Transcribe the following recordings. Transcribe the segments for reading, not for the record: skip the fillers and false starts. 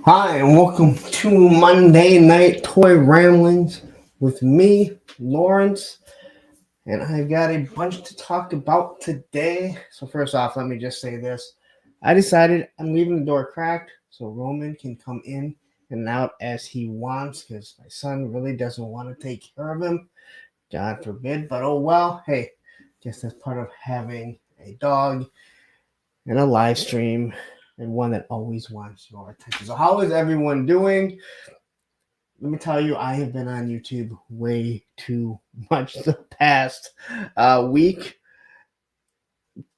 Hi, and welcome to Monday Night Toy Ramblings with me, Lawrence, and I've got a bunch to talk about today. So first off, let me just say this. I decided I'm leaving the door cracked so Roman can come in and out as he wants because my son really doesn't want to take care of him. God forbid, but oh well. Hey, guess that's part of having a dog and a live stream and one that always wants your attention. So how is everyone doing? Let me tell you, I have been on YouTube way too much the past week.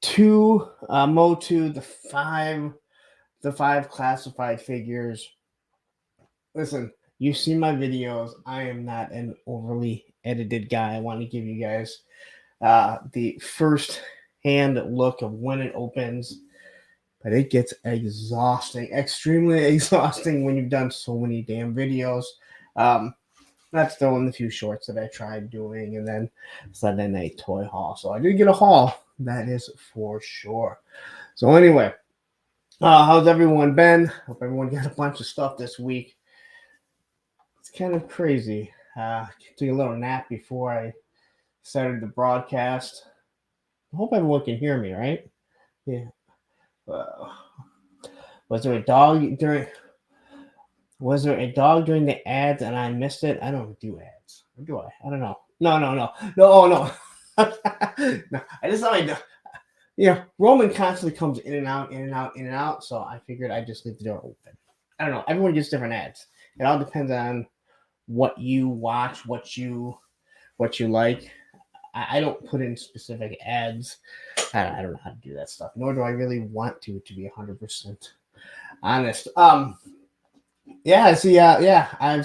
MOTU, the five classified figures. Listen, you've seen my videos. I am not an overly edited guy. I want to give you guys the first hand look of when it opens. But it gets exhausting, extremely exhausting when you've done so many damn videos. That's still in the few shorts that I tried doing, and then Sunday night toy haul. So I did get a haul, that is for sure. So anyway, how's everyone been? Hope everyone got a bunch of stuff this week. It's kind of crazy. Took a little nap before I started the broadcast. I hope everyone can hear me, right? Yeah. Was there a dog during the ads and I missed it? I don't do ads. Or do I? I don't know. No. No, no. I just thought I do. Roman constantly comes in and out. So I figured I'd just leave the door open. I don't know. Everyone gets different ads. It all depends on what you watch, what you like. I don't put in specific ads. I don't know how to do that stuff, nor do I really want to be 100% honest. I've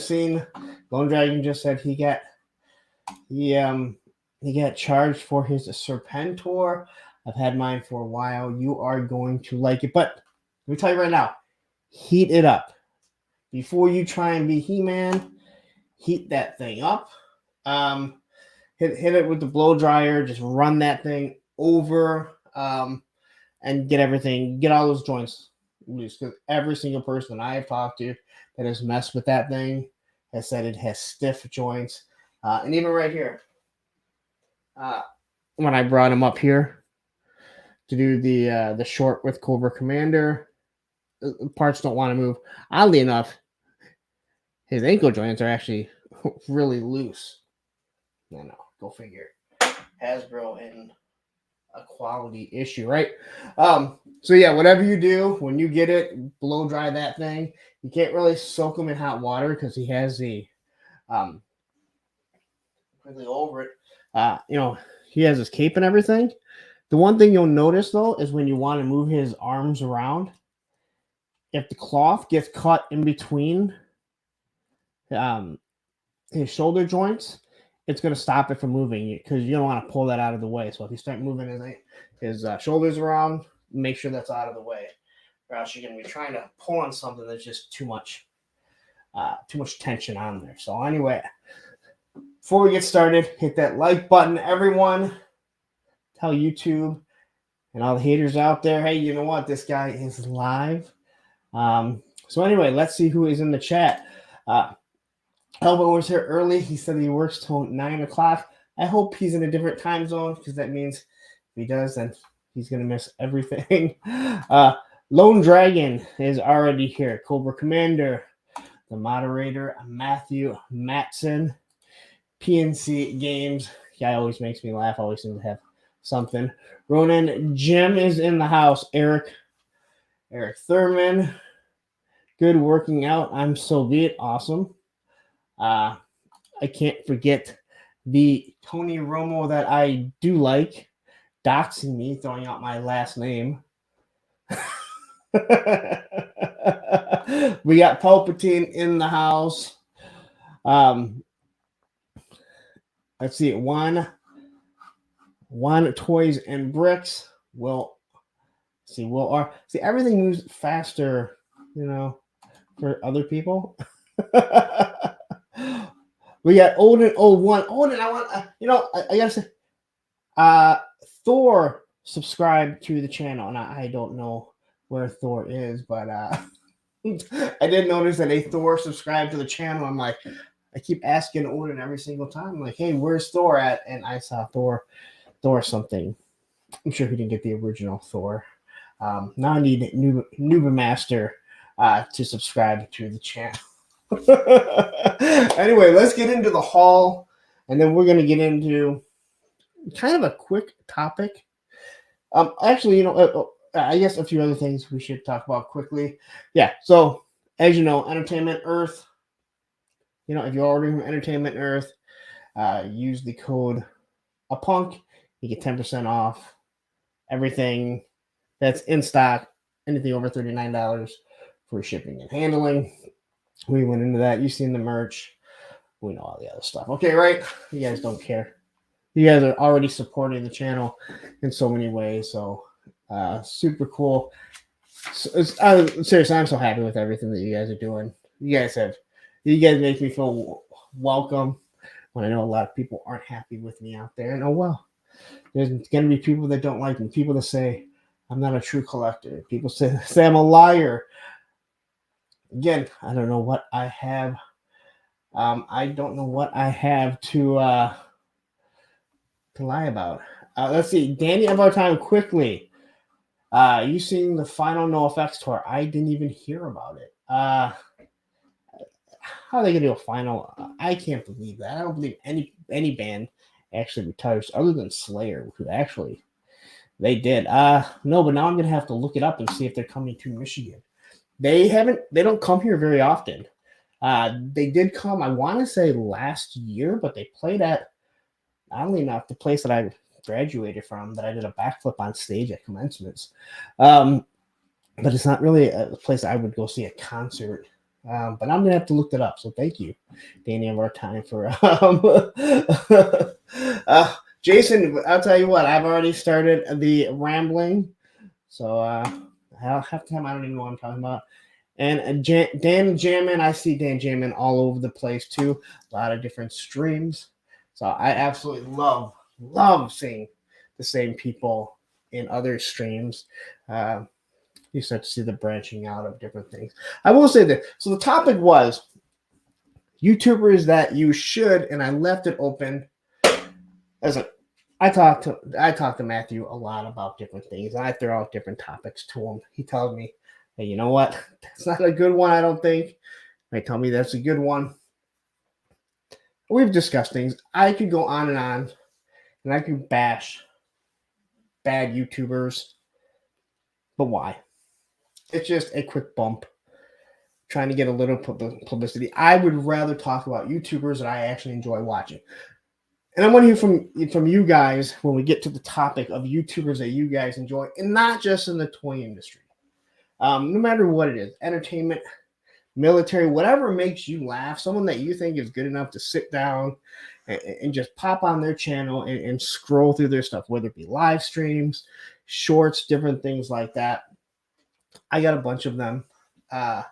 seen Lone Dragon just said he got charged for his Serpentor. I've had mine for a while. You are going to like it, but let me tell you right now, heat it up before you try and be He-Man. Heat that thing up. Hit it with the blow dryer. Just run that thing over and get all those joints loose. Because every single person I have talked to that has messed with that thing has said it has stiff joints. And even right here, when I brought him up here to do the short with Cobra Commander, parts don't want to move. Oddly enough, his ankle joints are actually really loose. I know. Go figure. Hasbro and a quality issue, right? So yeah, whatever you do when you get it, blow dry that thing. You can't really soak him in hot water because he has the quickly over it. He has his cape and everything. The one thing you'll notice though is when you want to move his arms around, if the cloth gets cut in between his shoulder joints, it's going to stop it from moving because you don't want to pull that out of the way. So if you start moving his shoulders around, make sure that's out of the way, or else you're going to be trying to pull on something that's just too much tension on there. So anyway, before we get started, hit that like button, everyone. Tell YouTube and all the haters out there, hey, you know what? This guy is live. So anyway, let's see who is in the chat. Elbow was here early. He said he works till 9 o'clock. I hope he's in a different time zone because that means if he does, then he's going to miss everything. Lone Dragon is already here. Cobra Commander, the moderator, Matthew Matson, PNC Games. Guy always makes me laugh. Always seems to have something. Ronan Jim is in the house. Eric Thurman. Good working out. I'm Soviet. Awesome. I can't forget the Tony Romo that I do like, doxing me, throwing out my last name. We got Palpatine in the house. Let's see, one Toys and Bricks. See everything moves faster, for other people. We got Odin 01. Odin, I want, I gotta say, Thor subscribed to the channel, and I don't know where Thor is, but I did notice that a Thor subscribed to the channel. I'm like, I keep asking Odin every single time, like, hey, where's Thor at? And I saw Thor something. I'm sure he didn't get the original Thor. Now I need Nuba Master to subscribe to the channel. Anyway, let's get into the haul, and then we're going to get into kind of a quick topic. Actually, I guess a few other things we should talk about quickly. Yeah, so as you know, Entertainment Earth. If you're ordering from Entertainment Earth, use the code APUNK. You get 10% off everything that's in stock. Anything over $39 for shipping and handling. We went into that. You've seen the merch. We know all the other stuff. Okay, right? You guys don't care. You guys are already supporting the channel in so many ways. So super cool. Seriously, I'm so happy with everything that you guys are doing. You guys make me feel welcome when I know a lot of people aren't happy with me out there. And oh well, there's going to be people that don't like me. People that say I'm not a true collector. People say I'm a liar. Again, I don't know what I have. I don't know what I have to lie about. Let's see. Danny of our time, quickly. You seen the final NoFX tour? I didn't even hear about it. How are they gonna do a final? I can't believe that. I don't believe any band actually retires other than Slayer, who actually they did. No, but now I'm gonna have to look it up and see if they're coming to Michigan. They don't come here very often. They did come, I want to say last year, but they played at, oddly enough, the place that I graduated from, that I did a backflip on stage at commencements. But it's not really a place I would go see a concert. But I'm gonna have to look that up. So thank you, Danny, of our time for Jason. I'll tell you what, I've already started the rambling. So half the time I don't even know what I'm talking about. And Dan Jammin, I see Dan Jammin all over the place too. A lot of different streams. So I absolutely love seeing the same people in other streams. You start to see the branching out of different things. I will say that. So the topic was YouTubers that you should, and I left it open. I talked to Matthew a lot about different things, and I throw out different topics to him. He tells me, hey, you know what? That's not a good one, I don't think. They tell me that's a good one. We've discussed things. I could go on, and I could bash bad YouTubers. But why? It's just a quick bump. Trying to get a little publicity. I would rather talk about YouTubers that I actually enjoy watching. And I want to hear from you guys when we get to the topic of YouTubers that you guys enjoy, and not just in the toy industry. No matter what it is, entertainment, military, whatever makes you laugh, someone that you think is good enough to sit down and just pop on their channel and scroll through their stuff, whether it be live streams, shorts, different things like that. I got a bunch of them that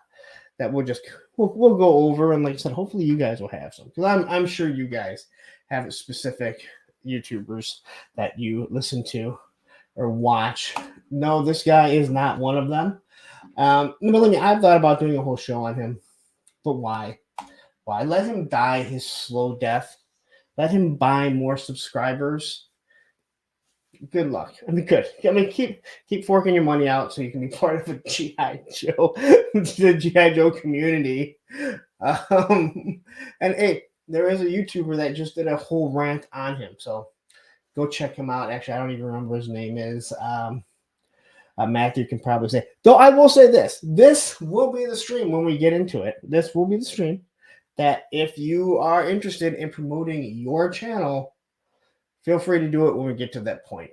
we'll go over, and like I said, hopefully you guys will have some, because I'm sure you guys have specific YouTubers that you listen to or watch. No, this guy is not one of them. Believe me, I've thought about doing a whole show on him, but why? Why let him die his slow death? Let him buy more subscribers. Good luck. Keep forking your money out so you can be part of the GI Joe, the GI Joe community. And hey, there is a YouTuber that just did a whole rant on him, so go check him out. Actually, I don't even remember his name is. Matthew can probably say. Though I will say this: this will be the stream when we get into it. This will be the stream that if you are interested in promoting your channel, feel free to do it when we get to that point.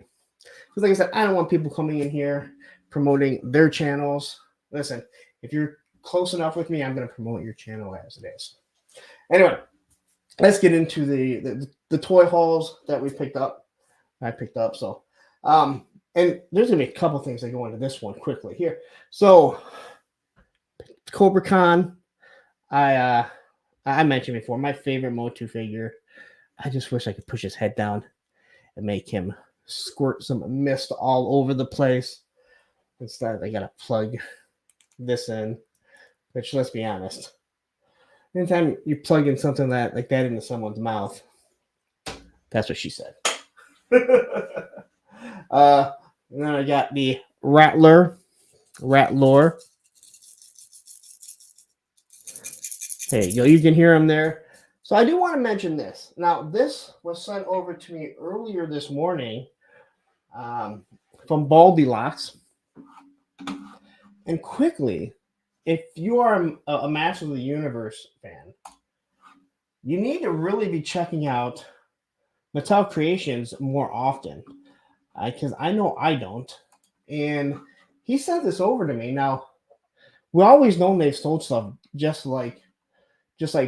Because like I said, I don't want people coming in here promoting their channels. Listen, if you're close enough with me, I'm going to promote your channel as it is. Anyway, let's get into the toy hauls that we picked up. I picked up. So, and there's going to be a couple things that go into this one quickly here. So, CollectorCon, I mentioned before, my favorite MOTU figure. I just wish I could push his head down and make him squirt some mist all over the place. Instead, I gotta plug this in. Which, let's be honest, anytime you plug in something like that into someone's mouth, that's what she said. And then I got the Rattler. There you go. You can hear him there. So I do want to mention this. Now, this was sent over to me earlier this morning from Baldylocks. And quickly, if you are a Masters of the Universe fan, you need to really be checking out Mattel Creations more often. Because I know I don't. And he sent this over to me. Now, we always known they've sold stuff just like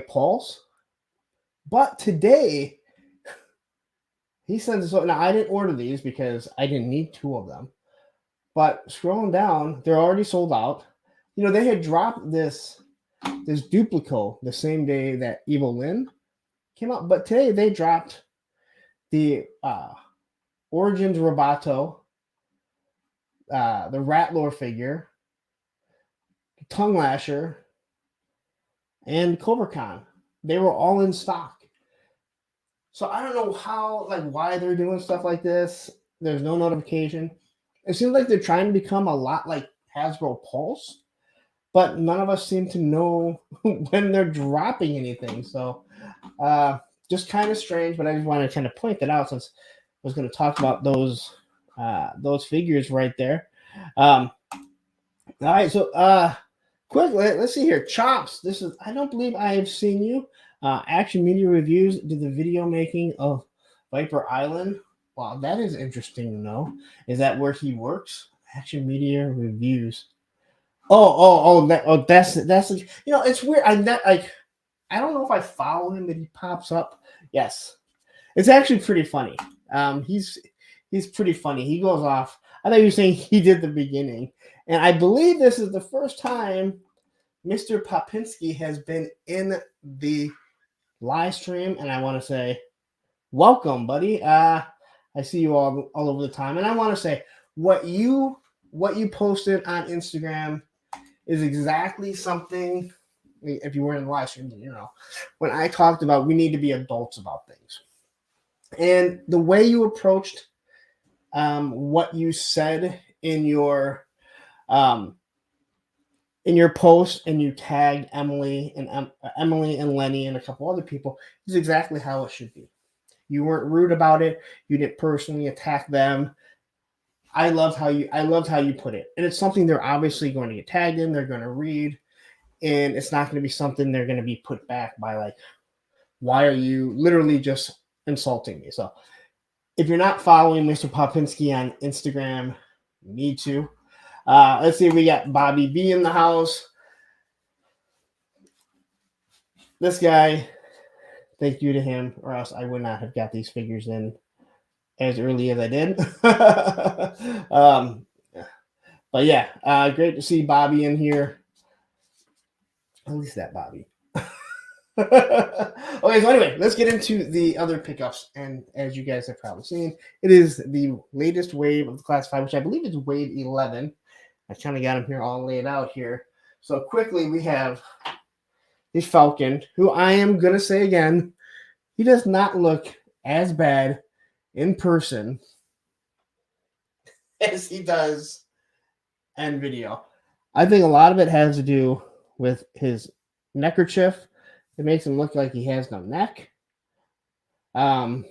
Pulse. But today, he sent this over. Now, I didn't order these because I didn't need 2 of them. But scrolling down, they're already sold out. You know, they had dropped this Duplico the same day that Evil Lynn came out. But today, they dropped the Origins Roboto, the Rattler figure, Tongue Lasher, and CollectorCon. They were all in stock. So I don't know why they're doing stuff like this. There's no notification. It seems like they're trying to become a lot like Hasbro Pulse, but none of us seem to know when they're dropping anything. So just kind of strange, but I just wanted to kind of point that out since I was going to talk about those figures right there. All right, so quickly, let's see here. Chops. I don't believe I have seen you. Action Media Reviews did the video making of Viper Island. Wow, that is interesting to know. Is that where he works? Action Media Reviews. That's it's weird. I don't know if I follow him, but he pops up. Yes, it's actually pretty funny. He's pretty funny. He goes off. I thought you were saying he did the beginning, and I believe this is the first time Mr. Popinski has been in the live stream, and I want to say, welcome, buddy. I see you all over the time, and I want to say what you posted on Instagram is exactly something. If you were in the live stream, when I talked about we need to be adults about things, and the way you approached what you said in your post, and you tagged Emily and Lenny and a couple other people, is exactly how it should be. You weren't rude about it. You didn't personally attack them. I loved how you put it, and it's something they're obviously going to get tagged in. They're going to read, and it's not going to be something they're going to be put back by like, why are you literally just insulting me? So if you're not following Mr. Popinski on Instagram, you need to. Let's see, we got Bobby B in the house. This guy, thank you to him, or else I would not have got these figures in as early as I did. But yeah, great to see Bobby in here. At least that Bobby. Okay, so anyway, let's get into the other pickups. And as you guys have probably seen, it is the latest wave of the Classified, which I believe is wave 11. I kind of got them here all laid out here. So quickly, we have the Falcon, who I am going to say again, he does not look as bad in person as he does in video. I think a lot of it has to do with his neckerchief. It makes him look like he has no neck. I'm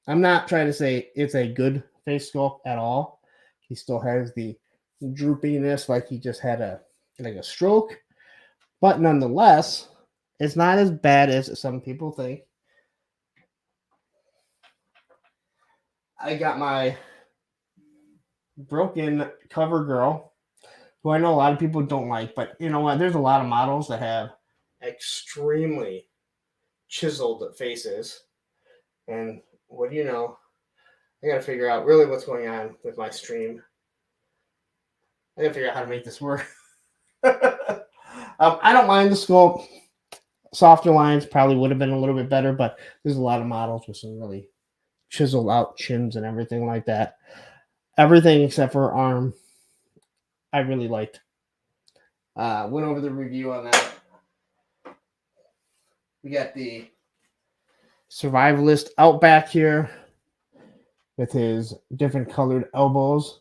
not trying to say it's a good face sculpt at all. He still has the droopiness, like he just had a stroke. But nonetheless, it's not as bad as some people think. I got my broken cover girl, who I know a lot of people don't like, but you know what? There's a lot of models that have extremely chiseled faces. And what do you know? I got to figure out really what's going on with my stream. I got to figure out how to make this work. I don't mind the sculpt. Softer lines probably would have been a little bit better, but there's a lot of models with some really chiseled out chins and everything like that. Everything except for arm, I really liked. Went over the review on that. We got the survivalist out back here with his different colored elbows.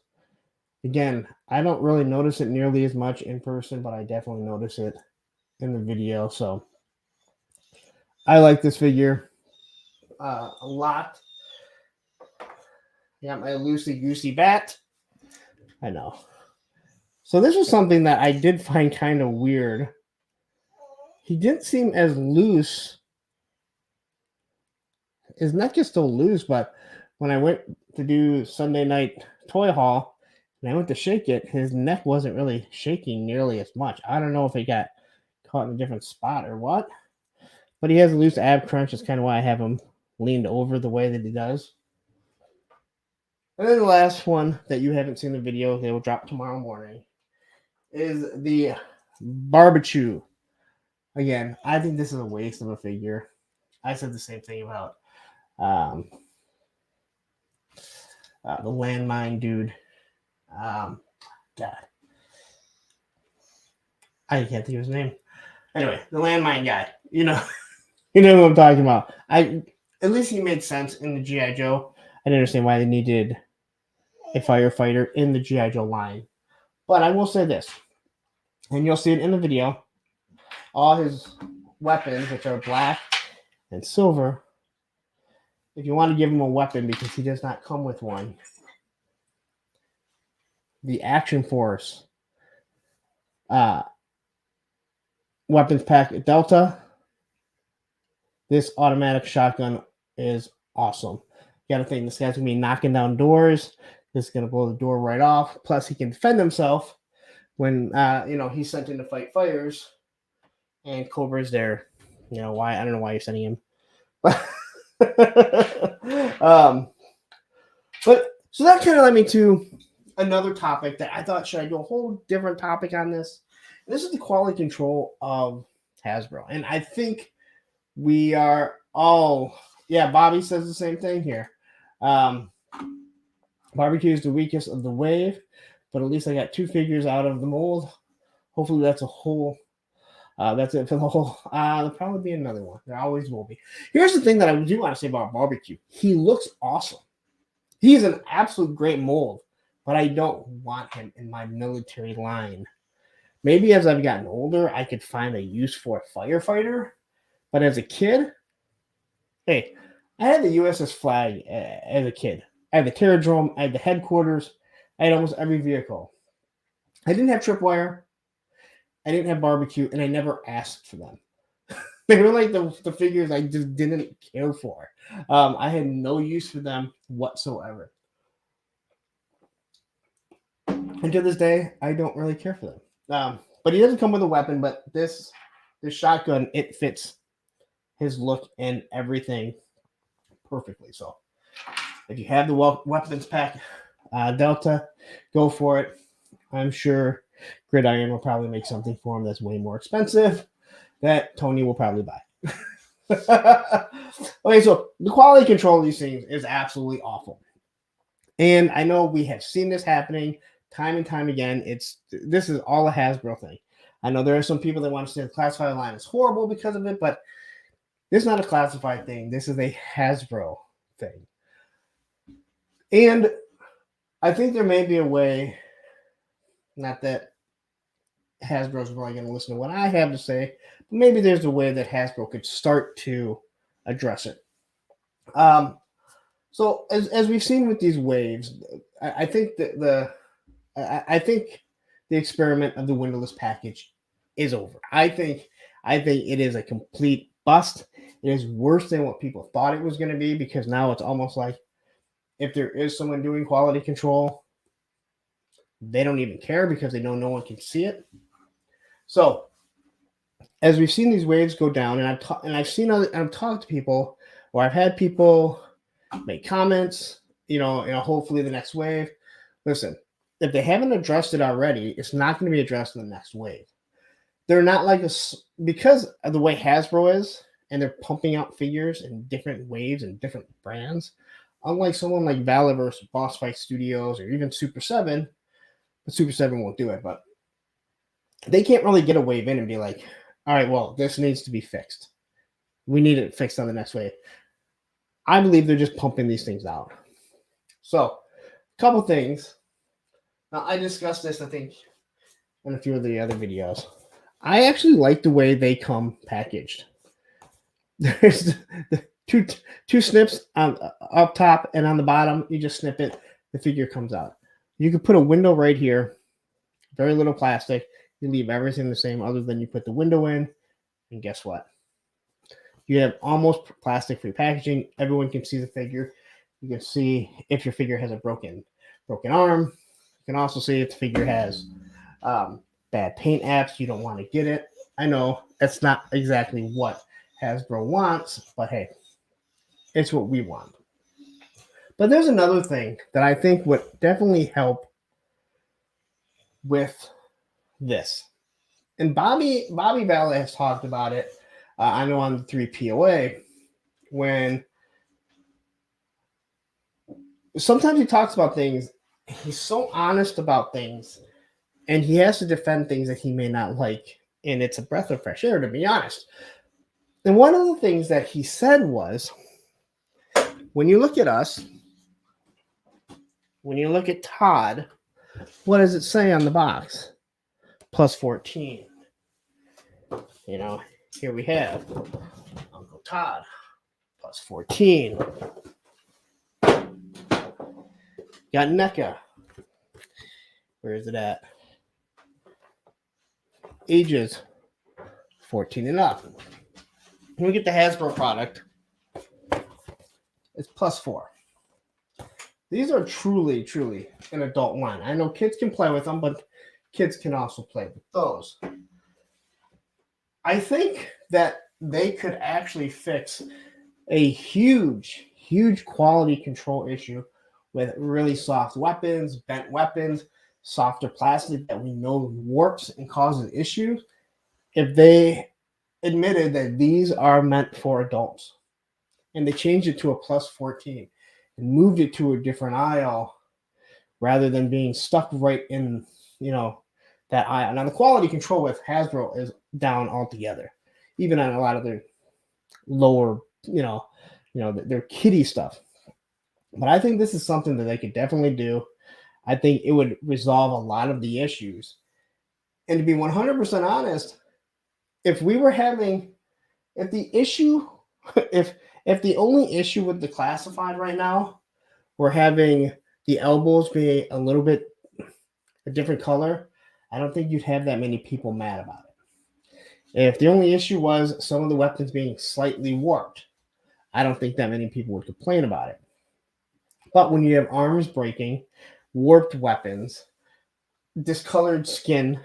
Again, I don't really notice it nearly as much in person, but I definitely notice it in the video. So I like this figure a lot. Got my loosey goosey bat. I know. So this was something that I did find kind of weird. He didn't seem as loose. His neck is still loose, but when I went to do Sunday night toy haul and I went to shake it, his neck wasn't really shaking nearly as much. I don't know if it got caught in a different spot or what, but he has a loose ab crunch. That's kind of why I have him leaned over the way that he does. And then the last one that you haven't seen the video, they will drop tomorrow morning, is the barbecue. Again, I think this is a waste of a figure. I said the same thing about the landmine dude. God, I can't think of his name. Anyway, the landmine guy. You know what I'm talking about. At least he made sense in the GI Joe. I didn't understand why they needed a firefighter in the GI Joe line. But I will say this, and you'll see it in the video. All his weapons, which are black and silver, if you want to give him a weapon because he does not come with one, the Action Force weapons pack Delta, this automatic shotgun is awesome. You got to think this guy's going to be knocking down doors. This is going to blow the door right off. Plus, he can defend himself when he's sent in to fight fires, and Cobra's there. Why? I don't know why you're sending him. But so that kind of led me to another topic that I thought, should I do a whole different topic on this? And this is the quality control of Hasbro. And I think we are all, Bobby says the same thing here. Barbecue is the weakest of the wave, but at least I got 2 figures out of the mold. Hopefully that's a whole. That's it for the whole. There'll probably be another one. There always will be. Here's the thing that I do want to say about Barbecue. He looks awesome. He's an absolute great mold, but I don't want him in my military line. Maybe as I've gotten older, I could find a use for a firefighter. But as a kid, hey, I had the USS Flag as a kid. I had the Terradrome. I had the headquarters. I had almost every vehicle. I didn't have tripwire. I didn't have barbecue, and I never asked for them. They were like the figures I just didn't care for. I had no use for them whatsoever. And to this day, I don't really care for them. But he doesn't come with a weapon, but this shotgun, it fits his look and everything perfectly. So if you have the weapons pack Delta, go for it. I'm sure Gridiron will probably make something for him that's way more expensive that Tony will probably buy. Okay, so the quality control of these things is absolutely awful. And I know we have seen this happening time and time again. This is all a Hasbro thing. I know there are some people that want to say the classified line is horrible because of it, but this is not a classified thing. This is a Hasbro thing. And I think there may be a way, not that Hasbro's really going to listen to what I have to say, but maybe there's a way that Hasbro could start to address it. So as we've seen with these waves, I think that I think the experiment of the windowless package is over. I think it is a complete bust. It is worse than what people thought it was going to be, because now it's almost like if there is someone doing quality control, they don't even care because they know no one can see it. So as we've seen these waves go down, and I've talked to people, or I've had people make comments, hopefully the next wave. Listen, if they haven't addressed it already, it's not going to be addressed in the next wave. They're not like because of the way Hasbro is, and they're pumping out figures in different waves and different brands. Unlike someone like Valiverse, Boss Fight Studios, or even Super 7, but Super 7 won't do it. But they can't really get a wave in and be like, all right, well, this needs to be fixed. We need it fixed on the next wave. I believe they're just pumping these things out. So, a couple things. Now, I discussed this, I think, in a few of the other videos. I actually like the way they come packaged. There's two snips on up top and on the bottom. You just snip it, the figure comes out. You could put a window right here, very little plastic. You leave everything the same other than you put the window in, and guess what? You have almost plastic-free packaging. Everyone can see the figure. You can see if your figure has a broken arm. You can also see if the figure has bad paint apps. You don't want to get it. I know that's not exactly what Hasbro wants, but hey, it's what we want. But there's another thing that I think would definitely help with this. And Bobby Valley has talked about it. I know on the 3 POA when sometimes he talks about things. He's so honest about things, and he has to defend things that he may not like. And it's a breath of fresh air, to be honest. And one of the things that he said was, when you look at us, when you look at Todd, what does it say on the box? Plus 14. You know, here we have Uncle Todd, plus 14. Got NECA. Where is it at? Ages 14 and up. When we get the Hasbro product, it's plus 4. These are truly an adult line. I know kids can play with them, but kids can also play with those. I think that they could actually fix a huge quality control issue with really soft weapons, bent weapons, softer plastic that we know warps and causes issues if they admitted that these are meant for adults and they changed it to a plus 14 and moved it to a different aisle rather than being stuck right in, that aisle. Now the quality control with Hasbro is down altogether, even on a lot of their lower, their kiddie stuff. But I think this is something that they could definitely do. I think it would resolve a lot of the issues. And to be 100% honest, if the only issue with the classified right now, we're having the elbows be a little bit a different color, I don't think you'd have that many people mad about it. If the only issue was some of the weapons being slightly warped, I don't think that many people would complain about it. But when you have arms breaking, warped weapons, discolored skin,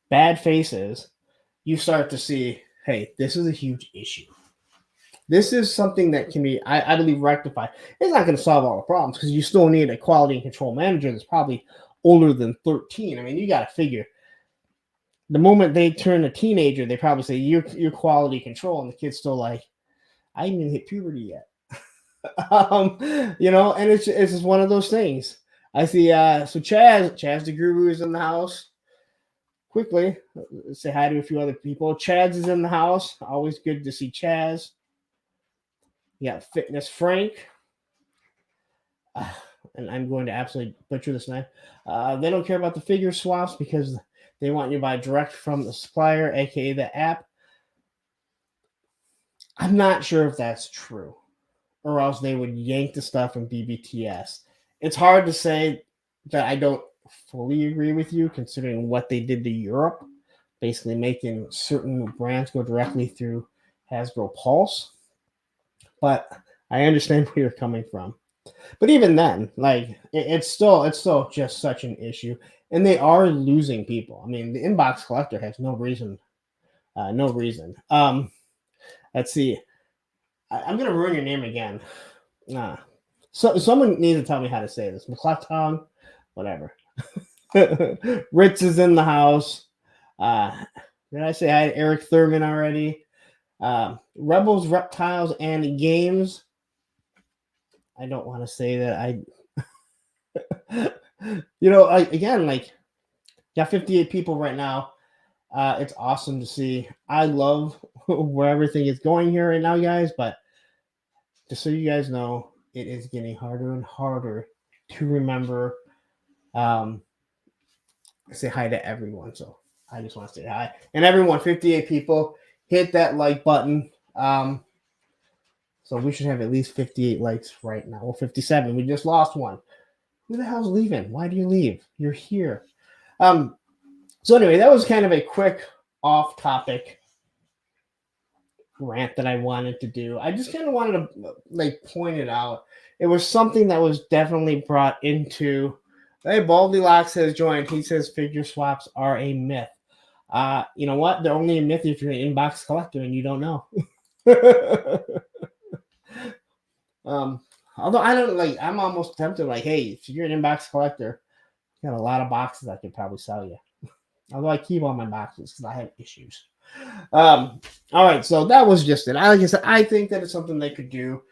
bad faces, you start to see, hey, this is a huge issue. This is something that can be, I believe, rectified. It's not going to solve all the problems because you still need a quality and control manager that's probably older than 13. I mean, you got to figure the moment they turn a teenager, they probably say, you're quality control. And the kid's still like, I haven't even hit puberty yet. And it's just one of those things. I see, so Chaz the Guru is in the house. Quickly, say hi to a few other people. Chaz is in the house. Always good to see Chaz. You got Fitness Frank. And I'm going to absolutely butcher this name. They don't care about the figure swaps because they want you to buy direct from the supplier, aka the app. I'm not sure if that's true, or else they would yank the stuff from BBTS. It's hard to say that I don't fully agree with you, considering what they did to Europe, basically making certain brands go directly through Hasbro Pulse. But I understand where you're coming from. But even then, like it's still just such an issue, and they are losing people. I mean, the inbox collector has no reason. Let's see. I'm gonna ruin your name again. So someone needs to tell me how to say this. McClatong, whatever. Ritz is in the house. Did I say hi to Eric Thurman already? Rebels, Reptiles, and Games. I don't want to say that. Again, like, got 58 people right now. It's awesome to see. I love where everything is going here right now, guys. But just so you guys know, it is getting harder and harder to remember. Say hi to everyone. So I just want to say hi. And everyone, 58 people, hit that like button. So we should have at least 58 likes right now. Well, 57. We just lost one. Who the hell's leaving? Why do you leave? You're here. So anyway, that was kind of a quick off-topic rant that I wanted to do. I just kind of wanted to like point it out. It was something that was definitely brought into. Hey, Baldylocks has joined. He says figure swaps are a myth. You know what? They're only a myth if you're an inbox collector and you don't know. Although I don't like, I'm almost tempted. Like, hey, if you're an inbox collector, you got a lot of boxes I could probably sell you. Although I keep all my boxes because I have issues. All right, so that was just it. Like I said, I think that it's something they could do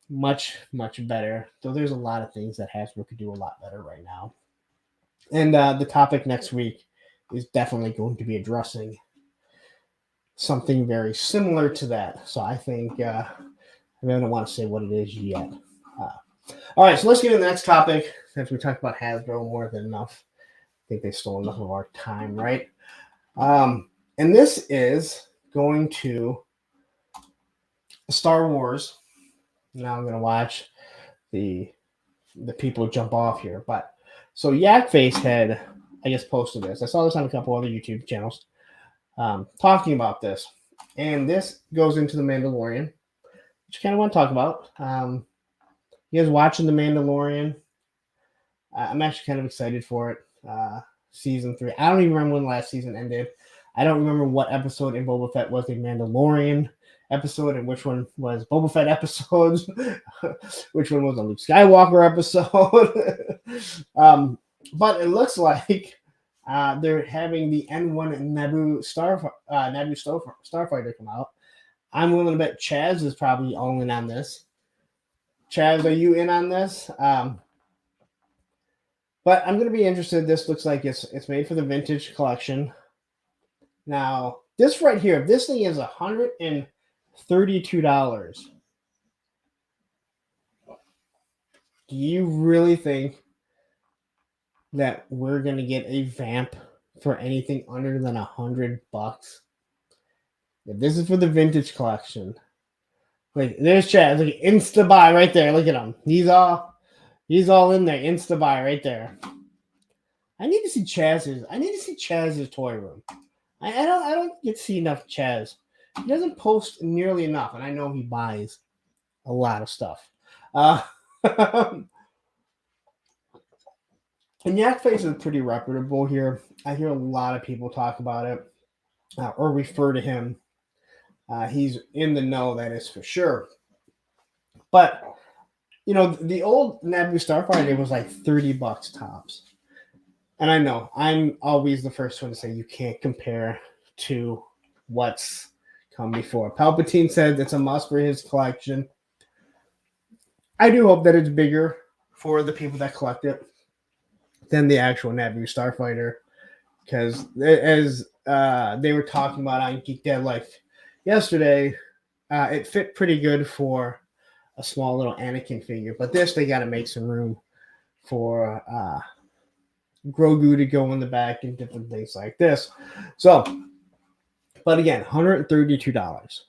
much, much better. So there's a lot of things that Hasbro could do a lot better right now. And the topic next week is definitely going to be addressing something very similar to that. So I think I don't want to say what it is yet. All right, so let's get to the next topic. Since we talked about Hasbro more than enough, I think they stole enough of our time, right? And this is going to Star Wars. Now I'm going to watch the people jump off here. But so Yakface had, I guess, posted this. I saw this on a couple other YouTube channels talking about this. And this goes into The Mandalorian, which I kind of want to talk about. You guys watching The Mandalorian? I'm actually kind of excited for it. Season 3. I don't even remember when the last season ended. I don't remember what episode in Boba Fett was the Mandalorian episode and which one was Boba Fett episodes, which one was a Luke Skywalker episode. But it looks like they're having the N1 Naboo Starfighter come out. I'm willing to bet Chaz is probably all in on this. Chaz, are you in on this? But I'm going to be interested. This looks like it's made for the vintage collection. Now, this right here, this thing is $132. Do you really think that we're going to get a vamp for anything under than $100? If this is for the vintage collection. Like, there's Chad. Look at Insta buy right there. Look at him. He's all in there. Insta buy right there. I need to see Chaz's toy room. I don't get to see enough Chaz. He doesn't post nearly enough, and I know he buys a lot of stuff. And Yakface is pretty reputable here. I hear a lot of people talk about it or refer to him. He's in the know, that is for sure. But, you know, the old Naboo Starfighter was like $30 tops. And I know, I'm always the first one to say you can't compare to what's come before. Palpatine said it's a must for his collection. I do hope that it's bigger for the people that collect it than the actual Naboo Starfighter. Because as they were talking about on Geek Dead Life yesterday, it fit pretty good for a small little Anakin figure. But this, they got to make some room for Grogu to go in the back and different things like this. So, but again, $132.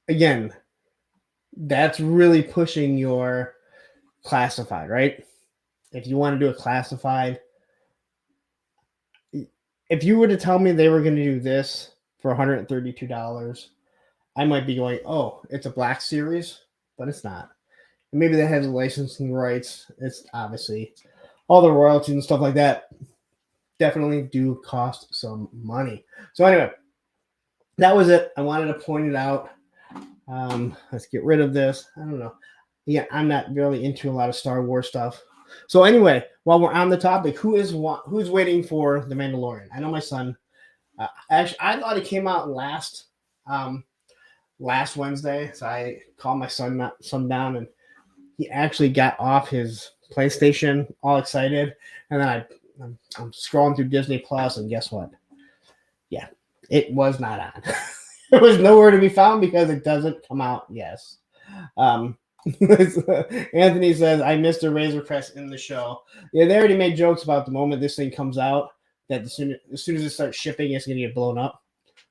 Again, that's really pushing your classified, right? If you want to do a classified, if you were to tell me they were going to do this for $132, I might be going, oh, it's a Black Series, but it's not. And maybe that has licensing rights. It's obviously all the royalties and stuff like that definitely do cost some money. So anyway, that was it. I wanted to point it out. Let's get rid of this. I don't know. Yeah, I'm not really into a lot of Star Wars stuff. So anyway, while we're on the topic, who's waiting for The Mandalorian? I know my son. Actually, I thought it came out last Wednesday, so I called my son down, and he actually got off his PlayStation all excited, and then I'm scrolling through Disney Plus, and guess what? Yeah, it was not on. It was nowhere to be found because it doesn't come out. Yes. Anthony says, I missed a Razor Crest in the show. Yeah, they already made jokes about the moment this thing comes out that as soon as it starts shipping, it's going to get blown up.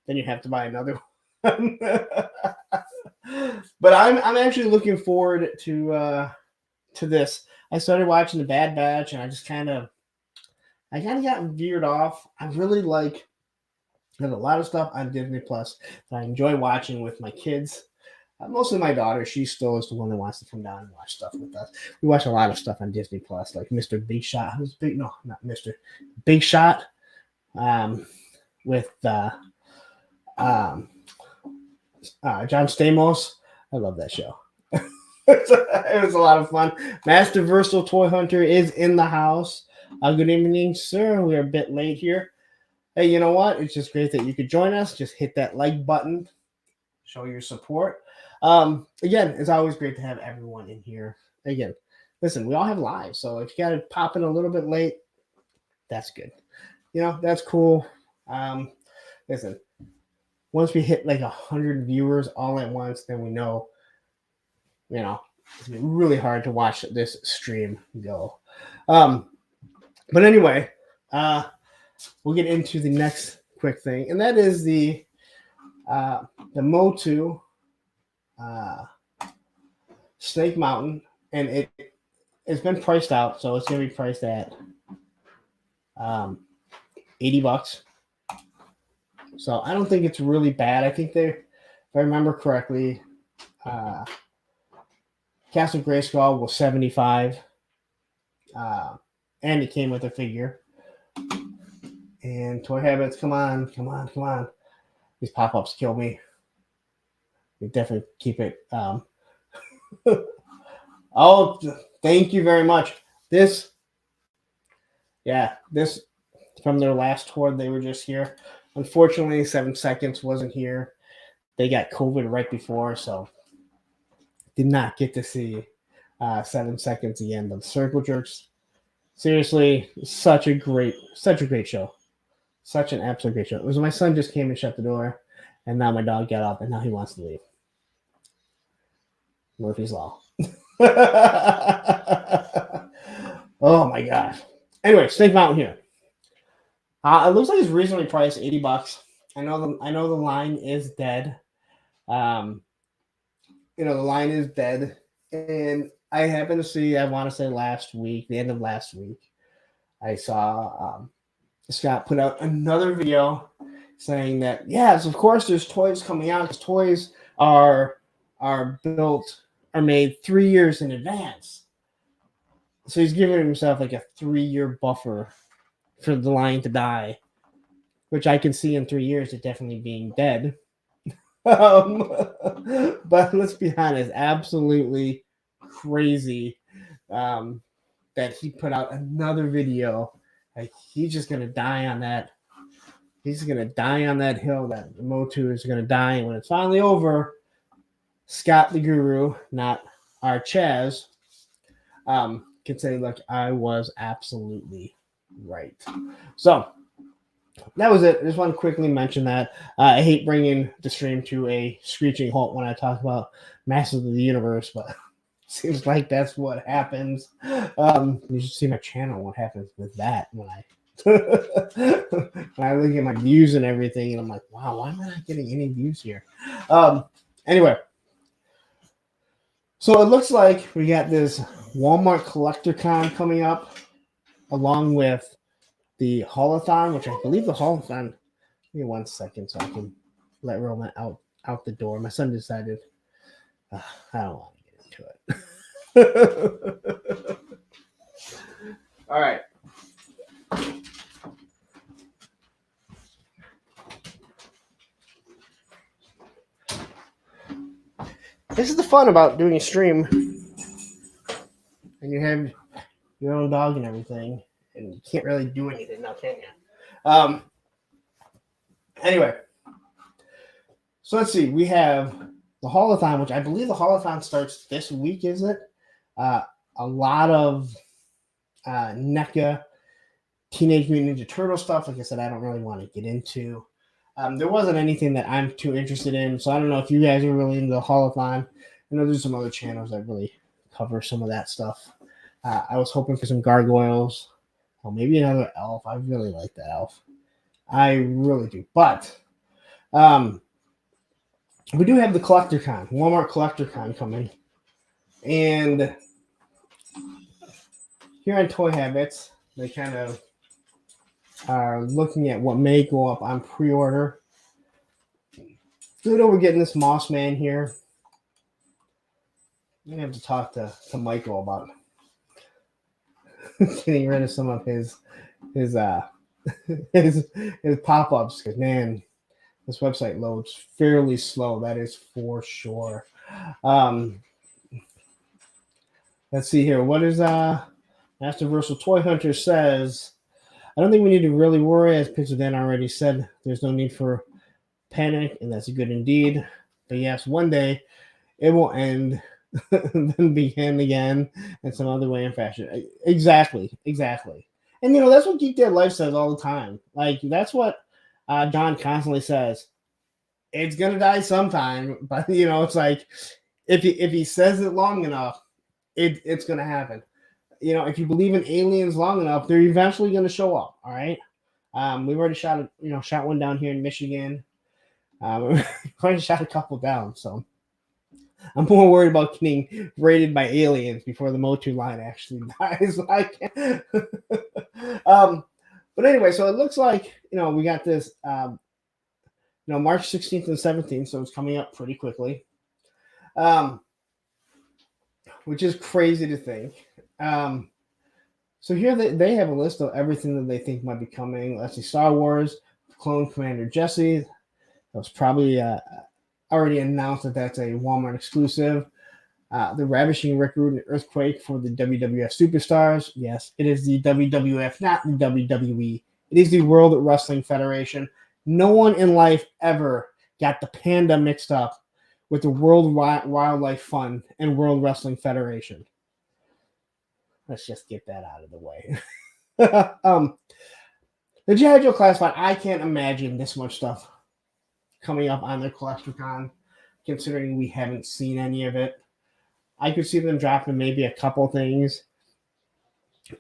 Then you have to buy another one. But I'm actually looking forward to this. I started watching The Bad Batch, and I kind of got veered off. I really like, there's a lot of stuff on Disney Plus that I enjoy watching with my kids. Mostly my daughter. She still is the one that wants to come down and watch stuff with us. We watch a lot of stuff on Disney Plus, like Mr. Big Shot. Who's big? No, not Mr. Big Shot. With John Stamos. I love that show. It was a lot of fun. Master Versal Toy Hunter is in the house. Good evening, sir. We are a bit late here. Hey, you know what? It's just great that you could join us. Just hit that like button. Show your support. Again, it's always great to have everyone in here. Again, listen, we all have lives. So if you got to pop in a little bit late, that's good. You know, that's cool. Listen, once we hit like 100 viewers all at once, then we know, you know, it's gonna be really hard to watch this stream go. But anyway, we'll get into the next quick thing, and that is the MOTU Snake Mountain, and it's been priced out, so it's gonna be priced at $80. So I don't think it's really bad. I think if I remember correctly, Castle Grayskull was $75, and it came with a figure. And Toy Habits, come on. These pop-ups kill me. We definitely keep it. Oh, thank you very much. This from their last tour, they were just here. Unfortunately, 7 Seconds wasn't here. They got COVID right before, so did not get to see 7 Seconds again. But the Circle Jerks, seriously, such a great show. Such an absolute great show. It was my son just came and shut the door, and now my dog got up, and now he wants to leave. Murphy's Law. Oh my gosh. Anyway, Snake Mountain here. It looks like it's reasonably priced, $80. I know the line is dead. The line is dead, and I happened to see, I want to say the end of last week, I saw Scott put out another video saying that, yes, of course there's toys coming out, because toys are made 3 years in advance. So he's giving himself like a 3-year buffer for the line to die, which I can see in 3 years it definitely being dead. But let's be honest, absolutely crazy that he put out another video. Like, he's just gonna die on that. He's gonna die on that hill. That MOTU is gonna die, and when it's finally over, Scott the Guru, not our Chaz, can say, look, I was absolutely right. So that was it. I just want to quickly mention that. I hate bringing the stream to a screeching halt when I talk about Masters of the Universe, but it seems like that's what happens. You should see my channel, what happens with that when I when I look at my views and everything, and I'm like, wow, why am I not getting any views here? Anyway, so it looks like we got this Walmart CollectorCon coming up, along with the Haulathon, which I believe the Haulathon. Give me 1 second so I can let Roman out the door. My son decided I don't want to get into it. All right. This is the fun about doing a stream, and you have your own dog and everything, and you can't really do anything now, can you? Anyway, so let's see. We have the Haulathon, which I believe the Haulathon starts this week, is it? A lot of NECA Teenage Mutant Ninja Turtle stuff, like I said, I don't really want to get into. There wasn't anything that I'm too interested in, so I don't know if you guys are really into the Holothon. I know there's some other channels that really cover some of that stuff. I was hoping for some gargoyles. Oh, maybe another elf. I really like that elf. I really do. But we do have the CollectorCon, Walmart CollectorCon coming. And here on Toy Habits, they kind of are looking at what may go up on pre-order. Good over getting this Moss Man here. I'm going to have to talk to Michael about getting rid of some of his pop-ups, because man, this website loads fairly slow. That is for sure. Let's see here. What is Masterversal Toy Hunter says? I don't think we need to really worry, as Pixel Dan already said. There's no need for panic, and that's good indeed. But yes, one day it will end, then begin again in some other way and fashion. Exactly. And that's what Geek Dad Life says all the time. Like, that's what John constantly says. It's gonna die sometime, but it's like if he says it long enough, it's gonna happen. If you believe in aliens long enough, they're eventually gonna show up. All right. We've already shot one down here in Michigan. We've already shot a couple down, so I'm more worried about getting raided by aliens before the MOTU line actually dies. But anyway, so it looks like we got this March 16th and 17th, so it's coming up pretty quickly, which is crazy to think. So here they have a list of everything that they think might be coming. Let's see, Star Wars, Clone Commander Jesse. That was probably already announced that's a Walmart exclusive. The Ravishing Recruit and Earthquake for the WWF Superstars. Yes, it is the WWF, not the WWE. It is the World Wrestling Federation. No one in life ever got the panda mixed up with the World Wildlife Fund and World Wrestling Federation. Let's just get that out of the way. The GI Joe Classified, I can't imagine this much stuff coming up on their CollectorCon, considering we haven't seen any of it. I could see them dropping maybe a couple things.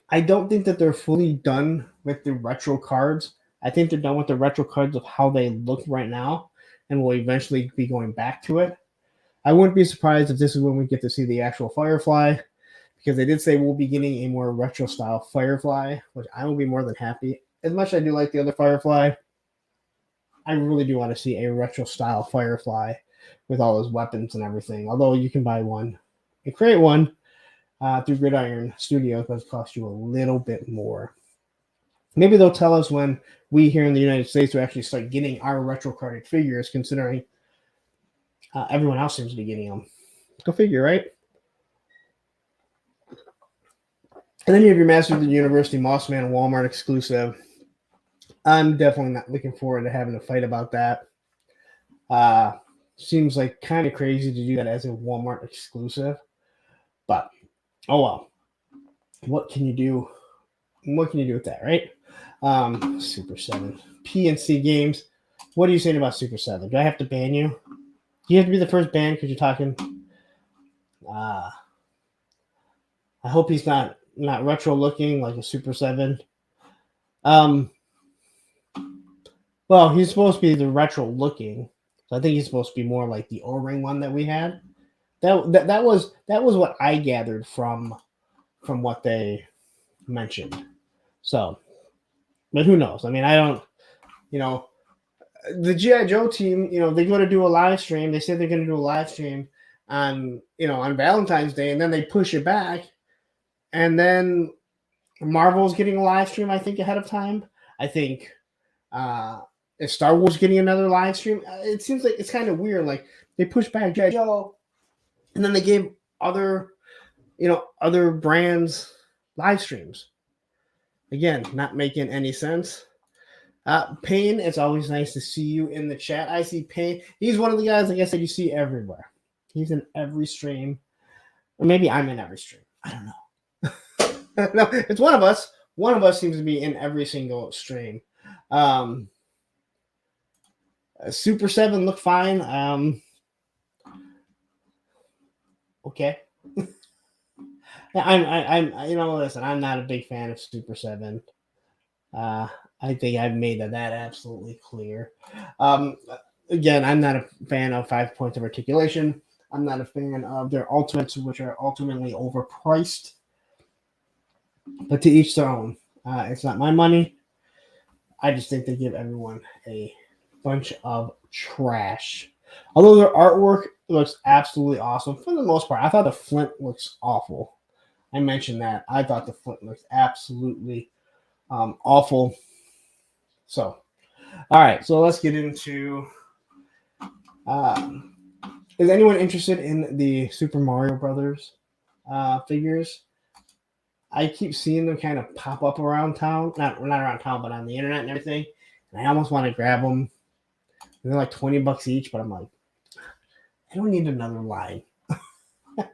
I don't think that they're fully done with the retro cards. I think they're done with the retro cards of how they look right now, and will eventually be going back to it. I wouldn't be surprised if this is when we get to see the actual Firefly, because they did say we'll be getting a more retro style Firefly, which I will be more than happy. As much as I do like the other Firefly, I really do want to see a retro style Firefly with all his weapons and everything. Although you can buy one and create one through Gridiron Studios, but it costs you a little bit more. Maybe they'll tell us when we here in the United States will actually start getting our retro carded figures, considering everyone else seems to be getting them. Go figure, right? And then you have your Masters of the University Mossman Walmart exclusive. I'm definitely not looking forward to having a fight about that. Seems like kind of crazy to do that as a Walmart exclusive. But, oh well. What can you do? What can you do with that, right? Super 7. PNC Games. What are you saying about Super 7? Do I have to ban you? Do you have to be the first ban because you're talking? I hope he's not retro looking like a Super 7. Well, he's supposed to be the retro looking, so I think he's supposed to be more like the O-ring one that we had. That was what I gathered from what they mentioned. So, but who knows? I mean, I don't. The GI Joe team. They go to do a live stream. They say they're going to do a live stream on Valentine's Day, and then they push it back, and then Marvel's getting a live stream. I think ahead of time. I think. Is Star Wars getting another live stream? It seems like it's kind of weird. Like they pushed back G.I. Joe, and then they gave other brands live streams. Again, not making any sense. Payne, it's always nice to see you in the chat. I see Payne. He's one of the guys, like I said, you see everywhere. He's in every stream. Or maybe I'm in every stream. I don't know. No, it's one of us. one of us seems to be in every single stream. Super 7 looked fine. Okay. I'm listen, I'm not a big fan of Super 7. I think I've made that absolutely clear. Again, I'm not a fan of 5 points of articulation. I'm not a fan of their ultimates, which are ultimately overpriced. But to each their own. It's not my money. I just think they give everyone a bunch of trash. Although their artwork looks absolutely awesome for the most part. I thought the Flint looks awful. I mentioned that. I thought the Flint looks absolutely awful. So, all right. So let's get into. Is anyone interested in the Super Mario Brothers figures? I keep seeing them kind of pop up around town. Not around town, but on the internet and everything. And I almost want to grab them. And they're like $20 each, but I'm like, I don't need another line.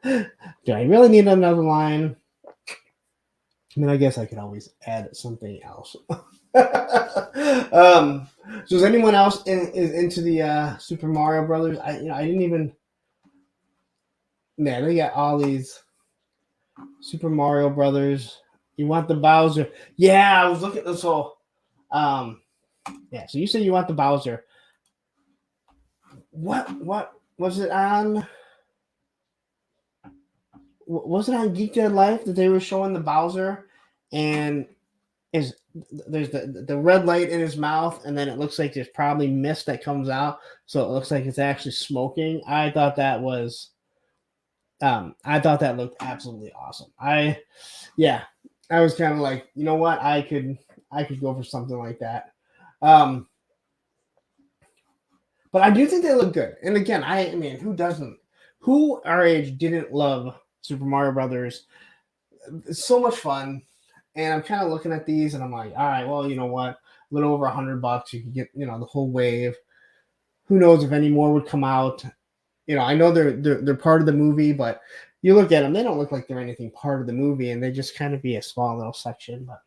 Do I really need another line? I mean, I guess I could always add something else. So is anyone else is into the Super Mario Brothers? I didn't even. Man, they got all these Super Mario Brothers. You want the Bowser? Yeah, I was looking at this whole. Yeah. So you said you want the Bowser. What was it on? Was it on Geek Dead Life that they were showing the Bowser, and there's the red light in his mouth, and then it looks like there's probably mist that comes out, so it looks like it's actually smoking. I thought that was, I thought that looked absolutely awesome. I was kind of like, you know what, I could go for something like that. But I do think they look good. And again, I mean, who doesn't? Who our age didn't love Super Mario Brothers? It's so much fun. And I'm kind of looking at these and I'm like, all right, well, you know what? A little over $100, you can get, the whole wave. Who knows if any more would come out? I know they're part of the movie, but you look at them, they don't look like they're anything part of the movie, and they just kind of be a small little section. But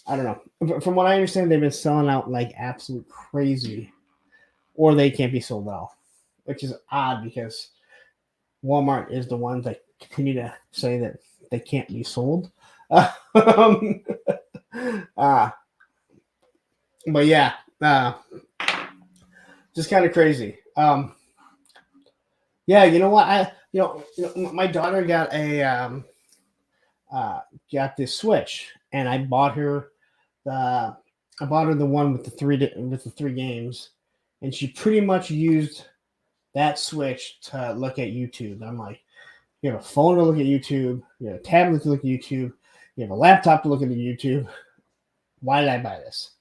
I don't know. From what I understand, they've been selling out like absolute crazy, or they can't be sold at all, which is odd because Walmart is the ones that continue to say that they can't be sold. But yeah, just kind of crazy. Yeah, you know what? My daughter got got this Switch, and I bought her the one with the three games, and she pretty much used that Switch to look at YouTube. I'm like, you have a phone to look at YouTube, you have a tablet to look at YouTube, you have a laptop to look at YouTube. Why did I buy this?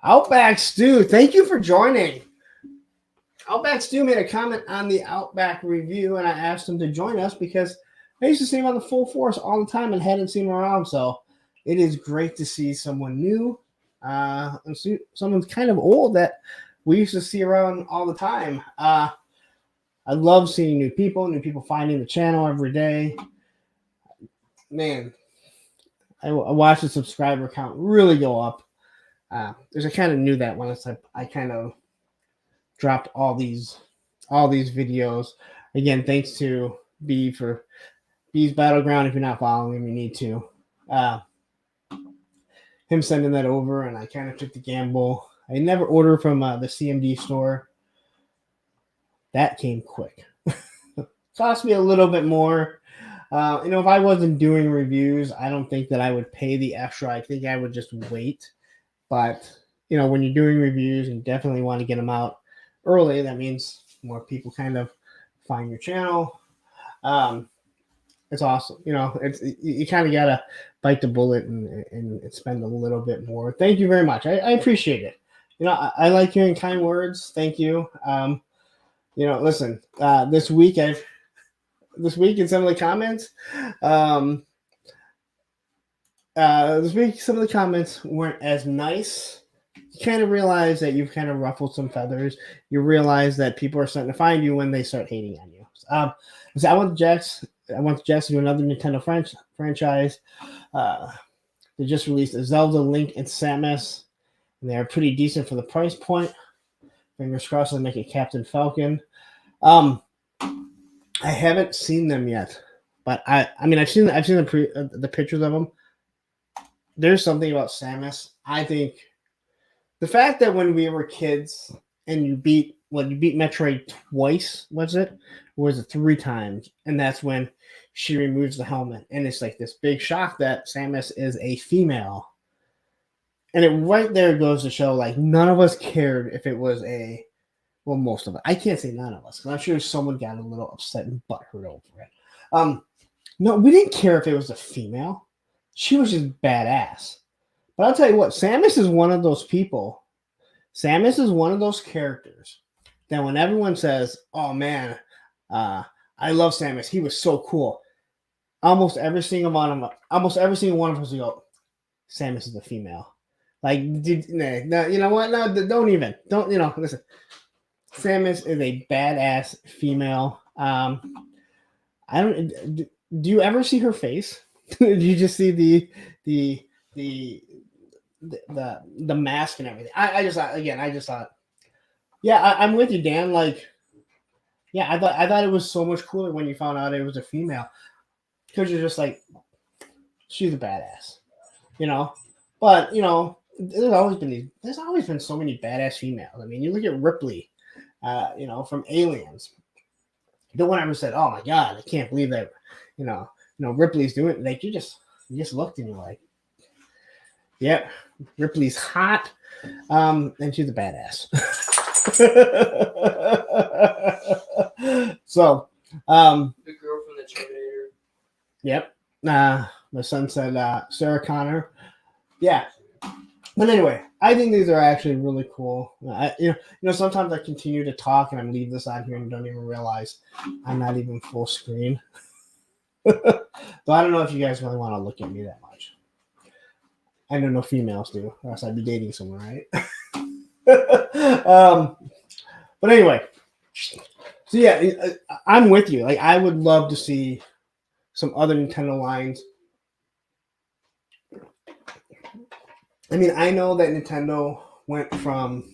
Outback Stew, thank you for joining. Outback Stew made a comment on the Outback review, and I asked him to join us because I used to see him on the Full Force all the time and hadn't seen him around. So it is great to see someone new, and someone's kind of old that we used to see around all the time. I love seeing new people finding the channel every day. Man, I watch the subscriber count really go up. Because I kind of knew that when I kind of dropped all these videos. Again, thanks to B for B's Battleground. If you're not following him, you need to. Him sending that over, and I kind of took the gamble. I never ordered from the CMD store. That came quick. Cost me a little bit more. If I wasn't doing reviews, I don't think that I would pay the extra. I think I would just wait. But, when you're doing reviews and definitely want to get them out early, that means more people kind of find your channel. It's awesome. You kind of got to bite the bullet and spend a little bit more. Thank you very much. I appreciate it. I like hearing kind words. Thank you. Listen, this week in some of the comments, this week some of the comments weren't as nice. You kind of realize that you've kind of ruffled some feathers. You realize that people are starting to find you when they start hating on you. So I want Jax to do another Nintendo franchise. The They just released a Zelda, Link, and Samus, and they're pretty decent for the price point. Fingers crossed they make it Captain Falcon. I haven't seen them yet, but I mean I've seen the pictures of them. There's something about Samus. I think the fact that when we were kids and you beat Metroid twice, was it 3 times, and that's when she removes the helmet, and it's like this big shock that Samus is a female, and it right there goes to show like none of us cared if it was most of it. I can't say none of us, because I'm sure someone got a little upset and butthurt over it. No, we didn't care if it was a female. She was just badass. But I'll tell you what, Samus is one of those people. Samus is one of those characters that when everyone says, "Oh man, I love Samus. He was so cool," almost every single one of us will go, "Samus is a female." Like, no, you know what? No, don't listen. Samus is a badass female. I don't. Do you ever see her face? Do you just see the mask and everything? I just thought, yeah, I'm with you, Dan. Like, yeah, I thought it was so much cooler when you found out it was a female, because you're just like, she's a badass, you know. But you know, there's always been so many badass females. I mean, you look at Ripley, you know, from Aliens. No one ever said, "Oh my God, I can't believe that," you know, Ripley's doing it. Like, you just looked and you're like, "Yep, Ripley's hot, and she's a badass." So, the girl from the Terminator. Yep. My son said Sarah Connor. Yeah. But anyway, I think these are actually really cool. You know, sometimes I continue to talk and I leave this on here and don't even realize I'm not even full screen. So I don't know if you guys really want to look at me that much. I don't know females do, or else I'd be dating someone, right? But anyway, so yeah, I'm with you. Like, I would love to see some other Nintendo lines. I mean, I know that Nintendo went from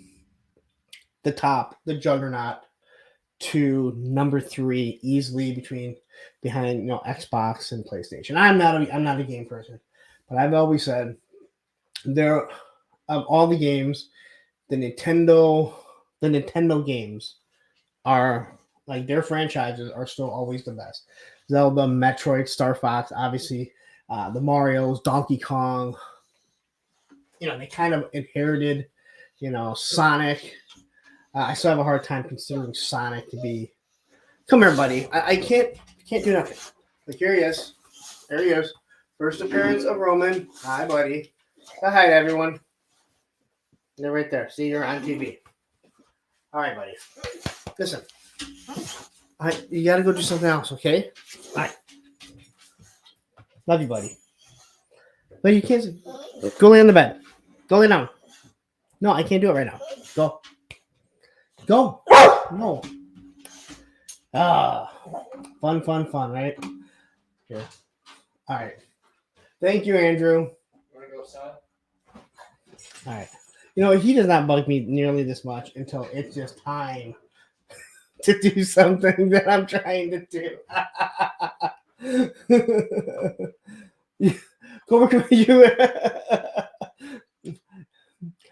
the top, the juggernaut, to number 3 easily behind, you know, Xbox and PlayStation. I'm not a game person, but I've always said there, of all the games, the Nintendo games are, like, their franchises are still always the best. Zelda, Metroid, Star Fox, obviously, the Marios, Donkey Kong. You know, they kind of inherited, you know, Sonic. I still have a hard time considering Sonic to be. Come here, buddy. I can't do nothing. Like, here he is. There he is. First appearance of Roman. Hi, buddy. Say hi to everyone. They're right there. See, you're on TV. All right, buddy. Listen. You got to go do something else, okay? All right. Love you, buddy. But you can't. Go lay on the bed. Go lay down. No, I can't do it right now. Go. Go. No. Fun, right? Here. All right. Thank you, Andrew. You want to go outside? All right. You know, he does not bug me nearly this much until it's just time to do something that I'm trying to do.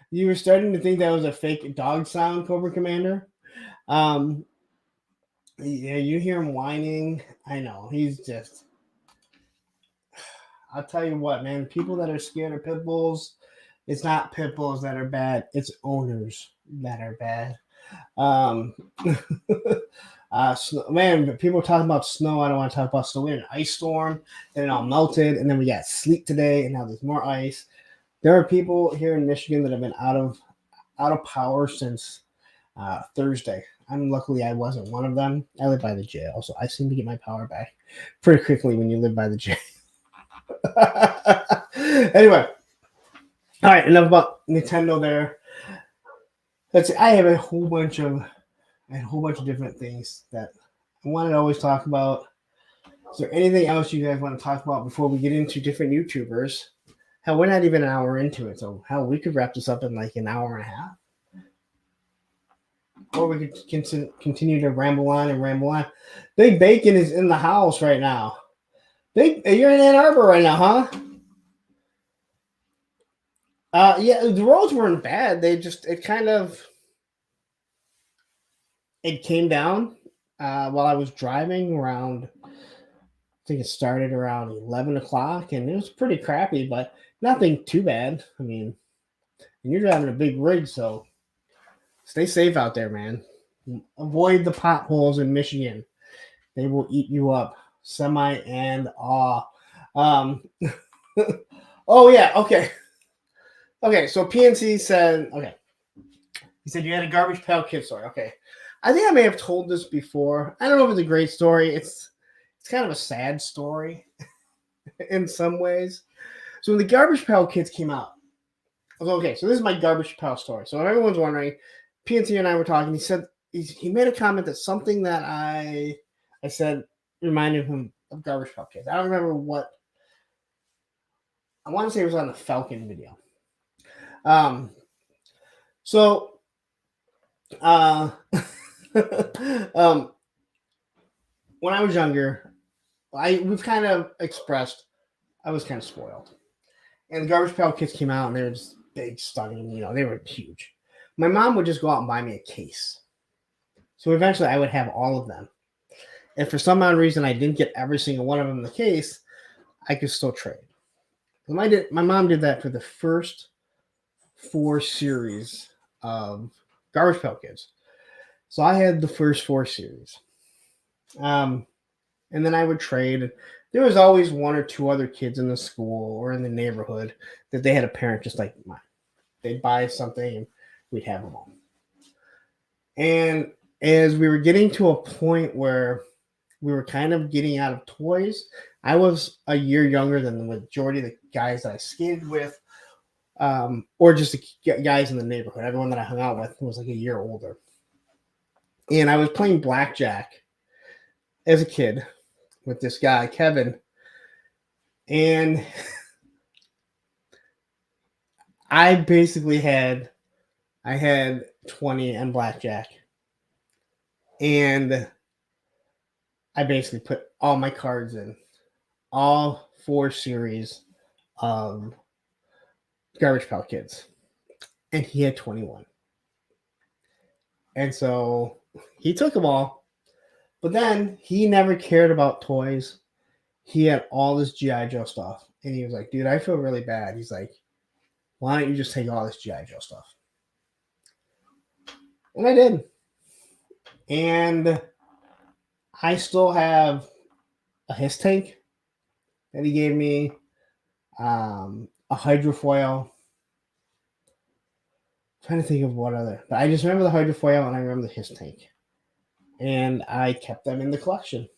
You were starting to think that was a fake dog sound, Cobra Commander. Yeah, you hear him whining. I know. He's just... I'll tell you what, man. People that are scared of pit bulls, it's not pit bulls that are bad. It's owners that are bad. Man, people are talking about snow. I don't want to talk about snow. We had an ice storm, and it all melted, and then we got sleet today, and now there's more ice. There are people here in Michigan that have been out of power since Thursday. Luckily, I wasn't one of them. I live by the jail, so I seem to get my power back pretty quickly when you live by the jail. Anyway, all right, enough about Nintendo there. I have a whole bunch of different things that I wanted to always talk about. Is there anything else you guys want to talk about before we get into different YouTubers? Hell, we're not even an hour into it, so hell, we could wrap this up in like an hour and a half. Or we could continue to ramble on and ramble on. Big Bacon is in the house right now. You're in Ann Arbor right now, huh? Yeah, the roads weren't bad. It came down while I was driving around. I think it started around 11 o'clock, and it was pretty crappy, but nothing too bad. I mean, and you're driving a big rig, so stay safe out there, man. Avoid the potholes in Michigan. They will eat you up, semi and all. Oh, yeah, okay. Okay, so PNC said, okay. He said you had a garbage pail kid story. Okay. I think I may have told this before. I don't know if it's a great story. It's kind of a sad story in some ways. So when the Garbage Pail Kids came out, I was okay, so this is my Garbage Pail story. So if everyone's wondering, PNC and I were talking. He said he made a comment that something that I said reminded him of Garbage Pail Kids. I don't remember what. I want to say it was on the Falcon video. So when I was younger, we've kind of expressed I was kind of spoiled. And the Garbage Pail Kids came out and they were just big, stunning, they were huge. My mom would just go out and buy me a case. So eventually I would have all of them. And for some odd reason I didn't get every single one of them in the case, I could still trade. My mom did that for the first 4 series of Garbage Pail Kids. So I had the first 4 series. And then I would trade. There was always 1 or 2 other kids in the school or in the neighborhood that they had a parent just like mine. They'd buy something and we'd have them all. And as we were getting to a point where we were kind of getting out of toys, I was a year younger than the majority of the guys that I skated with, or just the guys in the neighborhood. Everyone that I hung out with was like a year older. And I was playing blackjack as a kid with this guy, Kevin. And I basically had 20 on blackjack. And I basically put all my cards in, all 4 series of Garbage Pail Kids. And he had 21. And so he took them all. But then he never cared about toys. He had all this GI Joe stuff. And he was like, dude, I feel really bad. He's like, why don't you just take all this GI Joe stuff? And I did. And I still have a His tank that he gave me, a hydrofoil. I'm trying to think of what other. But I just remember the hydrofoil and I remember the His tank. And I kept them in the collection.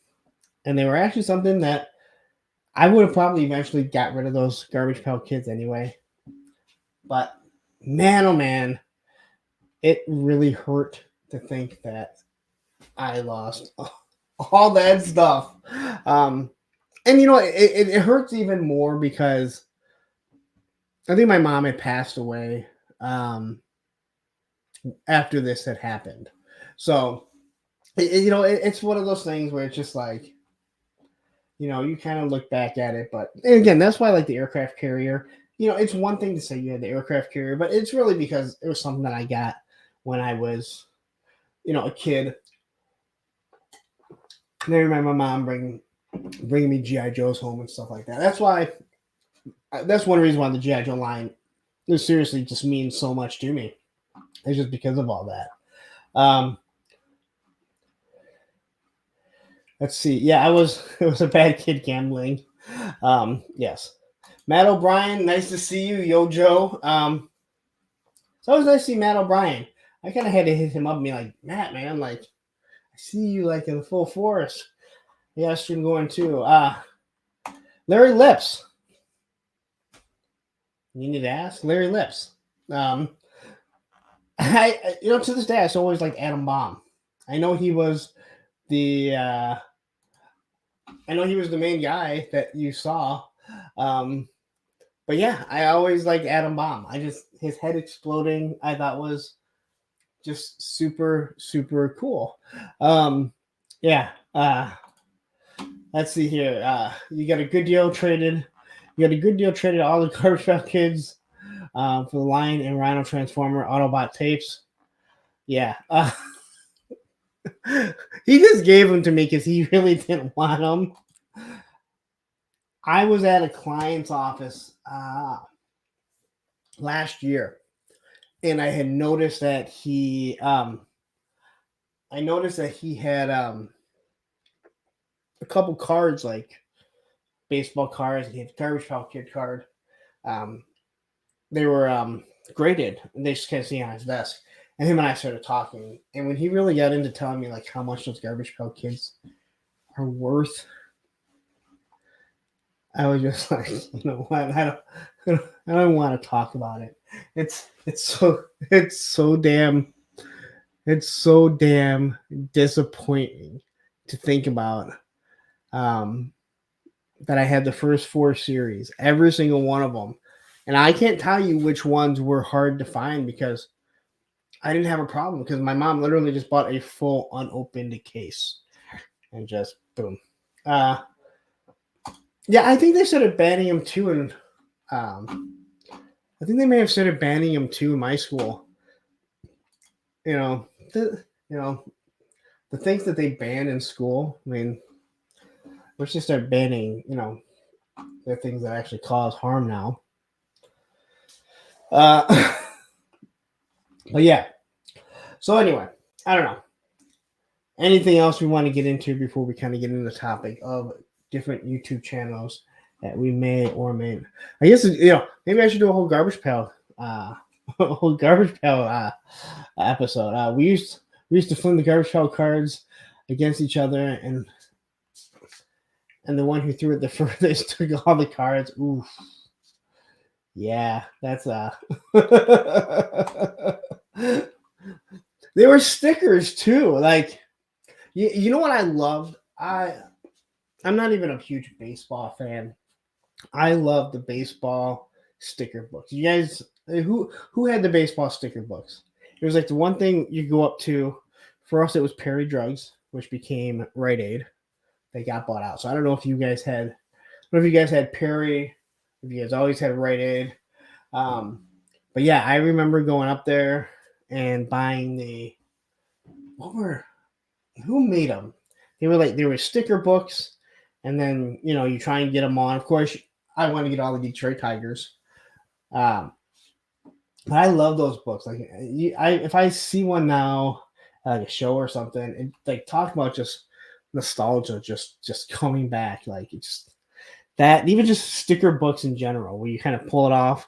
And they were actually something that I would have probably eventually got rid of those Garbage Pail Kids anyway. But man, oh man, it really hurt to think that I lost all that stuff. And it hurts even more because I think my mom had passed away after this had happened. So, it's one of those things where it's just like, you kind of look back at it. But again, that's why I like the aircraft carrier. It's one thing to say you had the aircraft carrier, but it's really because it was something that I got when I was, a kid. And I remember my mom bringing me GI Joes home and stuff like that. That's one reason why the GI Joe line seriously just means so much to me. It's just because of all that. Let's see. Yeah, it was a bad kid gambling. Yes. Matt O'Brien, nice to see you. Yo, Joe. It's always nice to see Matt O'Brien. I kind of had to hit him up and be like, Matt, man, like, I see you like in full force. Yeah, stream going too. Larry Lips. You need to ask Larry Lips. To this day, I still always like Adam Baum. I know he was the main guy that you saw. but yeah, I always liked Adam Bomb. His head exploding, I thought was just super, super cool. Yeah. Let's see here. You got a good deal traded. You got a good deal traded all the Garbage Pail Kids for the Lion and Rhino Transformer Autobot tapes. Yeah. He just gave them to me because he really didn't want them. I was at a client's office last year, and I had noticed that he had a couple cards, like baseball cards. He had a Garbage Pail Kid card. They were graded, and they just can't see on his desk. And him and I started talking, and when he really got into telling me like how much those Garbage Pail Kids are worth, I was just like, you know what? I don't want to talk about it. It's so damn disappointing to think about. That I had the first 4 series, every single one of them, and I can't tell you which ones were hard to find because I didn't have a problem because my mom literally just bought a full unopened case and just boom. Yeah, I think they started banning them too, and I think they may have started banning them too in my school. The things that they ban in school. I mean, let's just start banning. The things that actually cause harm now. But yeah. So anyway, I don't know. Anything else we want to get into before we kind of get into the topic of different YouTube channels that we may or may? I guess maybe I should do a whole garbage pail, episode. We used to fling the garbage pail cards against each other, and the one who threw it the furthest took all the cards. Oof. Yeah, that's They were stickers too. Like, you know what I loved? I'm not even a huge baseball fan. I love the baseball sticker books. You guys, who had the baseball sticker books? It was like the one thing you go up to. For us, it was Perry Drugs, which became Rite Aid. They got bought out. So I don't know if you guys had. I don't know if you guys had Perry. If you guys always had Rite Aid. But yeah, I remember going up there and buying who made them? They were sticker books, and then you try and get them on. Of course, I want to get all the Detroit Tigers. But I love those books. Like, if I see one now, like a show or something, and like talk about just nostalgia, just coming back, like it's just that. Even just sticker books in general, where you kind of pull it off,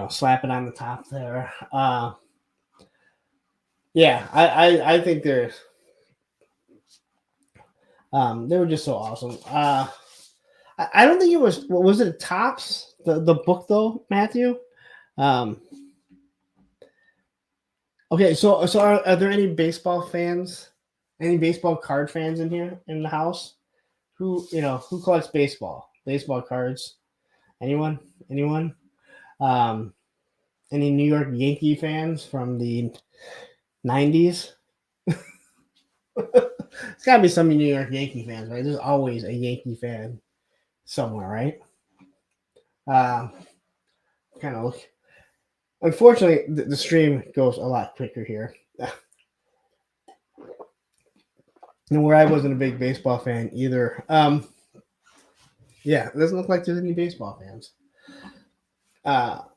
slap it on the top there. Yeah, I think they were just so awesome. I don't think it was. What was it? Topps, the book though, Matthew. Okay, so are there any baseball fans, any baseball card fans in here in the house? Who collects baseball cards? Anyone? Any New York Yankee fans from the 90s? It's got to be some New York Yankee fans, right? There's always a Yankee fan somewhere, right? Kind of look. Unfortunately, the stream goes a lot quicker here. And where I wasn't a big baseball fan either. Yeah, it doesn't look like there's any baseball fans. That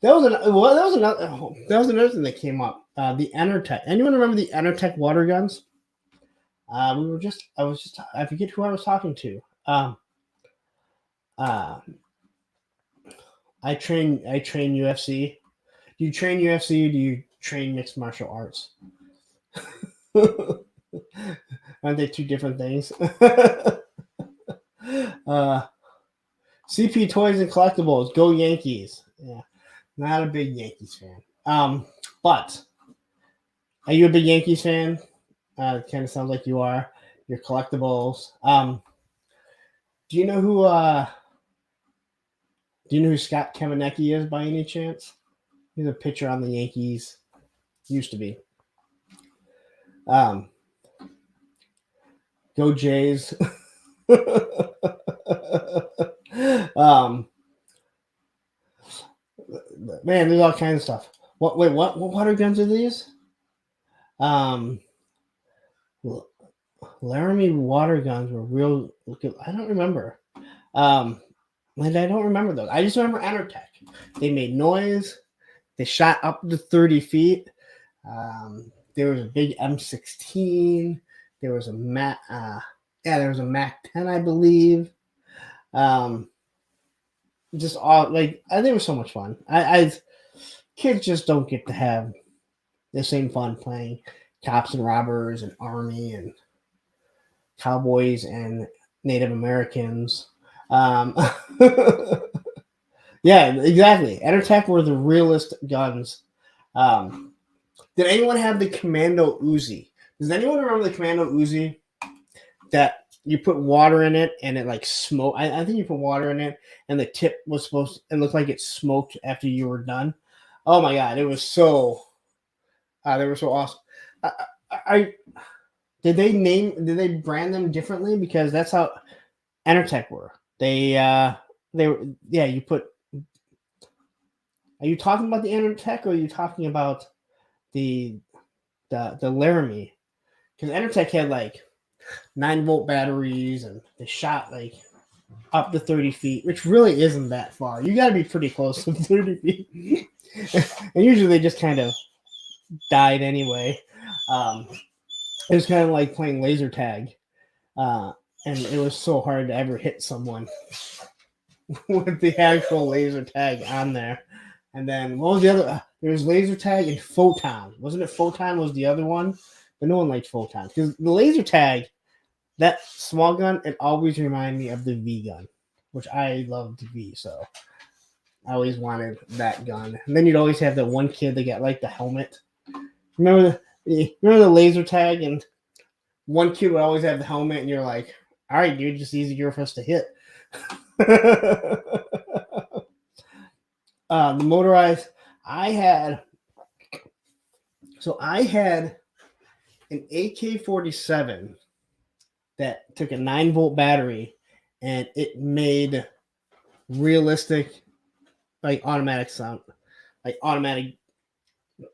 was another thing that came up. The Enertech. Anyone remember the Enertech water guns? I forget who I was talking to. I train UFC. Do you train UFC or do you train mixed martial arts? Aren't they two different things? CP Toys and Collectibles, go Yankees. Yeah, not a big Yankees fan. But are you a big Yankees fan? It kind of sounds like you are. Your collectibles. Do you know who Scott Kamenecki is by any chance? He's a pitcher on the Yankees. Used to be. Go Jays. Man, there's all kinds of stuff. What water guns are these? Laramie water guns were real. I don't remember. And I don't remember those. I just remember Enertech. They made noise. They shot up to 30 feet. There was a big M16. There was a Mac 10, I believe. Just all like they were so much fun. Kids just don't get to have the same fun playing cops and robbers and army and cowboys and Native Americans. Yeah, exactly. Enertech were the realest guns. Did anyone have the Commando Uzi? Does anyone remember the Commando Uzi that you put water in it and it like smoked? I think you put water in it and the tip was supposed to look like it smoked after you were done. Oh my god, it was so. They were so awesome. Did they brand them differently? Because that's how Enertech were. They were, yeah, you put. Are you talking about the Enertech or are you talking about the Laramie? Because Enertech had like 9-volt batteries and they shot like up to 30 feet, which really isn't that far. You got to be pretty close to 30 feet. And usually they just kind of died anyway. It was kind of like playing laser tag. And it was so hard to ever hit someone with the actual laser tag on there. And then what was the other? There was laser tag and photon. Wasn't it photon was the other one? But no one liked photon because the laser tag, that small gun, it always reminded me of the V gun, which I loved the V. So I always wanted that gun. And then you'd always have that one kid that got like the helmet. Remember the laser tag, and one kid would always have the helmet, and you're like, all right, dude, just easier for us to hit. The motorized, I had an AK-47 that took a 9-volt battery, and it made realistic, like automatic sound, like automatic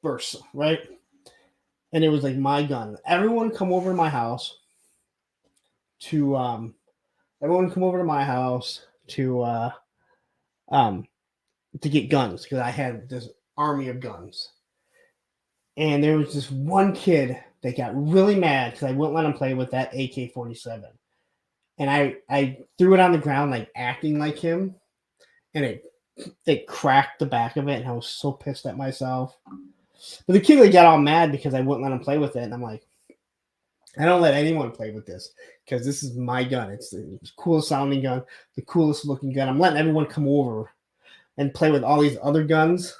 bursts, right? And it was like my gun. Everyone come over to my house to get guns because I had this army of guns. And there was this one kid that got really mad because I wouldn't let him play with that AK-47. And I threw it on the ground like acting like him, and it cracked the back of it, and I was so pissed at myself. But the kid like, got all mad because I wouldn't let him play with it, and I'm like, I don't let anyone play with this because this is my gun. It's the coolest sounding gun, the coolest looking gun. I'm letting everyone come over and play with all these other guns.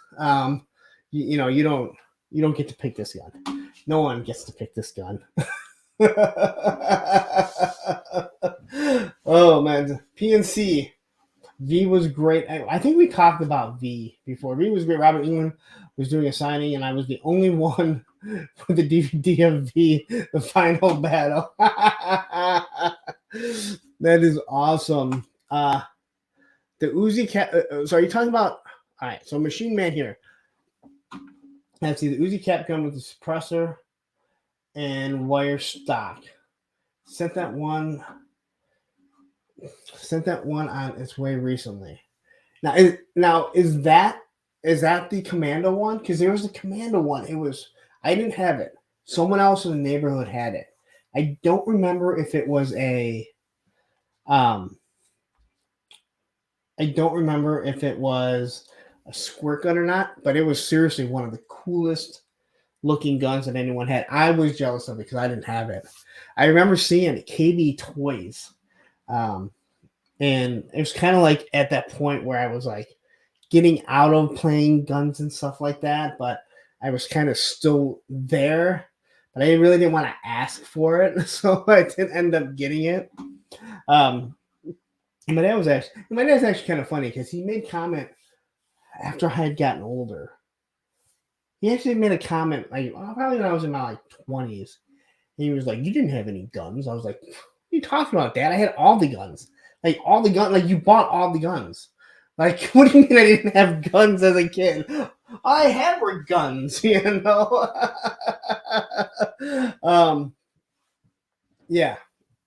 You don't get to pick this gun. No one gets to pick this gun. Oh man, PNC V was great. I think we talked about V before. V was great. Robert England was doing a signing, and I was the only one with the DVD of V, the final battle. That is awesome. The Uzi cap. So are you talking about? All right. So Machine Man here. Let's see, the Uzi cap gun with the suppressor and wire stock. Sent that one on its way recently. Now is that the Commando one? Because there was the Commando one. I didn't have it. Someone else in the neighborhood had it. I don't remember if it was a squirt gun or not, but it was seriously one of the coolest looking guns that anyone had. I was jealous of it because I didn't have it. I remember seeing it, KB Toys. And it was kind of like at that point where I was like getting out of playing guns and stuff like that, but I was kind of still there, but I really didn't want to ask for it. So I didn't end up getting it. my dad's actually kind of funny because he made comment after I had gotten older. He actually made a comment like probably when I was in my like 20s. He was like, "You didn't have any guns." I was like, "What are you talking about, Dad? I had all the guns. Like all the guns. Like you bought all the guns. Like what do you mean I didn't have guns as a kid? All I had were guns, you know." Yeah.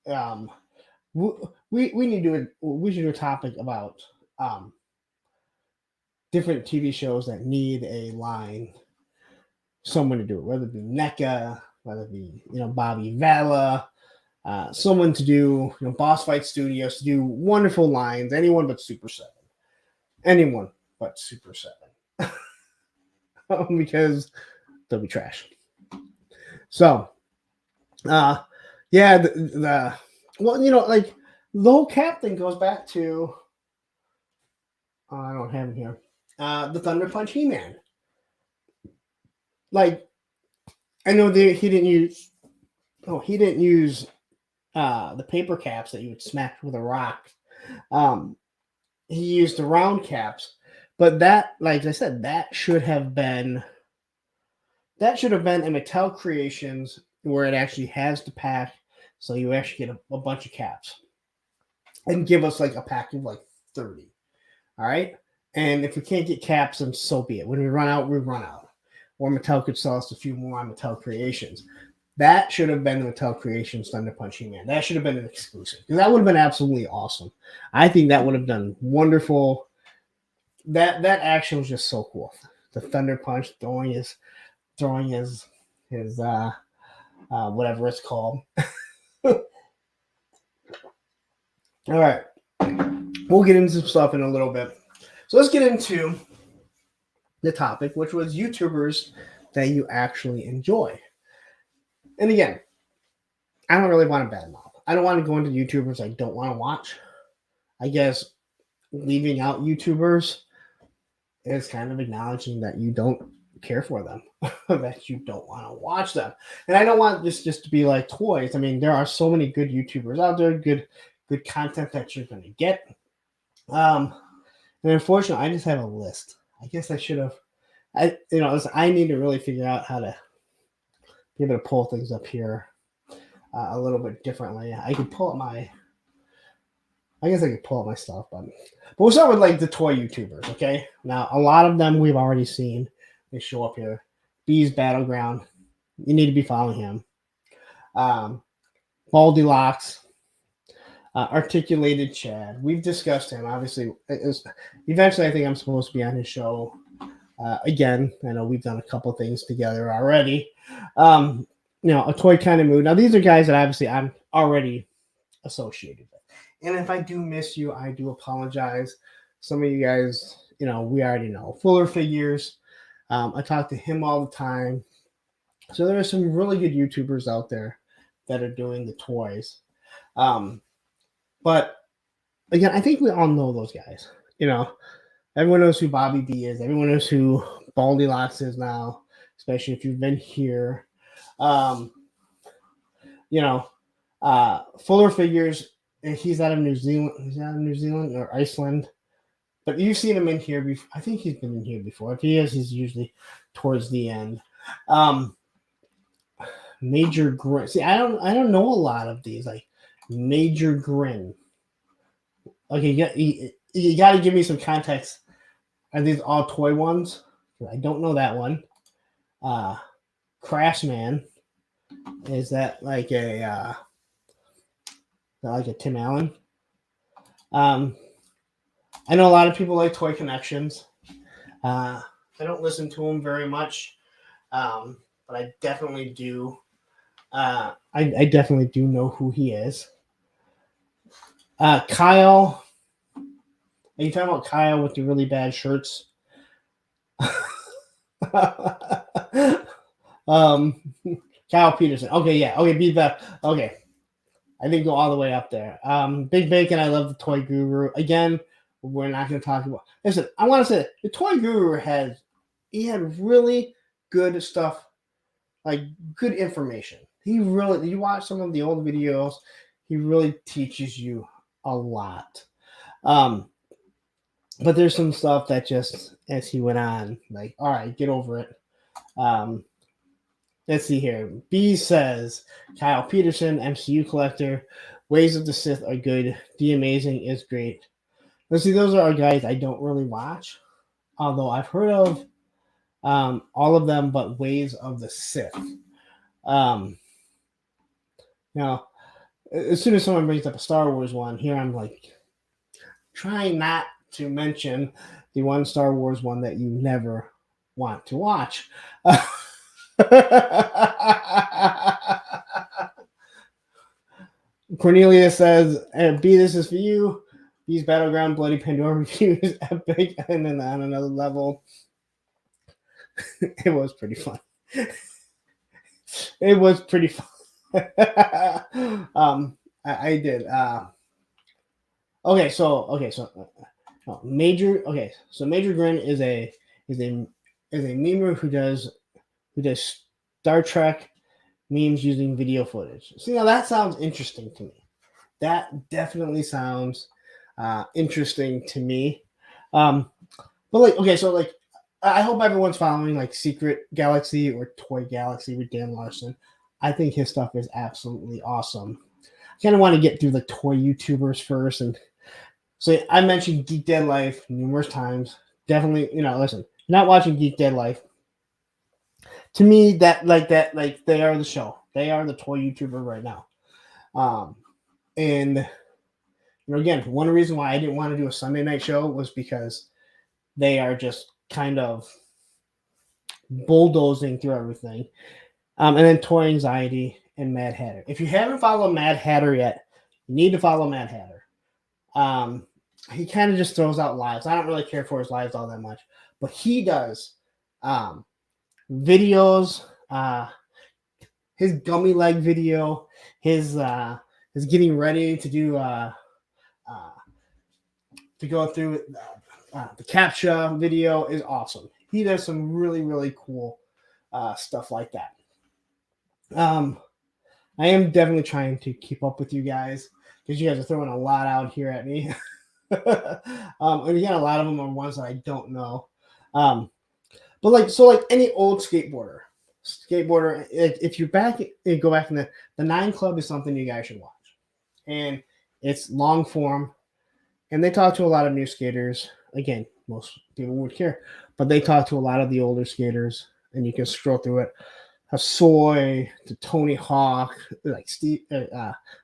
Um, we need to we should do a topic about um different TV shows that need a line, someone to do it, whether it be NECA, whether it be Bobby Valla, someone to do Boss Fight Studios to do wonderful lines. Anyone but Super 7. Anyone but Super 7. Because they'll be trash. So, yeah, the well, like the whole cap thing goes back to I don't have it here. The Thunder Punch He-Man. Like I know he didn't use the paper caps that you would smack with a rock. He used the round caps, but that, like I said, that should have been a Mattel Creations where it actually has the pack, so you actually get a bunch of caps, and give us like a pack of like 30. All right, and if we can't get caps, then so be it. When we run out, we run out. Or Mattel could sell us a few more on Mattel Creations. That should have been the Mattel Creations Thunder Punch He-Man. That should have been an exclusive because that would have been absolutely awesome. I think that would have done wonderful. That action was just so cool. The Thunder Punch throwing his whatever it's called. All right, we'll get into some stuff in a little bit. So let's get into the topic, which was YouTubers that you actually enjoy. And again, I don't really want to badmouth. I don't want to go into YouTubers I don't want to watch. I guess leaving out YouTubers is kind of acknowledging that you don't care for them, that you don't want to watch them. And I don't want this just to be like toys. I mean, there are so many good YouTubers out there, good content that you're going to get. And unfortunately, I just have a list. I guess I should have. I need to really figure out how to be able to pull things up here a little bit differently. I could pull up my. I guess I could pull up my stuff, but we'll start with like the toy YouTubers. Okay, now a lot of them we've already seen. They show up here. Bees Battleground. You need to be following him. Baldylocks. Articulated Chad. We've discussed him. Obviously, eventually I think I'm supposed to be on his show again. I know we've done a couple things together already. A toy kind of mood. Now these are guys that obviously I'm already associated with. And if I do miss you, I do apologize. Some of you guys, we already know. Fuller Figures. I talk to him all the time. So there are some really good YouTubers out there that are doing the toys. But again, I think we all know those guys. Everyone knows who Bobby B is. Everyone knows who Baldylocks is now, especially if you've been here. Fuller Figures. He's out of New Zealand. He's out of New Zealand or Iceland. But you've seen him in here before. I think he's been in here before. If he is, he's usually towards the end. Major Grin. See, I don't know a lot of these. Like Major Grin. Okay, you got to give me some context. Are these all toy ones? I don't know that one. Craftsman. Is that like a Tim Allen? I know a lot of people like Toy Connections. I don't listen to him very much, but I definitely do. I definitely do know who he is. Kyle. Are you talking about Kyle with the really bad shirts? Kyle Peterson. Okay, yeah. Okay, be that. Okay. I didn't go all the way up there. Big Bacon, I love the Toy Guru. Again, we're not going to talk about. Listen, I want to say the Toy Guru had really good stuff, like good information. You watch some of the old videos, he really teaches you a lot. But there's some stuff that just as he went on, like, all right, get over it. Let's see here. B says Kyle Peterson, MCU collector. Ways of the Sith are good. The Amazing is great. Let's see, those are our guys I don't really watch, although I've heard of all of them, but Ways of the Sith. Now, as soon as someone brings up a Star Wars one, here I'm like trying not to mention the one Star Wars one that you never want to watch. Cornelia says, B, this is for you. B's Battleground Bloody Pandora review is epic, and then on another level, it was pretty fun. It was pretty fun. I did. Major Grin is a memer who does Star Trek memes using video footage. See, now that sounds interesting to me. That definitely sounds interesting to me. But I hope everyone's following like Secret Galaxy or Toy Galaxy with Dan Larson. I think his stuff is absolutely awesome. I kind of want to get through the toy YouTubers first, and so I mentioned Geek Dead Life numerous times. Definitely, listen, you're not watching Geek Dead Life. To me, they are the show. They are the toy YouTuber right now. And again, one reason why I didn't want to do a Sunday night show was because they are just kind of bulldozing through everything. And then Toy Anxiety and Mad Hatter. If you haven't followed Mad Hatter yet, you need to follow Mad Hatter. He kind of just throws out lives. I don't really care for his lives all that much, but he does videos. His gummy leg video, his getting ready to do to go through the CAPTCHA video is awesome. He does some really, really cool stuff like that. I am definitely trying to keep up with you guys because you guys are throwing a lot out here at me. And again, a lot of them are ones that I don't know. But like any old skateboarder, if you're back, go back in the 9 Club is something you guys should watch. And it's long form. And they talk to a lot of new skaters. Again, most people would care, but they talk to a lot of the older skaters, and you can scroll through it. Soy to Tony Hawk, like Steve,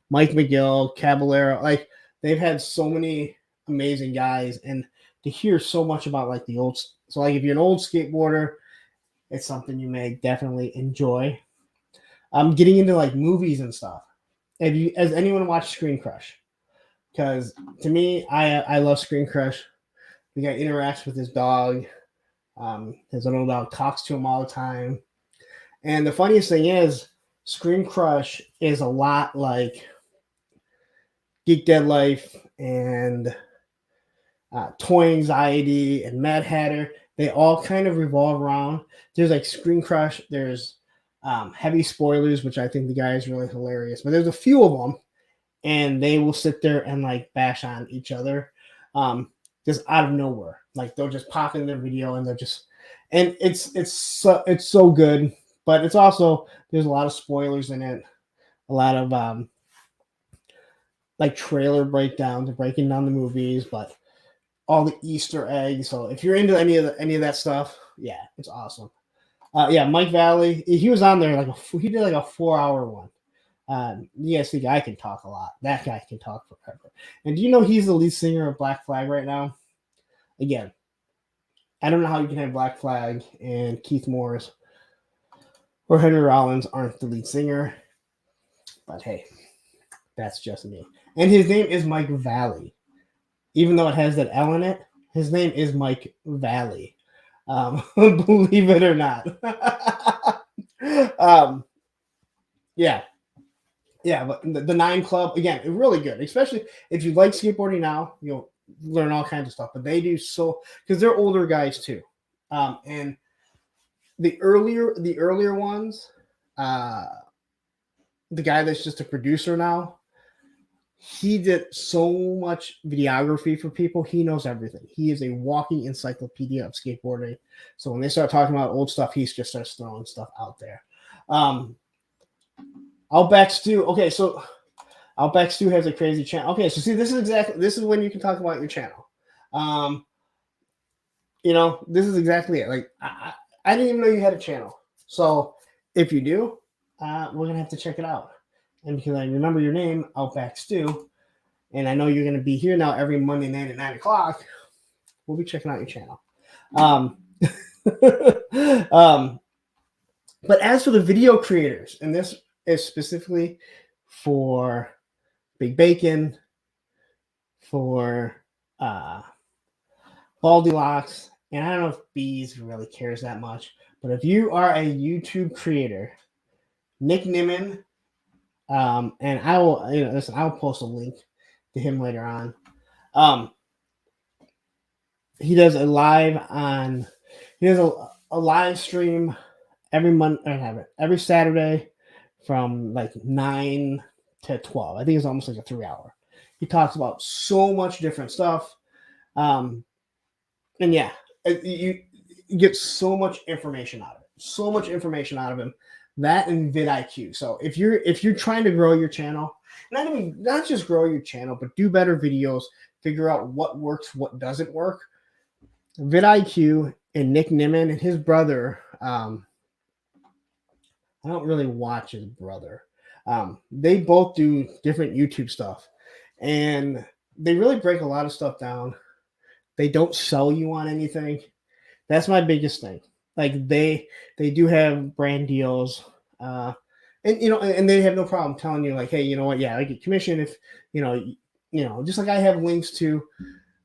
Mike McGill, Caballero. Like they've had so many amazing guys, and to hear so much about like the old. So like if you're an old skateboarder, it's something you may definitely enjoy. Getting into like movies and stuff. Has anyone watched Screen Crush? Because to me, I love Screen Crush. The guy interacts with his dog. His little dog talks to him all the time. And the funniest thing is, Screen Crush is a lot like Geek Dead Life and Toy Anxiety and Mad Hatter. They all kind of revolve around. There's like Screen Crush. There's Heavy Spoilers, which I think the guy is really hilarious. But there's a few of them, and they will sit there and like bash on each other just out of nowhere. Like they'll just pop in their video and it's so good. But it's also, there's a lot of spoilers in it, a lot of like trailer breakdowns, breaking down the movies, but all the Easter eggs. So if you're into any of that stuff, yeah, it's awesome. Mike Valley, he was on there he did like a 4-hour one. Yes, the guy can talk a lot. That guy can talk forever. And do you know he's the lead singer of Black Flag right now? Again, I don't know how you can have Black Flag and Keith Morris or Henry Rollins aren't the lead singer, but hey, that's just me. And his name is Mike Valley. Even though it has that L in it, his name is Mike Valley. Believe it or not. But the 9 Club, again, really good. Especially if you like skateboarding now, you'll learn all kinds of stuff. But they do so, because they're older guys too. And the earlier ones, the guy that's just a producer now, he did so much videography for people. He knows everything. He is a walking encyclopedia of skateboarding. So when they start talking about old stuff, he just starts throwing stuff out there. Outback Stew. Okay, so Outback Stew has a crazy channel. Okay, so see, this is when you can talk about your channel. This is exactly it. Like I didn't even know you had a channel. So if you do, we're gonna have to check it out. And because I remember your name, Outback Stew, and I know you're gonna be here now every Monday night at 9 o'clock, we'll be checking out your channel. But as for the video creators, and this is specifically for Big Bacon, for Baldylocks, and I don't know if Bees really cares that much, but if you are a YouTube creator, Nick Nimmin, and I will, listen, I'll post a link to him later on. He does a live stream every Saturday from like 9 to 12. I think it's almost like a 3-hour. He talks about so much different stuff. And yeah, you get so much information out of it. So much information out of him. That and vidIQ. So if you're trying to grow your channel, not just grow your channel, but do better videos, figure out what works, what doesn't work. vidIQ and Nick Nimmin and his brother. I don't really watch his brother. They both do different YouTube stuff, and they really break a lot of stuff down. They don't sell you on anything. That's my biggest thing. Like they do have brand deals, and they have no problem telling you like, hey, you know what? Yeah, I get commission if just like I have links to,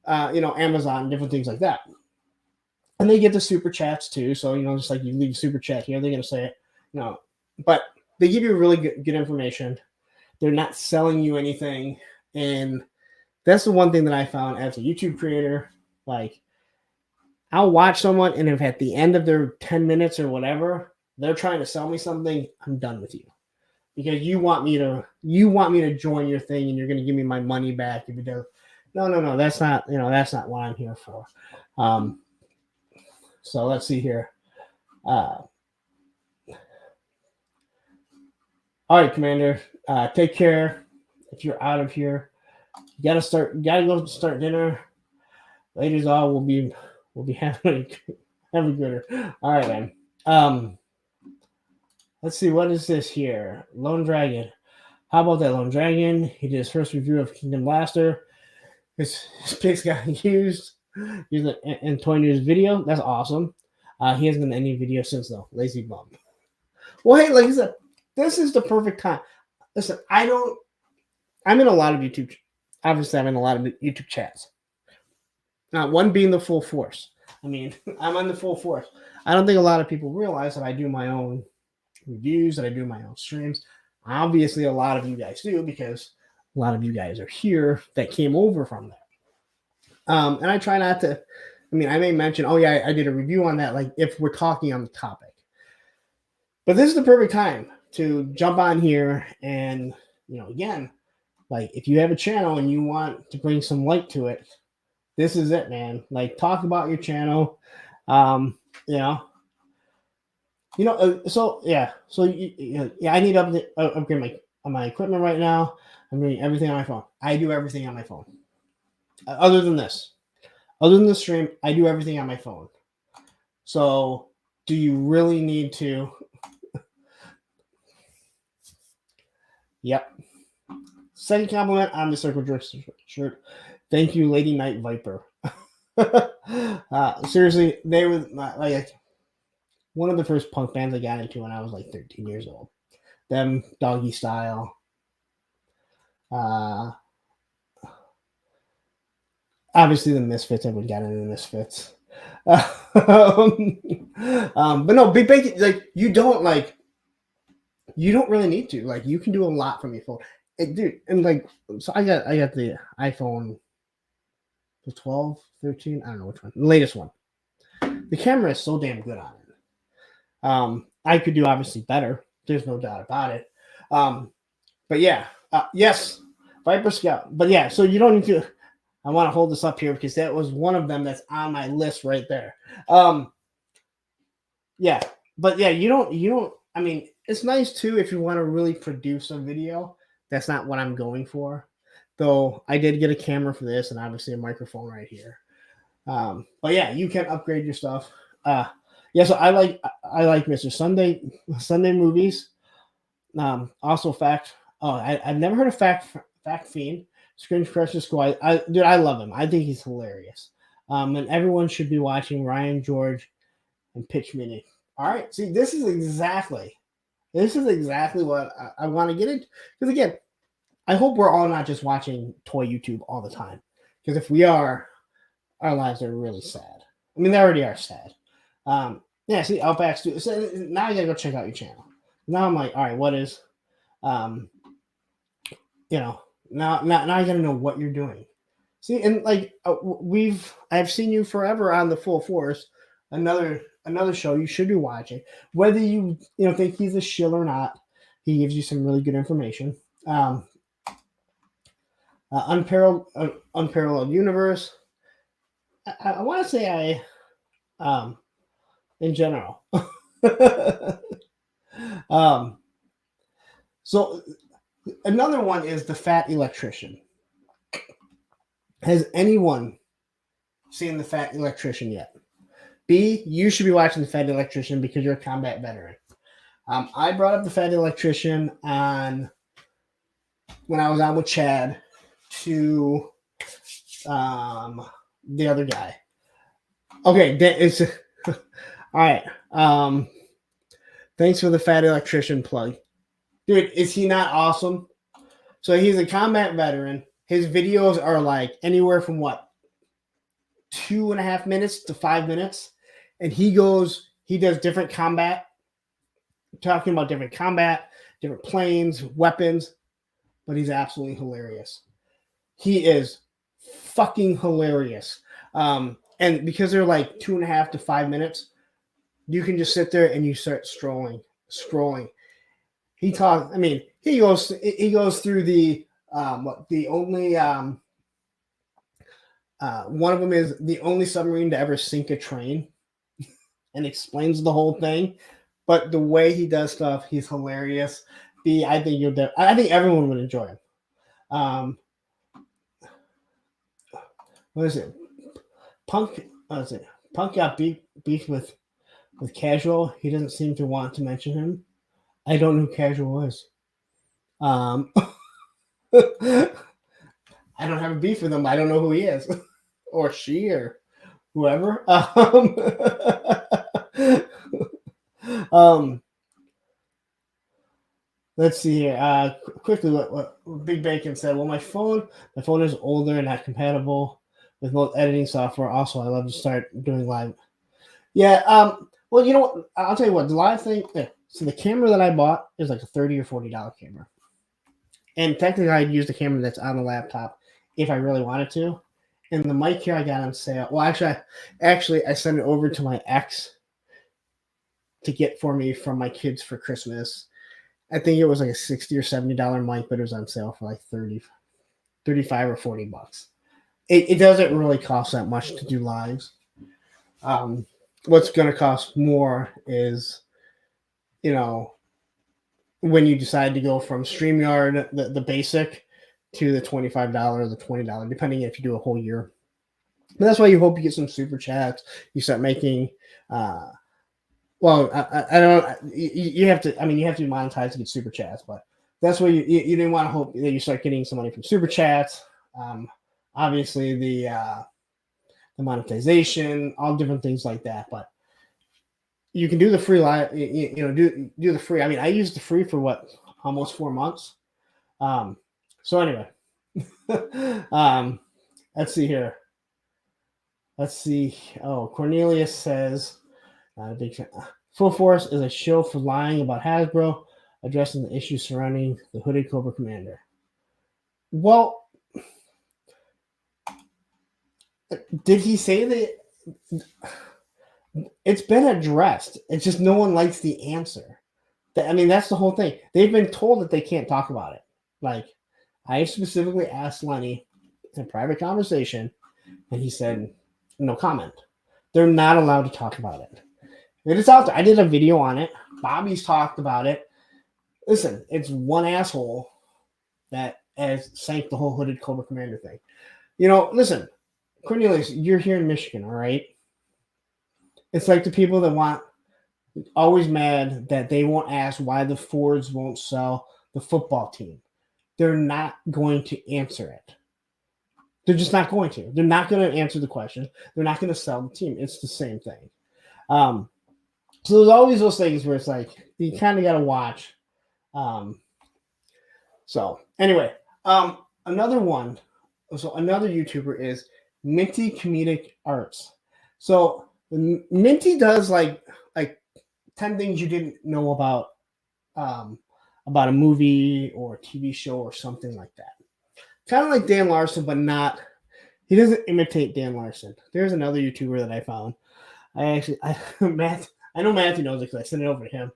Amazon and different things like that. And they get the super chats too. So just like you leave a super chat here, they're gonna say it. But they give you really good information. They're not selling you anything, and that's the one thing that I found as a YouTube creator. Like, I'll watch someone, and if at the end of their 10 minutes or whatever, they're trying to sell me something, I'm done with you. Because you want me to join your thing, and you're going to give me my money back if you do. No, that's not what I'm here for. So let's see here. All right, Commander. Take care. If you're out of here, you gotta go start dinner. Ladies, all will be having a gooder. All right, man. Let's see, what is this here? Lone Dragon. How about that Lone Dragon? He did his first review of Kingdom Blaster. His pics got used in Toy News video. That's awesome. He hasn't done any video since though. Lazy bum. Well, hey, like I said, this is the perfect time. Listen, I'm in a lot of YouTube. Obviously, I'm in a lot of YouTube chats. One being the full force. I mean, I'm on the full force. I don't think a lot of people realize that I do my own reviews, that I do my own streams. Obviously, a lot of you guys do because a lot of you guys are here that came over from that. And I try not to. I mean, I may mention, oh yeah, I did a review on that, like if we're talking on the topic. But this is the perfect time to jump on here and, again, like if you have a channel and you want to bring some light to it, this is it, man. Like talk about your channel. So yeah. So I need to upgrade my equipment right now. I'm doing everything on my phone. I do everything on my phone. Other than the stream, I do everything on my phone. So do you really need to? Yep. Second compliment on the Circle Jerk shirt. Thank you, Lady Night Viper. Seriously, they were like one of the first punk bands I got into when I was like 13 years old. Them, Doggy Style. Obviously, the Misfits. Everyone got into the Misfits. But no, Big Bacon. Like you don't really need to. Like you can do a lot from your phone, dude. And like, so I got the iPhone. The 12, 13, I don't know which one. The latest one. The camera is so damn good on it. I could do obviously better. There's no doubt about it. But yeah, yes, Viper Scout. But yeah, so you don't need to. I want to hold this up here because that was one of them that's on my list right there. Yeah, but yeah, you don't. I mean, it's nice too if you want to really produce a video. That's not what I'm going for, though. I did get a camera for this, and obviously a microphone right here. But yeah, you can upgrade your stuff. Yeah, so I like Mr. Sunday movies. Also fact. Oh, I've never heard of Fact Fiend. Screen Crusher Squad. Dude, I love him. I think he's hilarious. And everyone should be watching Ryan George and Pitch Mini. All right, see, this is exactly what I want to get into. Because again, I hope we're all not just watching toy YouTube all the time. Because if we are, our lives are really sad. I mean, they already are sad. Yeah, see, Outback Studio. So now I gotta go check out your channel. Now I'm like, all right, what is, now I gotta know what you're doing. See, and like I've seen you forever on the Full Force, another show you should be watching. Whether you think he's a shill or not, he gives you some really good information. Unparalleled Universe. I want to say in general. So another one is the Fat Electrician. Has anyone seen the Fat Electrician yet? B, you should be watching the Fat Electrician because you're a combat veteran. I brought up the Fat Electrician when I was on with Chad to the other guy. Okay, it's all right. Thanks for the Fat Electrician plug. Dude, is he not awesome? So he's a combat veteran. His videos are like anywhere from 2.5 minutes to 5 minutes. And he does different combat, talking about different combat, different planes, weapons, but he's absolutely hilarious. He is fucking hilarious. And because they're like 2.5 to 5 minutes, you can just sit there and you start scrolling. He talks. I mean, he goes through the only one of them is the only submarine to ever sink a train, and explains the whole thing. But the way he does stuff, he's hilarious. I think everyone would enjoy him. What is it? Punk got beef with Casual. He doesn't seem to want to mention him. I don't know who Casual is. I don't have a beef with him. I don't know who he is, or she, or whoever. Let's see here. Quickly, what Big Bacon said. Well, my phone is older and not compatible with most editing software. Also, I love to start doing live. Yeah. Well, you know what? I'll tell you what. The live thing. Yeah. So the camera that I bought is like a $30 or $40 camera, and technically I'd use the camera that's on the laptop if I really wanted to. And the mic here I got on sale. Well, actually, I sent it over to my ex to get for me from my kids for Christmas. I think it was like a $60 or $70 mic, but it was on sale for like 35 or 40 bucks. It doesn't really cost that much to do lives. What's going to cost more is, when you decide to go from StreamYard, the basic, to the $25 or the $20, depending if you do a whole year. But that's why you hope you get some super chats. You start making, I don't. You have to. I mean, you have to be monetized to get super chats, but that's where you didn't want to hope that you start getting some money from super chats. Obviously, the monetization, all different things like that, but you can do the free live. Do the free. I mean, I used the free for almost 4 months. So anyway, let's see here. Let's see. Oh, Cornelius says, big fan. Full Force is a show for lying about Hasbro, addressing the issues surrounding the Hooded Cobra Commander. Well, did he say that? It's been addressed. It's just no one likes the answer. I mean, that's the whole thing. They've been told that they can't talk about it. Like, I specifically asked Lenny in a private conversation, and he said, no comment. They're not allowed to talk about it. It is out there. I did a video on it. Bobby's talked about it. Listen, it's one asshole that has sank the whole Hooded Cobra Commander thing. Listen, Cornelius, you're here in Michigan, all right? It's like the people that always mad that they won't ask why the Fords won't sell the football team. They're not going to answer it. They're just not going to. They're not going to answer the question. They're not going to sell the team. It's the same thing. So there's always those things where it's like you kind of got to watch. So anyway, another YouTuber is Minty Comedic Arts. So Minty does like 10 things you didn't know about a movie or a TV show or something like that. Kind of like Dan Larson, but not. He doesn't imitate Dan Larson. There's another YouTuber that I found. I know Matthew knows it because I sent it over to him.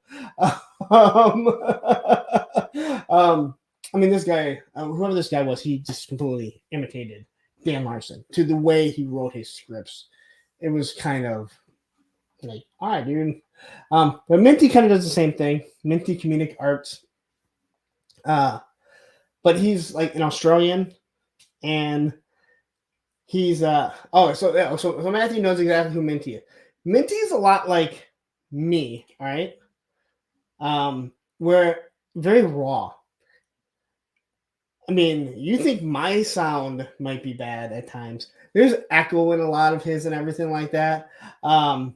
This guy, whoever this guy was, he just completely imitated Dan Larson to the way he wrote his scripts. It was kind of like, all right, dude. But Minty kind of does the same thing. Minty Comedic Arts. But he's like an Australian, and he's so Matthew knows exactly who Minty is. Minty is a lot like me, all right? We're very raw. I mean, you think my sound might be bad at times. There's echo in a lot of his and everything like that. But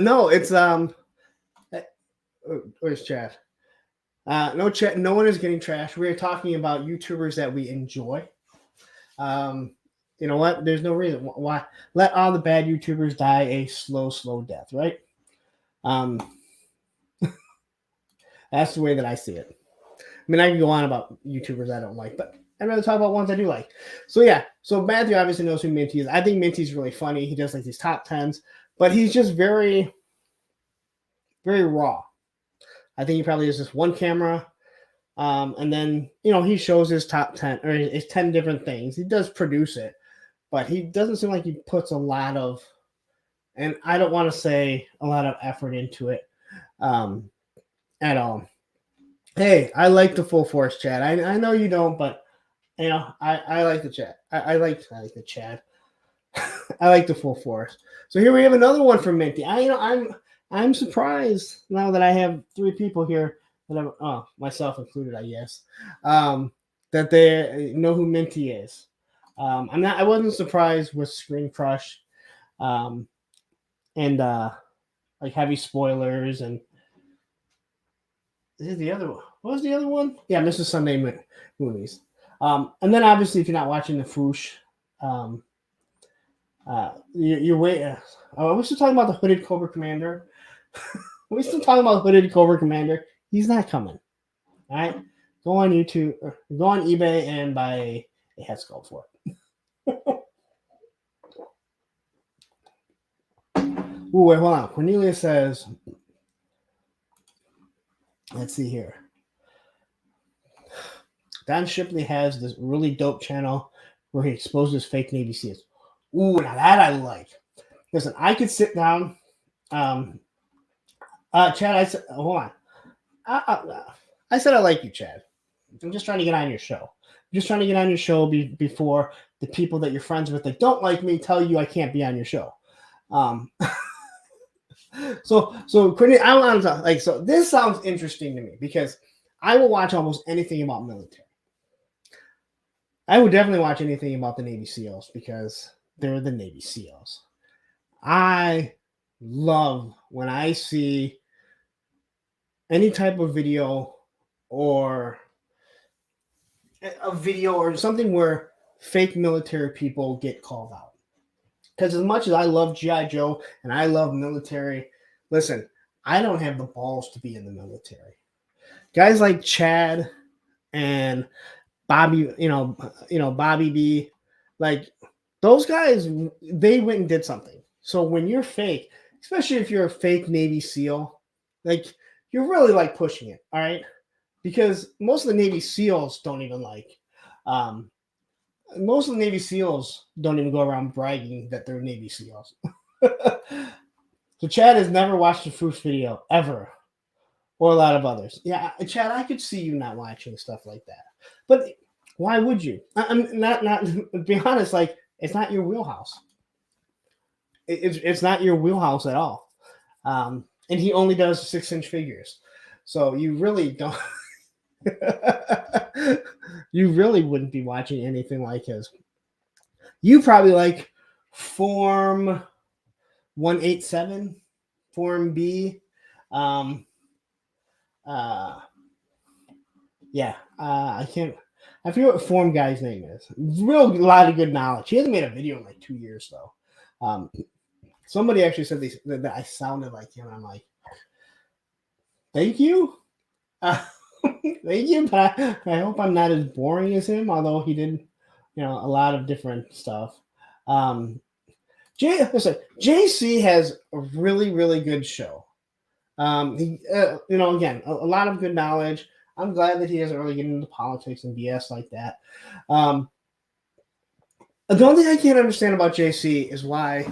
no, it's where's Chad? No chat. No one is getting trashed. We are talking about YouTubers that we enjoy. You know what? There's no reason why. Let all the bad YouTubers die a slow death, right? That's the way that I see it. I mean, I can go on about YouTubers I don't like, but I'd rather talk about ones I do like. So yeah. So Matthew obviously knows who Minty is. I think Minty's really funny. He does like these top 10s, but he's just very, very raw. I think he probably has just one camera. And then, he shows his top 10 or his 10 different things. He does produce it, but he doesn't seem like he puts a lot of, and I don't want to say a lot of effort into it at all. Hey, I like the full force chat. I know you don't, but I like the chat. I like the chat. I like the full force. So here we have another one from Minty. I'm surprised now that I have 3 people here that myself included, I guess, that they know who Minty is. I wasn't surprised with Screen Crush, and like heavy spoilers and this is the other one. What was the other one? Yeah, Mrs. Sunday movies. And then obviously if you're not watching the Foosh, you're waiting. Are we still talking about the Hooded Cobra Commander? We're still talking about Hooded Cobra Commander. He's not coming. All right, go on YouTube, go on eBay, and buy a head sculpt for it. Ooh, wait, hold on. Cornelia says, let's see here. Don Shipley has this really dope channel where he exposes fake Navy SEALs. Ooh, now that I like. Listen, I could sit down. Chad, I said, hold on. I said I like you, Chad. I'm just trying to get on your show. I'm just trying to get on your show before the people that you're friends with that don't like me tell you I can't be on your show. So Courtney, I want to so this sounds interesting to me because I will watch almost anything about military. I would definitely watch anything about the Navy SEALs because they're the Navy SEALs. I love when I see any type of video or something where fake military people get called out. Because as much as I love GI Joe and I love military, listen, I don't have the balls to be in the military. Guys like Chad and Bobby, Bobby B, like those guys, they went and did something. So when you're fake, especially if you're a fake Navy SEAL, like you're really like pushing it. All right. because most of the Navy SEALs don't even like. Most of the Navy SEALs don't even go around bragging that they're Navy SEALs. So Chad has never watched a Foosh video ever, or a lot of others. Yeah, Chad, I could see you not watching stuff like that. But why would you? I'm not to be honest, like it's not your wheelhouse. It's not your wheelhouse at all. And he only does 6-inch figures. So you really don't you really wouldn't be watching anything like his. You probably like Form 187, Form B. I forget what Form guy's name is. Real lot of good knowledge. He hasn't made a video in like 2 years though. Somebody actually said that I sounded like him. And I'm like, thank you. Thank you, but I hope I'm not as boring as him, although he did, a lot of different stuff. JC has a really, really good show. Again, a lot of good knowledge. I'm glad that he doesn't really get into politics and BS like that. The only thing I can't understand about JC is why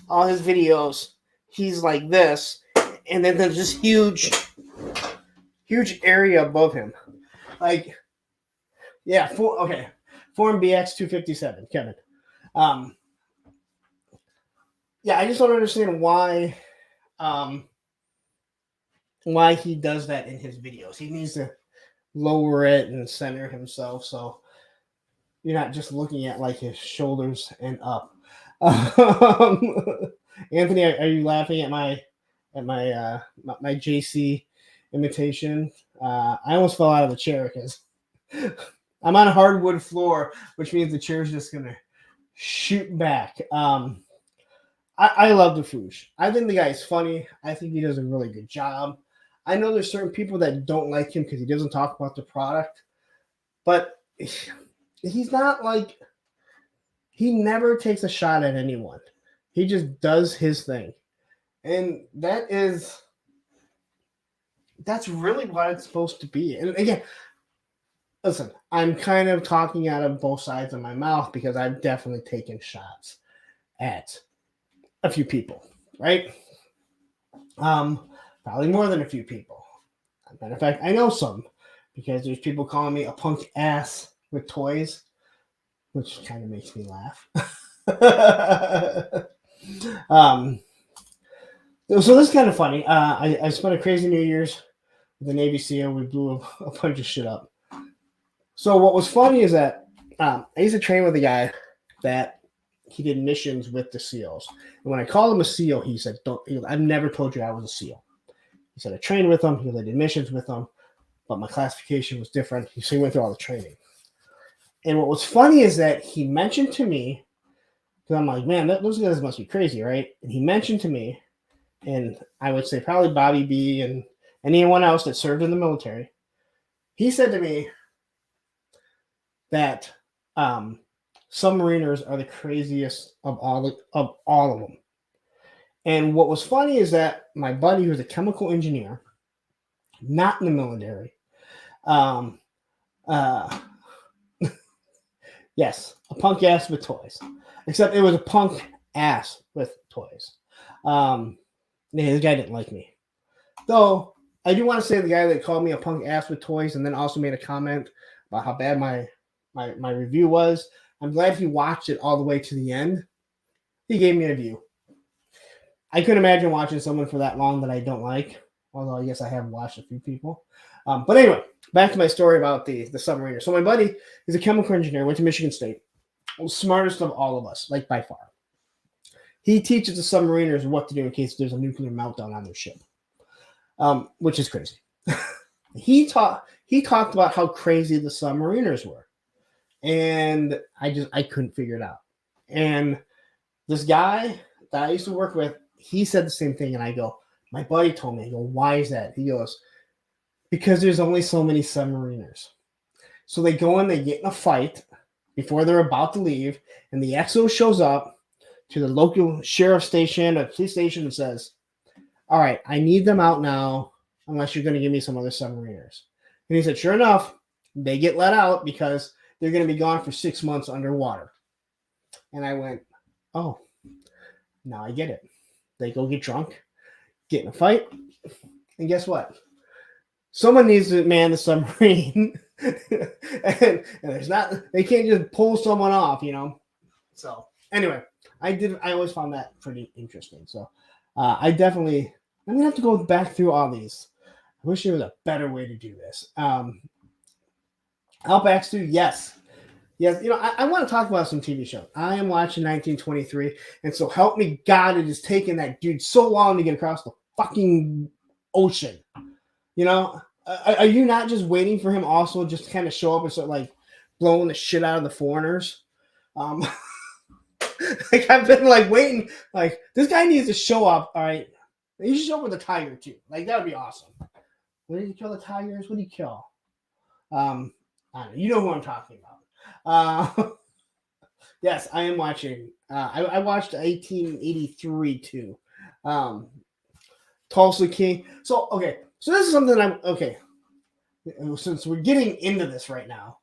all his videos, he's like this, and then there's this huge area above him. Like, yeah, Form BX 257, Kevin. Yeah, I just don't understand why he does that in his videos. He needs to lower it and center himself so you're not just looking at like his shoulders and up. Anthony, are you laughing at my JC imitation? I almost fell out of the chair because I'm on a hardwood floor, which means the chair's just gonna shoot back. I love the Foosh. I think the guy's funny. I think he does a really good job. I know there's certain people that don't like him because he doesn't talk about the product, but he's not like, he never takes a shot at anyone. He just does his thing. And that's really what it's supposed to be. And again, listen, I'm kind of talking out of both sides of my mouth because I've definitely taken shots at a few people, right? Probably more than a few people. As a matter of fact, I know some because there's people calling me a punk ass with toys, which kind of makes me laugh. So this is kind of funny. I spent a crazy New Year's with the Navy SEAL. We blew a bunch of shit up. So what was funny is that I used to train with a guy that he did missions with the SEALs. And when I called him a SEAL, he said, I've never told you I was a SEAL. He said, I trained with him. He said, I did missions with him, but my classification was different. So he went through all the training. And what was funny is that he mentioned to me, because I'm like, man, those guys must be crazy, right? And he mentioned to me, and I would say probably Bobby B and anyone else that served in the military, he said to me that submariners are the craziest of all of them. And what was funny is that my buddy, who's a chemical engineer, not in the military, yes, a punk ass with toys. Except it was a punk ass with toys. This guy didn't like me. Though, I do want to say the guy that called me a punk ass with toys and then also made a comment about how bad my review was, I'm glad he watched it all the way to the end. He gave me a view. I couldn't imagine watching someone for that long that I don't like, although I guess I have watched a few people. But anyway, back to my story about the submariner. So my buddy is a chemical engineer, went to Michigan State, smartest of all of us, like by far. He teaches the submariners what to do in case there's a nuclear meltdown on their ship, which is crazy. He talked about how crazy the submariners were, and I couldn't figure it out. And this guy that I used to work with, he said the same thing, and I go, my buddy told me, I go, why is that? He goes, because there's only so many submariners. So they go in, they get in a fight before they're about to leave, and the XO shows up to the local sheriff station or police station and says, all right, I need them out now unless you're going to give me some other submariners. And he said, sure enough, they get let out because they're going to be gone for 6 months underwater. And I went, oh, now I get it. They go get drunk, get in a fight, and guess what? Someone needs to man the submarine. and there's not, they can't just pull someone off, you know? So anyway, I always found that pretty interesting. So I'm going to have to go back through all these. I wish there was a better way to do this. Outbacks too, yes. Yes, I want to talk about some TV shows. I am watching 1923, and so help me God, it has taken that dude so long to get across the fucking ocean. Are you not just waiting for him also just to kind of show up and start like blowing the shit out of the foreigners? Like I've been like waiting, like this guy needs to show up. All right, he should show up with a tiger too. Like that would be awesome. What did he kill the tigers? What did he kill? I don't know. You know who I'm talking about. Yes, I am watching. I watched 1883 too. Tulsa King. So this is something since we're getting into this right now.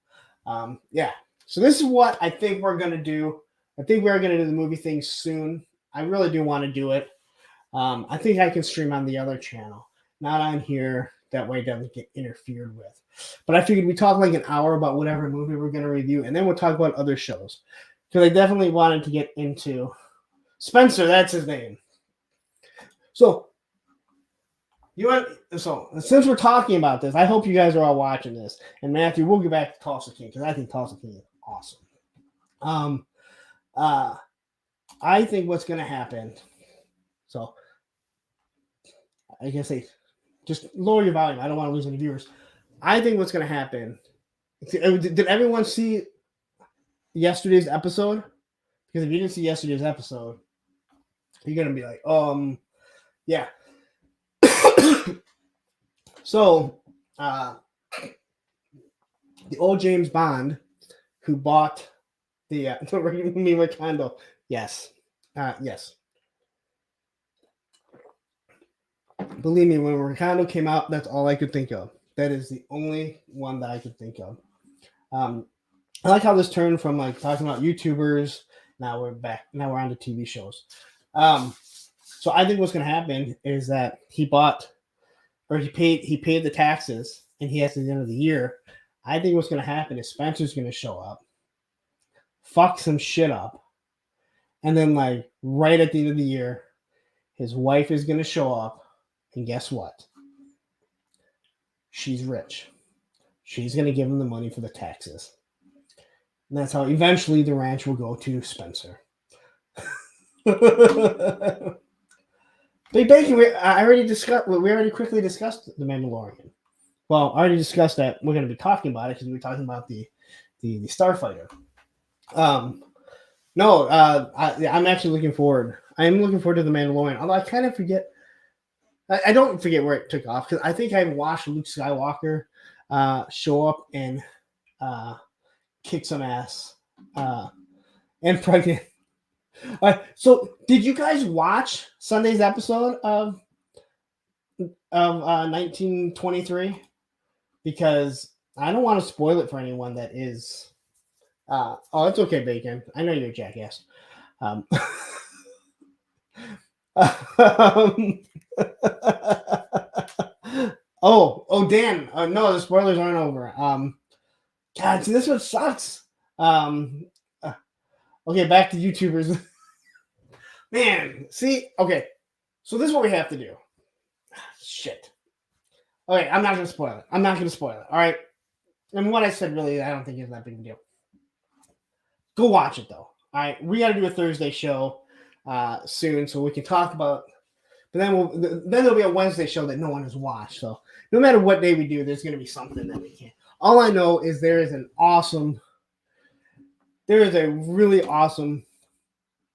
So this is what I think we're gonna do. I think we're gonna do the movie thing soon. I really do want to do it. I think I can stream on the other channel, not on here. That way it doesn't get interfered with. But I figured we talk like an hour about whatever movie we're going to review, and then we'll talk about other shows. Because I definitely wanted to get into Spencer, that's his name. So since we're talking about this, I hope you guys are all watching this. And Matthew, we'll get back to Tulsa King, because I think Tulsa King is awesome. I think what's going to happen, so I can say, just lower your volume. I don't want to lose any viewers. I think what's going to happen. Did everyone see yesterday's episode? Because if you didn't see yesterday's episode, you're going to be like, yeah. So, the old James Bond who bought the Wakanda. Yes. Yes. Believe me, when Wakanda came out, that's all I could think of. That is the only one that I could think of. I like how this turned from like talking about YouTubers. Now we're back. Now we're on to TV shows. So I think what's going to happen is that he paid the taxes, and he has to the end of the year. I think what's going to happen is Spencer's going to show up, fuck some shit up, and then like right at the end of the year, his wife is going to show up. And guess what? She's rich. She's going to give him the money for the taxes. And that's how eventually the ranch will go to Spencer. Big Bacon, we already quickly discussed The Mandalorian. Well, I already discussed that. We're going to be talking about it because we're talking about the Starfighter. I'm actually looking forward. I am looking forward to The Mandalorian, although I kind of forget. I don't forget where it took off, because I think I watched Luke Skywalker show up and kick some ass and pregnant. So did you guys watch Sunday's episode of 1923? Because I don't want to spoil it for anyone that is. It's okay, Bacon. I know you're a jackass. Dan. No, the spoilers aren't over. God, see, this one sucks. Okay, back to YouTubers. Man, see, okay. So this is what we have to do. Shit. Okay, I'm not going to spoil it. All right. And what I said, really, I don't think is that big of a deal. Go watch it, though. All right. We got to do a Thursday show soon so we can talk about. But then there'll be a Wednesday show that no one has watched. So no matter what day we do, there's going to be something that we can. All I know is there is a really awesome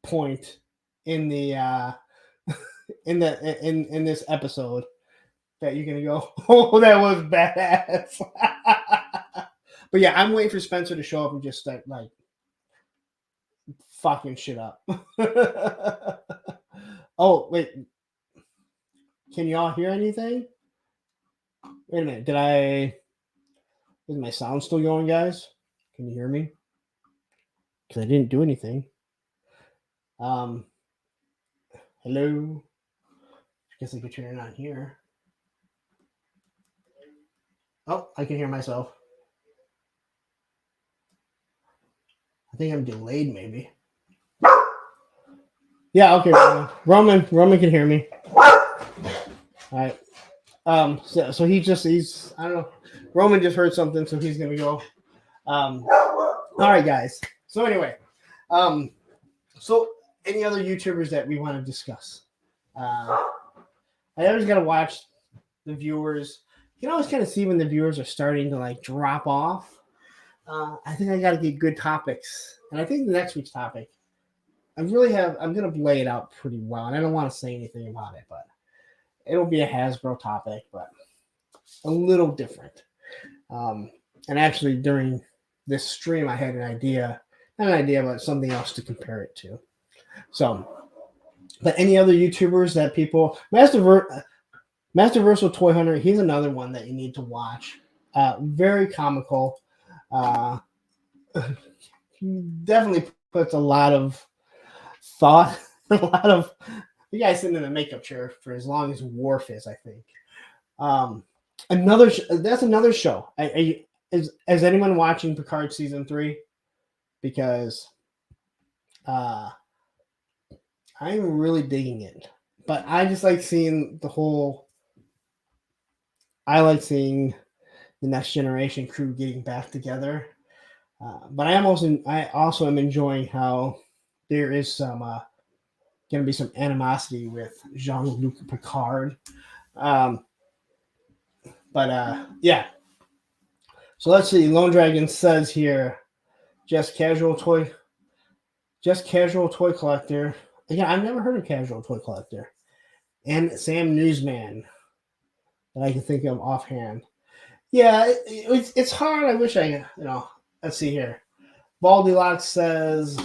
point in the in this episode that you're gonna go, oh, that was badass. But yeah, I'm waiting for Spencer to show up and just start like fucking shit up. Oh wait, can y'all hear anything? Wait a minute, did I? Is my sound still going, guys? Can you hear me? Because I didn't do anything. Hello. I guess I could turn it on here. Oh, I can hear myself. I think I'm delayed, maybe. Yeah, okay. Roman can hear me. All right. So he's I don't know. Roman just heard something, so he's gonna go. All right, guys. So anyway, so any other YouTubers that we want to discuss? I always gotta watch the viewers. You can always kind of see when the viewers are starting to like drop off. I think I gotta get good topics, and I think the next week's topic, I'm gonna lay it out pretty well, and I don't want to say anything about it, but it'll be a Hasbro topic, but a little different. And actually, during this stream, I had not an idea, but something else to compare it to. So, but any other YouTubers that people, Masterversal Toy Hunter, he's another one that you need to watch. Very comical. He definitely puts a lot of thought, the guy's sitting in a makeup chair for as long as Worf is, I think. That's another show. Is anyone watching Picard season 3? Because I'm really digging it. But I just like seeing I like seeing the Next Generation crew getting back together. But I also am enjoying how there is some going to be some animosity with Jean-Luc Picard. Yeah. So let's see. Lone Dragon says here, just casual toy collector. Again, I've never heard of casual toy collector. And Sam Newsman that I can think of offhand. Yeah, it's hard. I wish let's see here. Baldilocks says,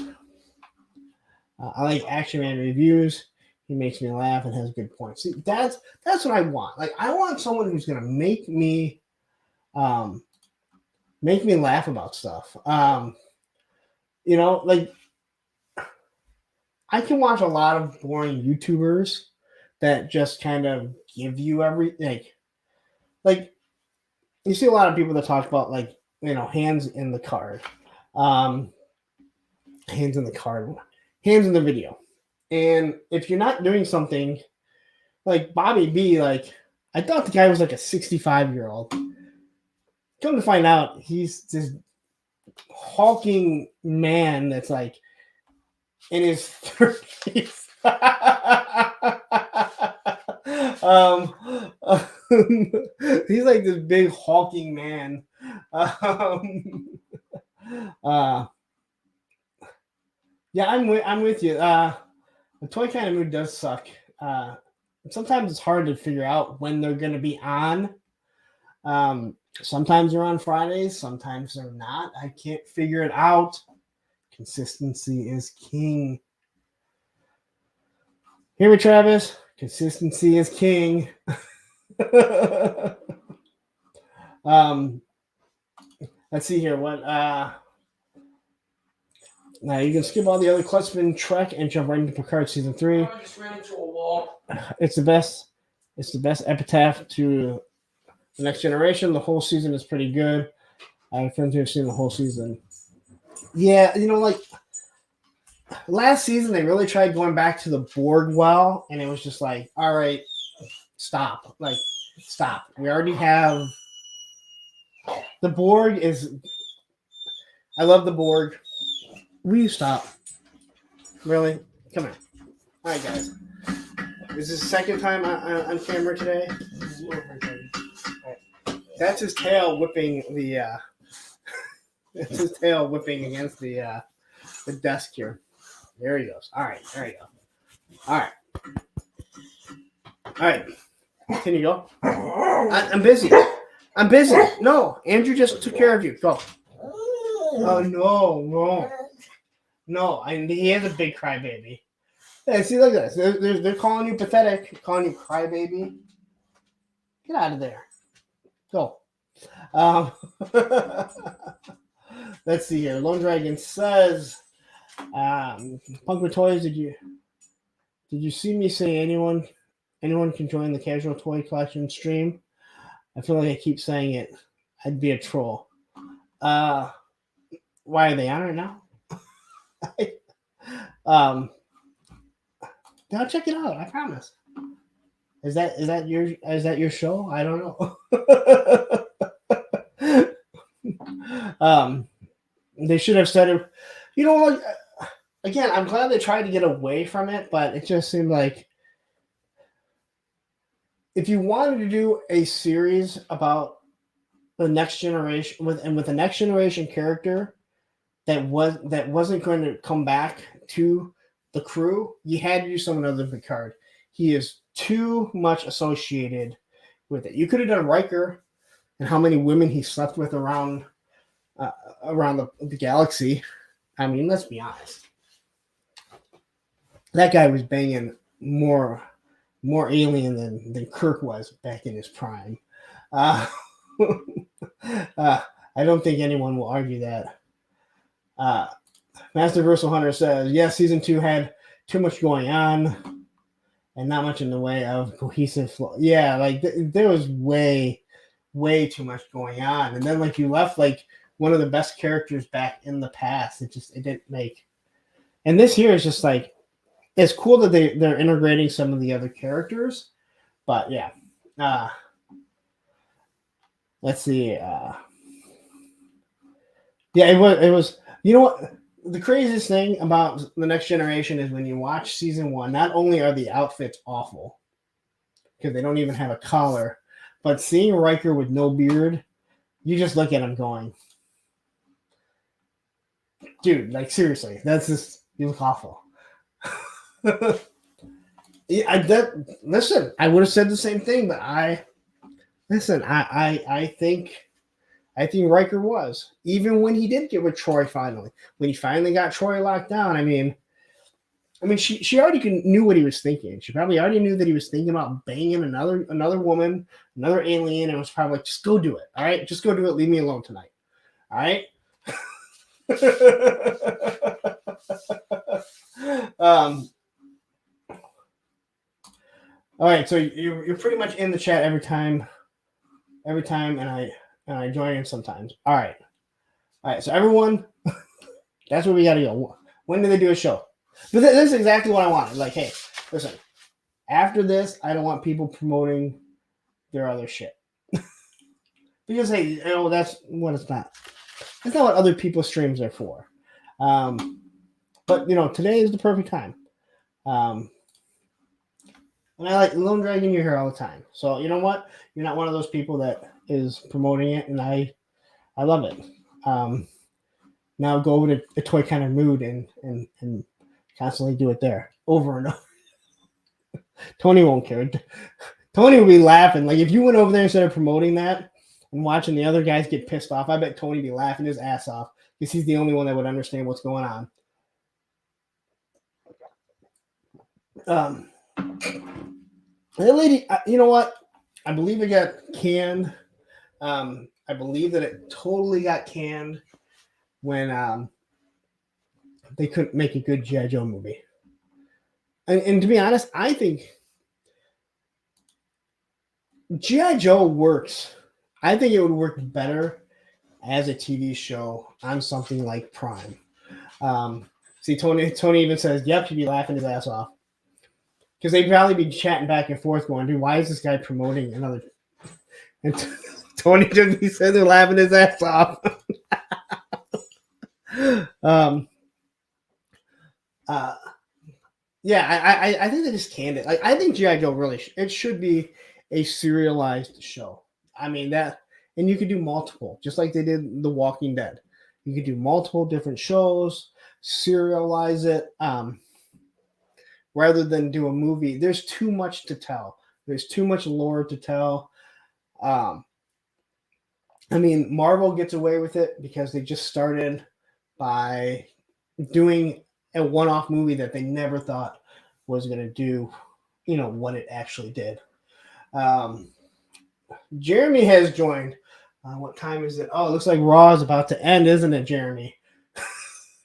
I like Action Man reviews. He makes me laugh and has good points. See, that's what I want. Like, I want someone who's gonna make me laugh about stuff. Like, I can watch a lot of boring YouTubers that just kind of give you everything. Like you see a lot of people that talk about hands in the card, hands in the video. And if you're not doing something like Bobby B, like I thought the guy was like a 65-year-old. Come to find out, he's this hulking man that's like in his 30s. He's like this big hulking man. Yeah, I'm with you. The Toy Kind of Mood does suck. Sometimes it's hard to figure out when they're going to be on. Sometimes they're on Fridays, sometimes they're not. I can't figure it out. Consistency is king. Hear me, Travis? Consistency is king. Let's see here. What? Now you can skip all the other Klutzman Trek and jump right into Picard season 3. I just ran into a wall. It's the best. It's the best epitaph to the Next Generation. The whole season is pretty good. I have friends who have seen the whole season. Yeah, like last season they really tried going back to the Borg well, and it was just like, all right, stop. Like, stop. We already have the Borg is. I love the Borg. Will you stop? Really? Come on. All right, guys. Is this the second time on camera today? Right. That's his tail whipping the. That's his tail whipping against the desk here. There he goes. All right. There you go. All right. All right. Can you go? I'm busy. I'm busy. No, Andrew just took care of you. Go. Oh no. He is a big crybaby. Hey, see, look at this. They're calling you pathetic, calling you crybaby. Get out of there. Go. Um, let's see here. Lone Dragon says, Punk with Toys, did you see me say anyone can join the casual toy collection stream? I feel like I keep saying it. I'd be a troll. Why are they on right now? Now check it out. I promise. Is that your show? I don't know. They should have said it. You know what? Again, I'm glad they tried to get away from it, but it just seemed like if you wanted to do a series about the next generation with a next generation character that wasn't going to come back to the crew, you had to do someone other than Picard. He is too much associated with it. You could have done Riker and how many women he slept with around the galaxy. I mean, let's be honest. That guy was banging more alien than Kirk was back in his prime. I don't think anyone will argue that. Master Versal Hunter says, yes, season 2 had too much going on and not much in the way of cohesive flow. Yeah, like there was way too much going on. And then like you left like one of the best characters back in the past. It didn't make. And this here is just like, it's cool that they're integrating some of the other characters, but yeah. Let's see. Yeah, it was. You know what? The craziest thing about the Next Generation is when you watch season 1. Not only are the outfits awful because they don't even have a collar, but seeing Riker with no beard, you just look at him going, "Dude, like seriously, that's just you look awful." Listen, I would have said the same thing, but I think Riker was, even when he did get with Troy finally, when he finally got Troy locked down. I mean, she already knew what he was thinking. She probably already knew that he was thinking about banging another woman, another alien, and was probably like, just go do it. All right, just go do it. Leave me alone tonight. All right. All right, so you're pretty much in the chat every time, and I join in sometimes. All right, so everyone, that's where we got to go. When do they do a show? But this is exactly what I wanted. Like, hey, listen, after this, I don't want people promoting their other shit. Because, hey, you know, that's what it's not. That's not what other people's streams are for. But, you know, today is the perfect time. And I like Lone Dragon, you're here all the time. So, you know what? You're not one of those people that is promoting it, and I love it. Now go over to a toy kind of mood and constantly do it there over and over. Tony won't care. Tony will be laughing. Like if you went over there instead of promoting that and watching the other guys get pissed off, I bet Tony would be laughing his ass off because he's the only one that would understand what's going on. That lady, you know what? I believe it got canned. I believe that it totally got canned when they couldn't make a good GI Joe movie. And to be honest, I think GI Joe works. I think it would work better as a TV show on something like Prime. See, Tony even says, "Yep," he'd be laughing his ass off because they'd probably be chatting back and forth, going, "Dude, why is this guy promoting another?" And Tony he said they're laughing his ass off. Yeah, I think they just canned it. Like I think GI Joe really it should be a serialized show. I mean that, and you could do multiple, just like they did The Walking Dead. You could do multiple different shows, serialize it, rather than do a movie. There's too much to tell. There's too much lore to tell. I mean, Marvel gets away with it because they just started by doing a one-off movie that they never thought was going to do, you know, what it actually did. Jeremy has joined. What time is it? Oh, it looks like Raw is about to end, isn't it, Jeremy?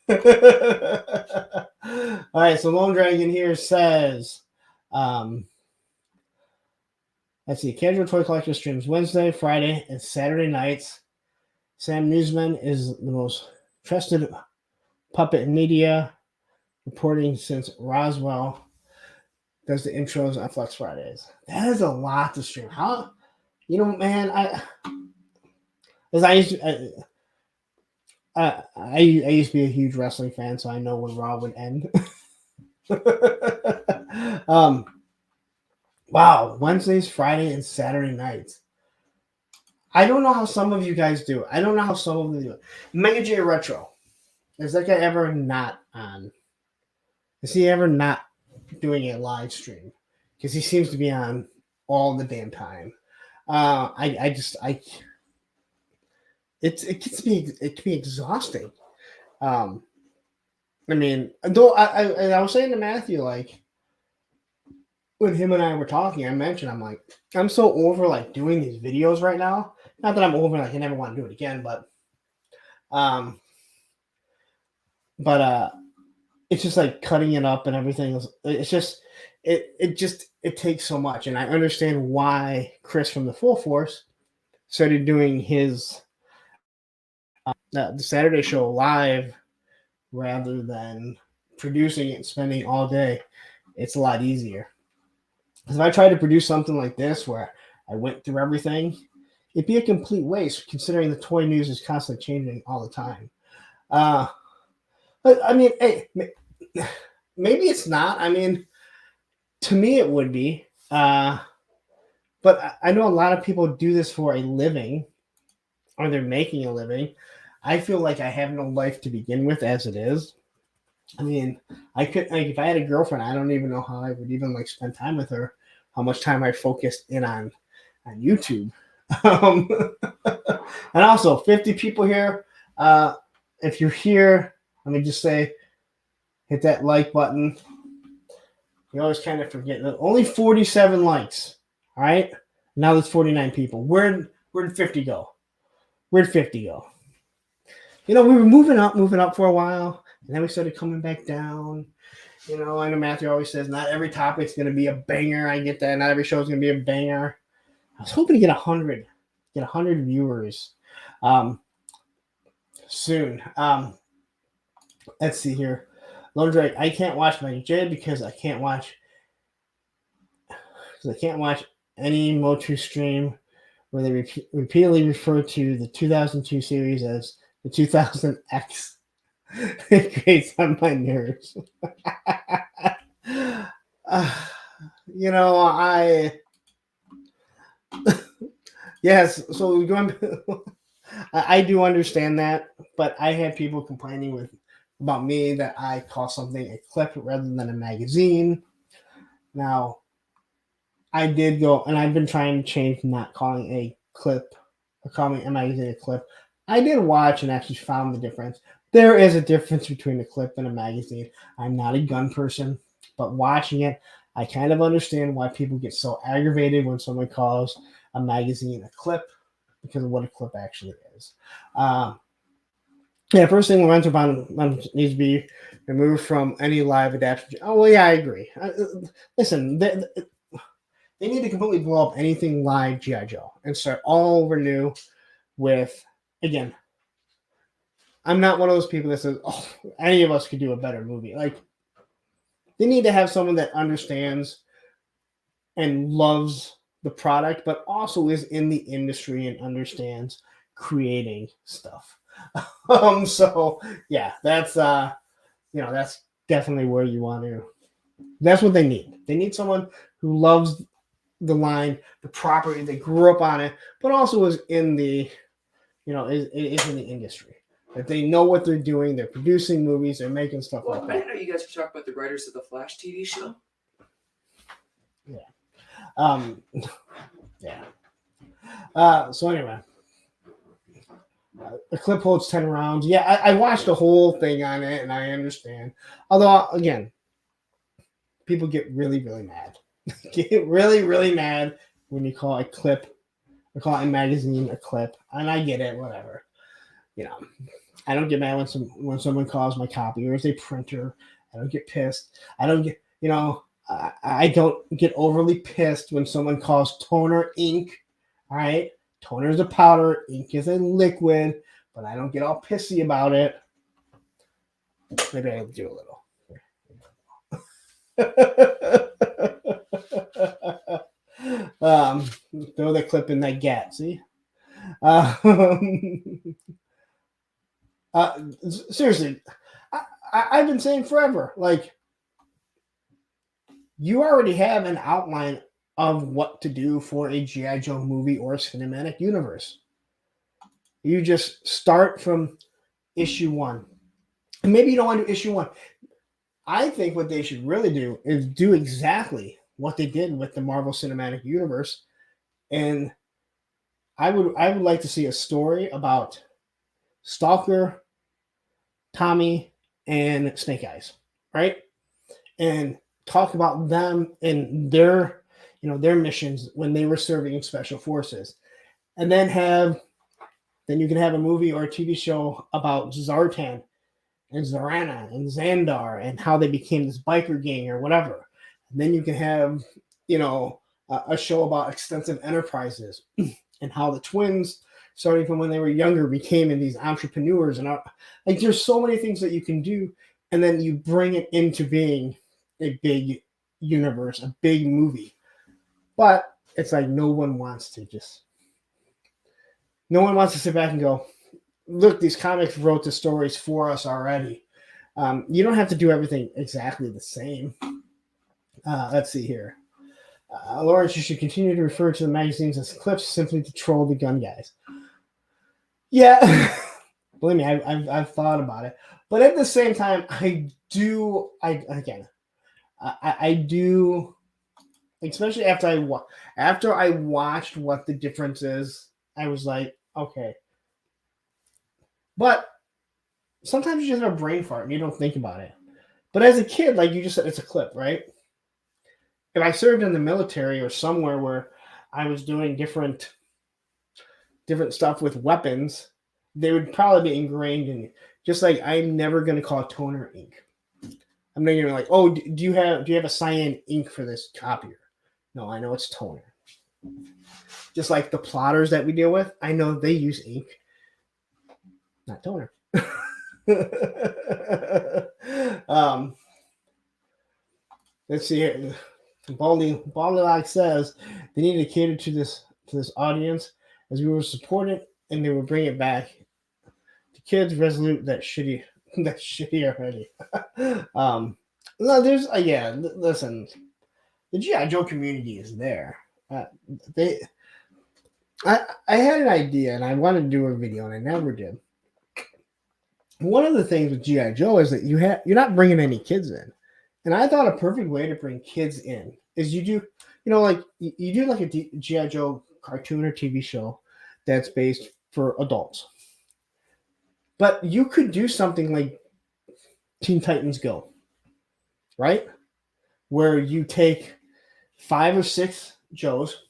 All right, so Lone Dragon here says, let's see, Casual Toy Collector streams Wednesday, Friday, and Saturday nights. Sam Newsman is the most trusted puppet media reporting since Roswell does the intros on Flex Fridays. That is a lot to stream. How, man, I used to be a huge wrestling fan, so I know when Raw would end. Wow, Wednesdays, Friday, and Saturday nights. I don't know how some of you guys do it. I don't know how some of them do it. Mega J Retro. Is that guy ever not on? Is he ever not doing a live stream? Because he seems to be on all the damn time. It can be exhausting. I mean, though I was saying to Matthew, like, when him and I were talking, I mentioned, I'm so over like doing these videos right now. Not that I'm over, like I never want to do it again, but it's just like cutting it up and everything. It's just it takes so much, and I understand why Chris from the Full Force started doing his the Saturday show live rather than producing it and spending all day. It's a lot easier. Because if I tried to produce something like this where I went through everything, it'd be a complete waste considering the toy news is constantly changing all the time. But I mean, hey, maybe it's not. I mean, to me it would be. But I know a lot of people do this for a living, or they're making a living. I feel like I have no life to begin with as it is. I mean, I could, like, if I had a girlfriend, I don't even know how I would even like spend time with her, how much time I focused in on YouTube. And also 50 people here. If you're here, let me just say, hit that like button. You always kind of forget that only 47 likes. All right. Now there's 49 people. Where did 50 go? Where'd 50 go? We were moving up for a while, and then we started coming back down. I know Matthew always says not every topic's going to be a banger. I get that. Not every show is going to be a banger. I was hoping to get 100 viewers soon. Let's see here. Lone Drake, I can't watch my J because I can't watch any MOTU stream where they repeatedly refer to the 2002 series as the 2000X. It grates on my nerves. Yes, so going, I do understand that, but I had people complaining about me that I call something a clip rather than a magazine. Now, I did go, and I've been trying to change not calling a clip or calling a magazine a clip. I did watch and actually found the difference. There is a difference between a clip and a magazine. I'm not a gun person, but watching it, I kind of understand why people get so aggravated when someone calls a magazine a clip because of what a clip actually is. First thing, Lorenzo Bond needs to be removed from any live adaptation. Oh, well, yeah, I agree. Listen, they need to completely blow up anything live GI Joe and start all over new with, again, I'm not one of those people that says, oh, any of us could do a better movie. Like, they need to have someone that understands and loves the product, but also is in the industry and understands creating stuff. So yeah, that's that's definitely where you want to. That's what they need. They need someone who loves the line, the property, they grew up on it, but also is in the, is in the industry. That they know what they're doing. They're producing movies. They're making stuff like that. I didn't know you guys were talking about the writers of the Flash TV show. Yeah. Yeah. So anyway, the clip holds 10 rounds. Yeah, I watched the whole thing on it, and I understand. Although, again, people get really, really mad. Get really, really mad when you call a clip I call it a magazine, a clip, and I get it, whatever. You know, I don't get mad when someone calls my copier a printer. I don't get pissed. I don't get, I don't get overly pissed when someone calls toner ink. All right, toner is a powder, ink is a liquid, but I don't get all pissy about it. Maybe I'll do a little. Throw the clip in that gat. See. Seriously, I've been saying forever, like, you already have an outline of what to do for a G.I. Joe movie or cinematic universe. You just start from issue 1. And maybe you don't want to do issue 1. I think what they should really do is do exactly what they did with the Marvel Cinematic Universe. And I would like to see a story about Stalker, Tommy, and Snake Eyes, right? And talk about them and their missions when they were serving in special forces. And then you can have a movie or a TV show about Zartan and Zarana and Xandar and how they became this biker gang or whatever. And then you can have, a show about Extensive Enterprises and how the twins, starting from when they were younger, became these entrepreneurs. And like, there's so many things that you can do. And then you bring it into being a big universe, a big movie. But it's like no one wants to sit back and go, look, these comics wrote the stories for us already. You don't have to do everything exactly the same. Let's see here. Lawrence, you should continue to refer to the magazines as clips simply to troll the gun guys. Yeah, believe me, I've thought about it. But at the same time, I do, especially after I watched what the difference is, I was like, okay. But sometimes you just have a brain fart and you don't think about it. But as a kid, like you just said, it's a clip, right? If I served in the military or somewhere where I was doing different stuff with weapons, they would probably be ingrained in you. Just like I'm never going to call toner ink. I'm not going to be like, oh, do you have a cyan ink for this copier? No, I know it's toner. Just like the plotters that we deal with, I know they use ink, not toner. Let's see here. Baldy says they need to cater to this audience as we will support it and they will bring it back. The kids resolute that shitty already. No, there's listen, the GI Joe community is there. I had an idea and I wanted to do a video and I never did. One of the things with GI Joe is that you're not bringing any kids in. And I thought a perfect way to bring kids in is you do like a G.I. Joe cartoon or TV show that's based for adults. But you could do something like Teen Titans Go, right? Where you take 5 or 6 Joes.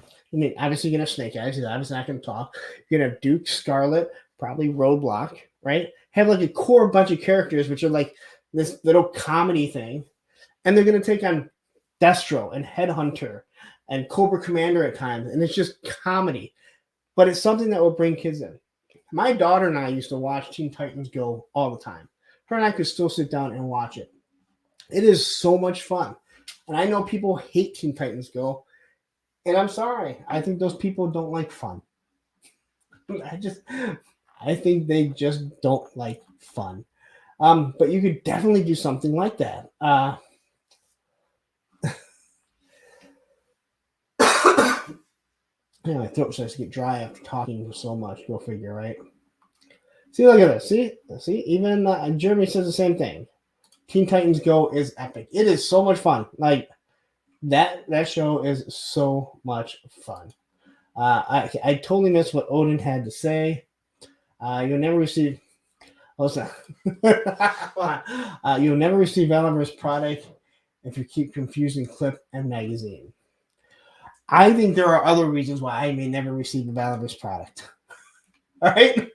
I mean, obviously you're going to have Snake Eyes. He's obviously not going to talk. You're going to have Duke, Scarlet, probably Roadblock, right? Have like a core bunch of characters, which are like this little comedy thing, and they're going to take on Destro and Headhunter and Cobra Commander at times, and it's just comedy, but it's something that will bring kids in. My daughter and I used to watch Teen Titans Go all the time. Her and I could still sit down and watch it. It is so much fun, and I know people hate Teen Titans Go, and I'm sorry. I think those people don't like fun. I think they just don't like fun. But you could definitely do something like that. My throat starts to get dry after talking so much. Go figure, right? See, look at this. See, even Jeremy says the same thing. Teen Titans Go is epic. It is so much fun. Like that show is so much fun. I totally missed what Odin had to say. You'll never receive. You'll never receive Oliver's product if you keep confusing clip and magazine. I think there are other reasons why I may never receive a Valorous product. All right.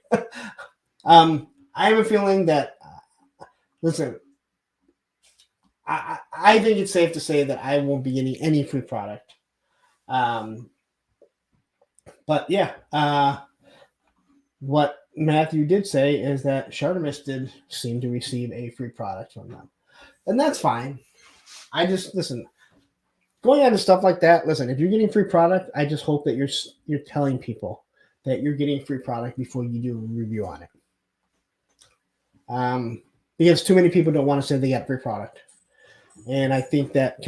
I have a feeling that, listen, I think it's safe to say that I won't be getting any free product. But yeah, what Matthew did say is that Shartimus did seem to receive a free product from them. And that's fine. I just, listen, going on to stuff like that, listen, if you're getting free product, I just hope that you're telling people that you're getting free product before you do a review on it. Because too many people don't want to say they got free product. And I think that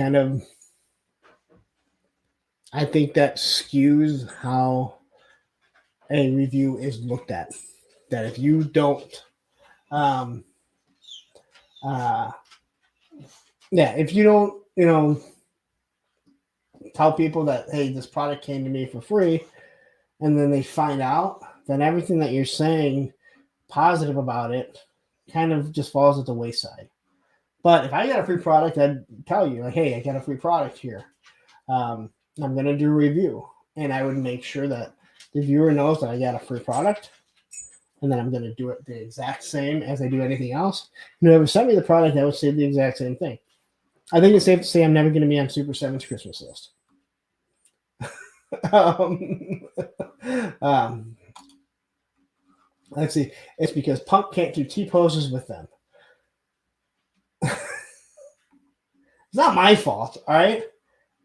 skews how a review is looked at. That if you don't, if you don't, tell people that, hey, this product came to me for free, and then they find out, then everything that you're saying positive about it kind of just falls at the wayside. But if I got a free product, I'd tell you, like, hey, I got a free product here. I'm going to do a review. And I would make sure that the viewer knows that I got a free product. And then I'm going to do it the exact same as I do anything else. And whoever sent me the product, I would say the exact same thing. I think it's safe to say I'm never going to be on Super 7's Christmas list. Let's see. It's because Punk can't do T-poses with them. It's not my fault, all right?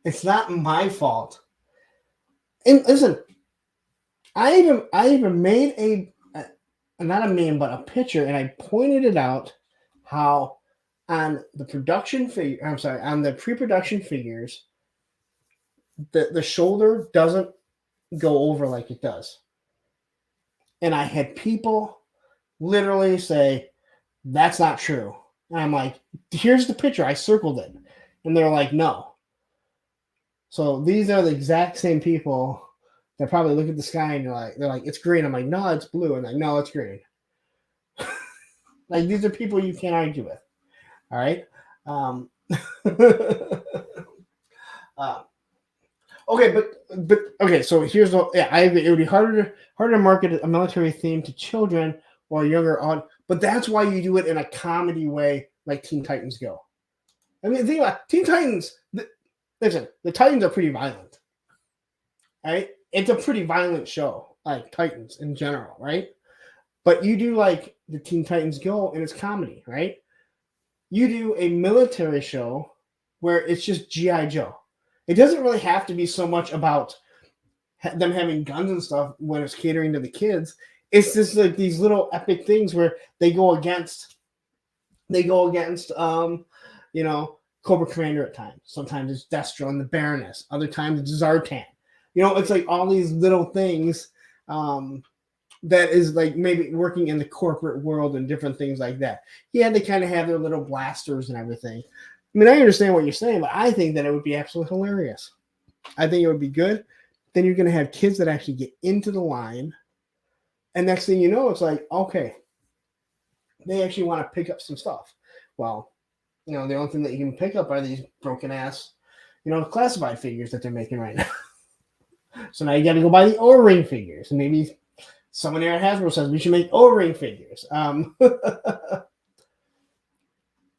It's not my fault. And listen, I even made not a meme, but a picture, and I pointed it out how on the on the pre-production figures, the shoulder doesn't go over like it does. And I had people literally say, that's not true. And I'm like, here's the picture. I circled it. And they're like, no. So these are the exact same people that probably look at the sky and they're like, it's green. I'm like, no, it's blue. And like, no, it's green. Like, these are people you can't argue with. All right. Okay, but okay. So here's I agree. It would be harder to market a military theme to children or younger on, but that's why you do it in a comedy way, like Teen Titans Go. I mean, think about Teen Titans. Listen, the Titans are pretty violent, right? It's a pretty violent show, like Titans in general, right? But you do like the Teen Titans Go, and it's comedy, right? You do a military show where it's just GI Joe. It doesn't really have to be so much about them having guns and stuff when it's catering to the kids. It's just like these little epic things where they go against Cobra Commander at times. Sometimes it's Destro and the Baroness. Other times it's Zartan. It's like all these little things that is like maybe working in the corporate world and different things like that. Yeah, they kind of have their little blasters and everything. I mean, I understand what you're saying, but I think that it would be absolutely hilarious. I think it would be good. Then you're going to have kids that actually get into the line. And next thing you know, it's like, okay, they actually want to pick up some stuff. Well, the only thing that you can pick up are these broken ass, classified figures that they're making right now. So now you got to go buy the O-ring figures. And maybe someone here at Hasbro says we should make O-ring figures. You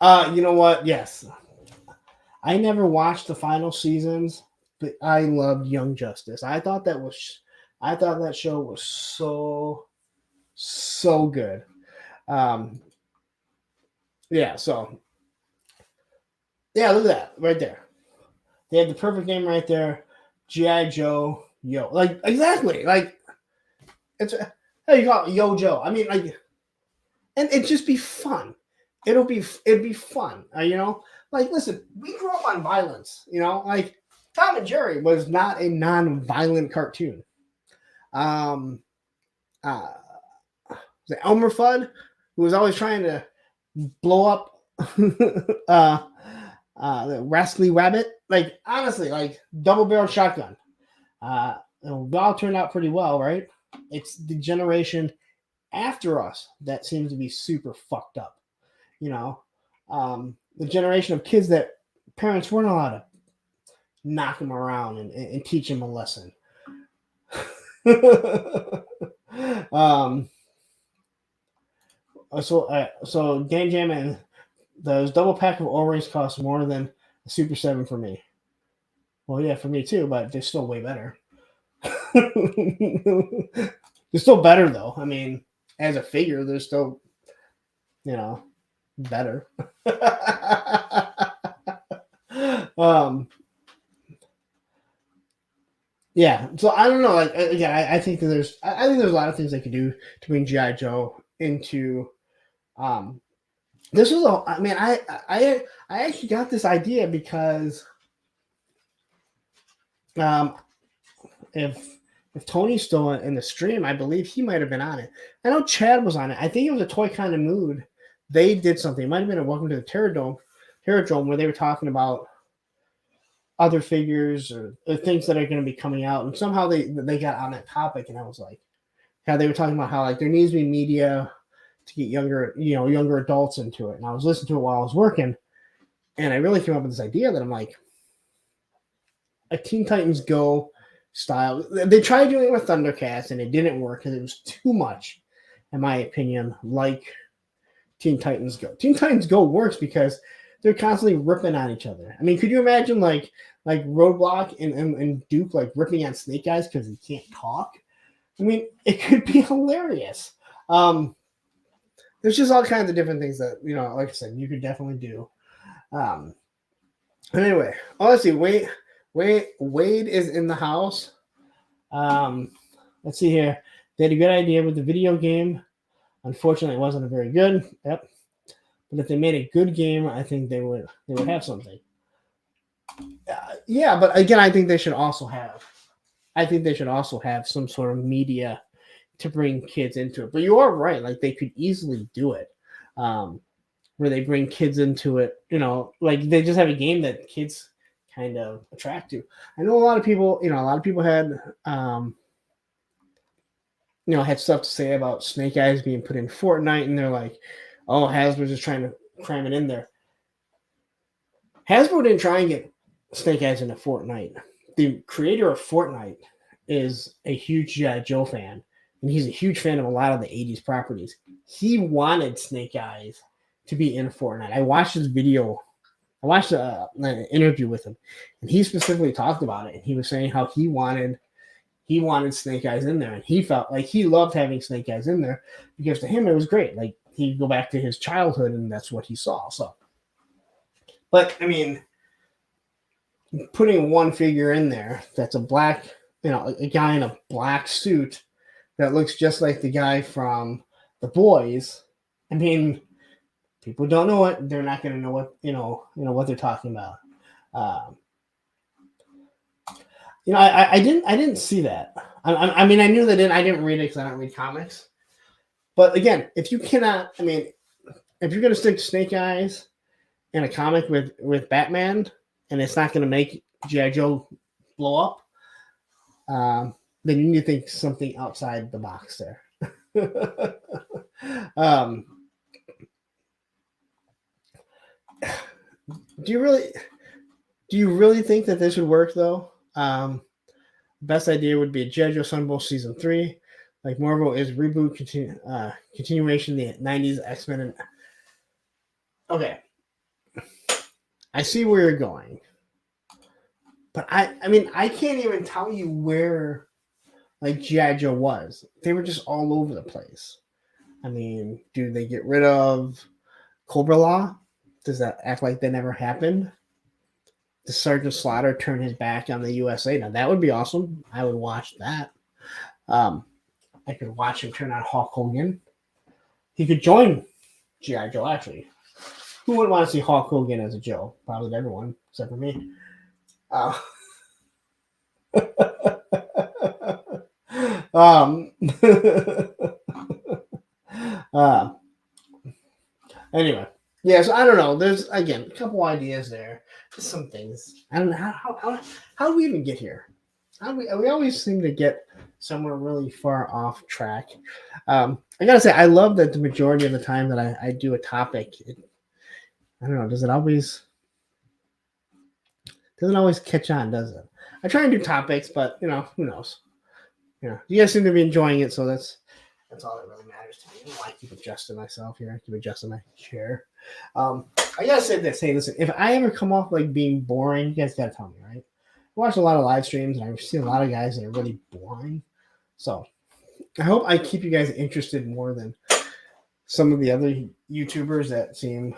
know what? Yes. I never watched the final seasons, but I loved Young Justice. I thought that show was so good. Yeah, so yeah, look at that right there. They have the perfect name right there. GI Joe Yo. Like, exactly. Like, it's how you call it, Yo Joe. I mean, like, and it'd just be fun. It'd be fun. Like, listen, we grew up on violence. Like Tom and Jerry was not a non-violent cartoon. The Elmer Fudd, who was always trying to blow up the Rascally Rabbit. Like, honestly, like double barrel shotgun. It all turned out pretty well, right? It's the generation after us that seems to be super fucked up. The generation of kids that parents weren't allowed to knock him around and teach him a lesson. So Dan Jammin, those double pack of O-rings cost more than a Super 7 for me. Well, yeah, for me too, but they're still way better. They're still better though. I mean, as a figure, they're still, better. Yeah. So I don't know. Like again, I think that I think there's a lot of things they could do to bring GI Joe into. This was I mean, I actually got this idea because, if Tony's still in the stream, I believe he might have been on it. I know Chad was on it. I think it was a Toy Kind of Mood. They did something. It might have been a Welcome to the Terradome, where they were talking about other figures or things that are going to be coming out, and somehow they got on that topic, and I was like, how they were talking about how like there needs to be media to get younger adults into it. And I was listening to it while I was working, and I really came up with this idea that I'm like, a Teen Titans Go style. They tried doing it with Thundercats, and it didn't work because it was too much, in my opinion, like Teen Titans Go. Teen Titans Go works because they're constantly ripping on each other. I mean, could you imagine like Roadblock and Duke like ripping on Snake Eyes because he can't talk? I mean, it could be hilarious. There's just all kinds of different things that, like I said, you could definitely do. Anyway, let's see. Wade is in the house. Let's see here. They had a good idea with the video game. Unfortunately, it wasn't a very good. Yep. But if they made a good game, I think they would have something. Yeah, but again, I think they should also have some sort of media to bring kids into it. But you are right; like they could easily do it, where they bring kids into it. Like they just have a game that kids kind of attract to. I know a lot of people. A lot of people had had stuff to say about Snake Eyes being put in Fortnite, and they're like, oh, Hasbro's just trying to cram it in there. Hasbro didn't try and get Snake Eyes into Fortnite. The creator of Fortnite is a huge G.I. Joe fan, and he's a huge fan of a lot of the 80s properties. He wanted Snake Eyes to be in Fortnite. I watched his video. I watched an interview with him, and he specifically talked about it, and he was saying how he wanted Snake Eyes in there, and he felt like he loved having Snake Eyes in there because to him it was great. Like he'd go back to his childhood, and that's what he saw. So, but I mean, putting one figure in there that's a black, a guy in a black suit that looks just like the guy from The Boys. I mean, people don't know it; they're not going to know what what they're talking about. I didn't see that. I mean, I knew they didn't. I didn't read it because I don't read comics. But again, if you cannot, I mean, if you're going to stick to Snake Eyes in a comic with Batman, and it's not going to make G.I. Joe blow up, then you need to think something outside the box there. Do you really think that this would work though? Best idea would be a G.I. Joe Sunbow Season 3. Like Marvel is reboot continuation of the 90s X-Men. And okay. I see where you're going. But I mean, I can't even tell you where like G.I. Joe was. They were just all over the place. I mean, do they get rid of Cobra Law? Does that act like that never happened? Does Sergeant Slaughter turn his back on the USA? Now that would be awesome. I would watch that. I could watch him turn on Hulk Hogan. He could join G.I. Joe, actually. Who wouldn't want to see Hulk Hogan as a Joe? Probably everyone, except for me. Anyway, yes, I don't know. There's again a couple ideas there. Just some things. I don't know how do we even get here? We always seem to get somewhere really far off track. I gotta say, I love that the majority of the time that I do a topic, I don't know, does Doesn't always catch on, does it? I try and do topics, but you know, who knows? Yeah, you guys seem to be enjoying it, so that's all that really matters to me. I keep adjusting myself here. I keep adjusting my chair. I gotta say this. Hey, listen, if I ever come off like being boring, you guys gotta tell me, right? I watch a lot of live streams, and I've seen a lot of guys that are really boring. So I hope I keep you guys interested more than some of the other YouTubers that seem,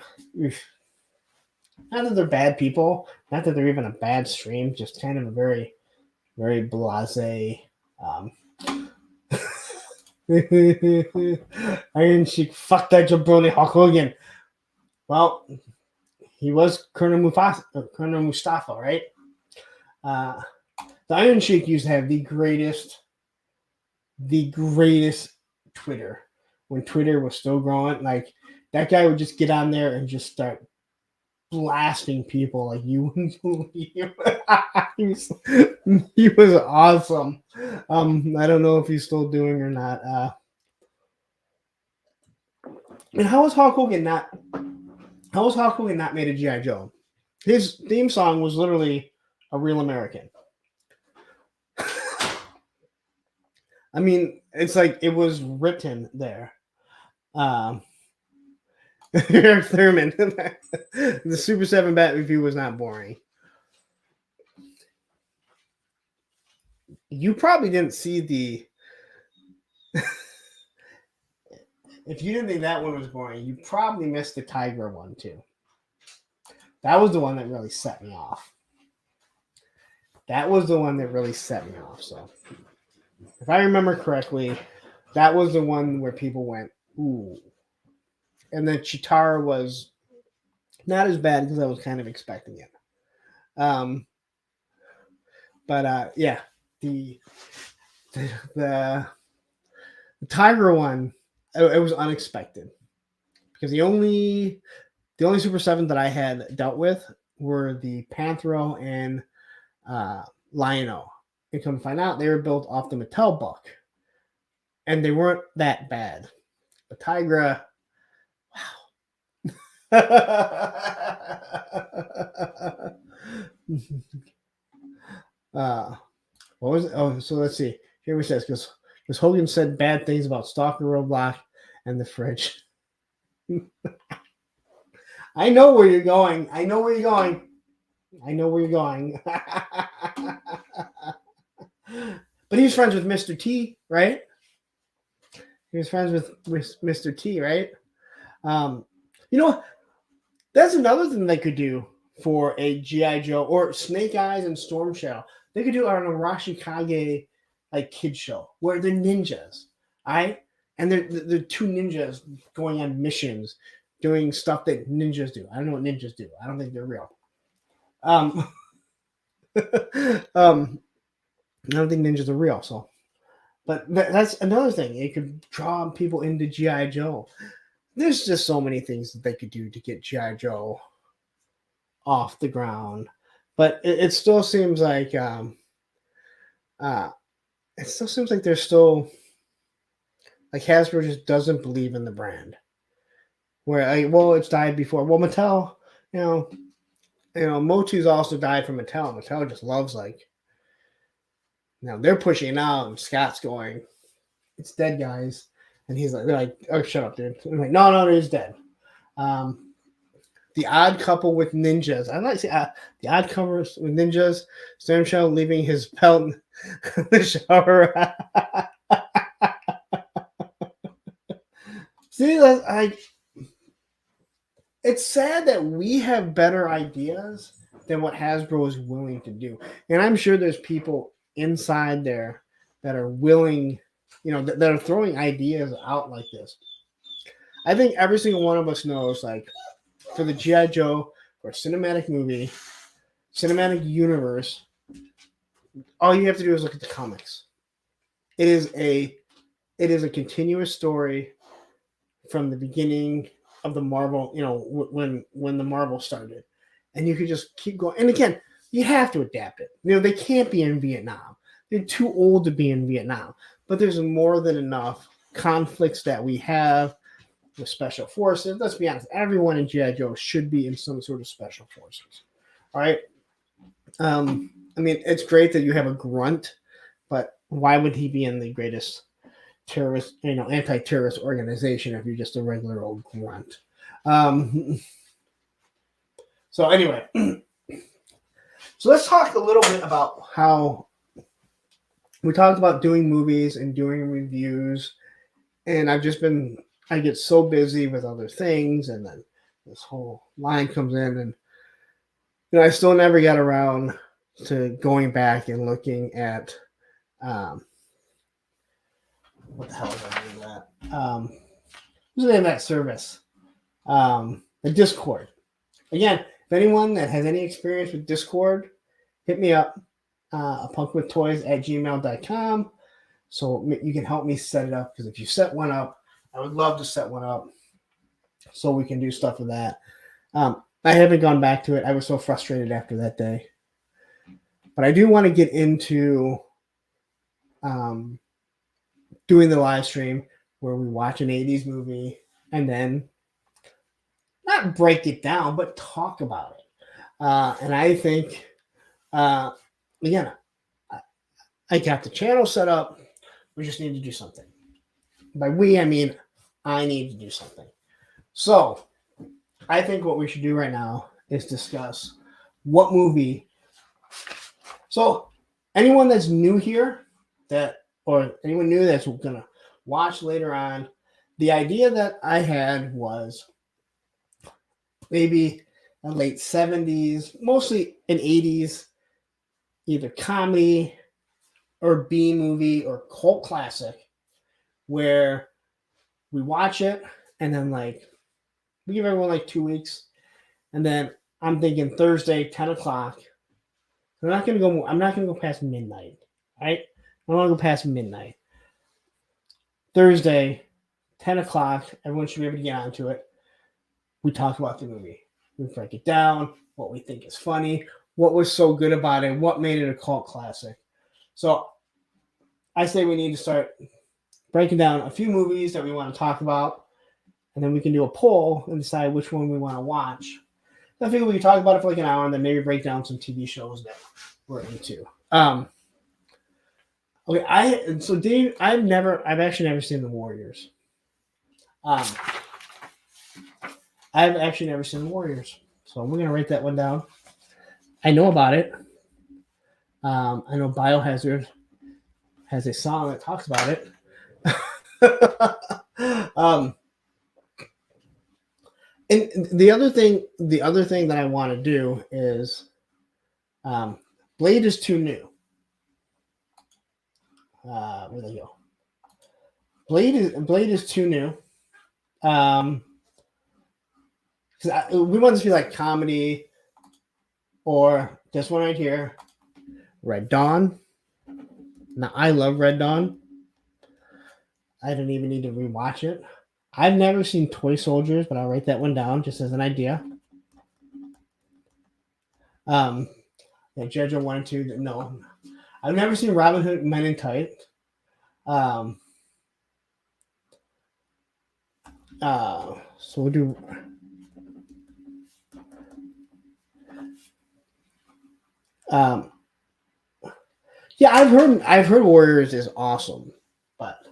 not that they're bad people, not that they're even a bad stream, just kind of a very, very blasé. Iron Sheik, fuck that jabroni Hulk Hogan. Well, he was Colonel Mustafa, right? The Iron Sheik used to have the greatest Twitter when Twitter was still growing. Like that guy would just get on there and just start blasting people like you wouldn't believe. He was awesome. I don't know if he's still doing or not. And how was Hulk Hogan not made a GI Joe? His theme song was literally a Real American. I mean, it's like it was written there. Eric Thurman, the Super 7 Bat review was not boring. You probably didn't see the. If you didn't think that one was boring, you probably missed the Tiger one too. That was the one that really set me off. So, if I remember correctly, that was the one where people went, ooh. And then Chitara was not as bad because I was kind of expecting it. Yeah, the Tiger one, it was unexpected because the only Super 7 that I had dealt with were the Panthro and Lion-O. And come to find out, they were built off the Mattel book, and they weren't that bad. The Tigra, wow. What was it? Oh, so let's see. Here it says because Hogan said bad things about Stalker Roadblock and the fridge. I know where you're going. But he was friends with Mr. T, right? Mr. T, right? You know, that's another thing they could do for a G.I. Joe or Snake Eyes and Storm Shadow. They could do an Arashikage like kid show where they're ninjas, right? And they're two ninjas going on missions, doing stuff that ninjas do. I don't know what ninjas do. I don't think they're real. I don't think ninjas are real. So, but that's another thing. It could draw people into G.I. Joe. There's just so many things that they could do to get G.I. Joe off the ground, but it still seems like there's still like Hasbro just doesn't believe in the brand. Where it's died before. Well, Mattel, Motu's also died from Mattel. Mattel just loves they're pushing it out, and Scott's going, it's dead, guys. And they're like, oh, shut up, dude. I'm like, no, it is dead. The Odd Couple with Ninjas. I like to see the Odd Couple with Ninjas. Storm Shadow leaving his belt in the shower. See, it's sad that we have better ideas than what Hasbro is willing to do. And I'm sure there's people inside there that are willing, that are throwing ideas out like this. I think every single one of us knows, like, for the G.I. Joe or cinematic movie, cinematic universe, all you have to do is look at the comics. It is a continuous story from the beginning of the Marvel, when the Marvel started. And you could just keep going. And again, you have to adapt it. They can't be in Vietnam. They're too old to be in Vietnam. But there's more than enough conflicts that we have with special forces. Let's be honest. Everyone in G.I. Joe should be in some sort of special forces. All right? I mean, it's great that you have a grunt, but why would he be in the greatest terrorist, anti-terrorist organization if you're just a regular old grunt? So anyway, so let's talk a little bit about how we talked about doing movies and doing reviews, and I get so busy with other things, and then this whole line comes in, and I still never got around to going back and looking at what the hell is I doing that? What's the name of that service? The Discord. Again, if anyone that has any experience with Discord, hit me up. punkwithtoys@gmail.com, so you can help me set it up, because if you set one up, I would love to set one up so we can do stuff with that. I haven't gone back to it. I was so frustrated after that day. But I do want to get into doing the live stream where we watch an 80s movie and then not break it down, but talk about it. And I think, again, I got the channel set up. We just need to do something. By we, I mean I need to do something. So I think what we should do right now is discuss what movie. So anyone that's new here, or anyone new that's going to watch later on, the idea that I had was maybe in the late 70s, mostly in 80s, either comedy or B movie or cult classic, where we watch it and then we give everyone 2 weeks, and then I'm thinking Thursday 10 o'clock. I'm not gonna go past midnight, right? I don't want to go past midnight. Thursday 10 o'clock, everyone should be able to get onto it. We talk about the movie. We break it down, what we think is funny, what was so good about it, what made it a cult classic. So I say we need to start breaking down a few movies that we want to talk about, and then we can do a poll and decide which one we want to watch. I figure we can talk about it for an hour and then maybe break down some TV shows that we're into. Okay, so Dave, I've actually never seen The Warriors. I've actually never seen The Warriors, so we're gonna write that one down. I know about it. I know Biohazard has a song that talks about it. And the other thing that I want to do is, Blade is too new. Where they go? Blade is too new. We want this to be like comedy, or this one right here, Red Dawn. Now I love Red Dawn. I don't even need to rewatch it. I've never seen Toy Soldiers, but I'll write that one down just as an idea. JoJo 1 and 2. No, I've never seen Robin Hood Men in Tight. So we'll do. Yeah, I've heard Warriors is awesome, but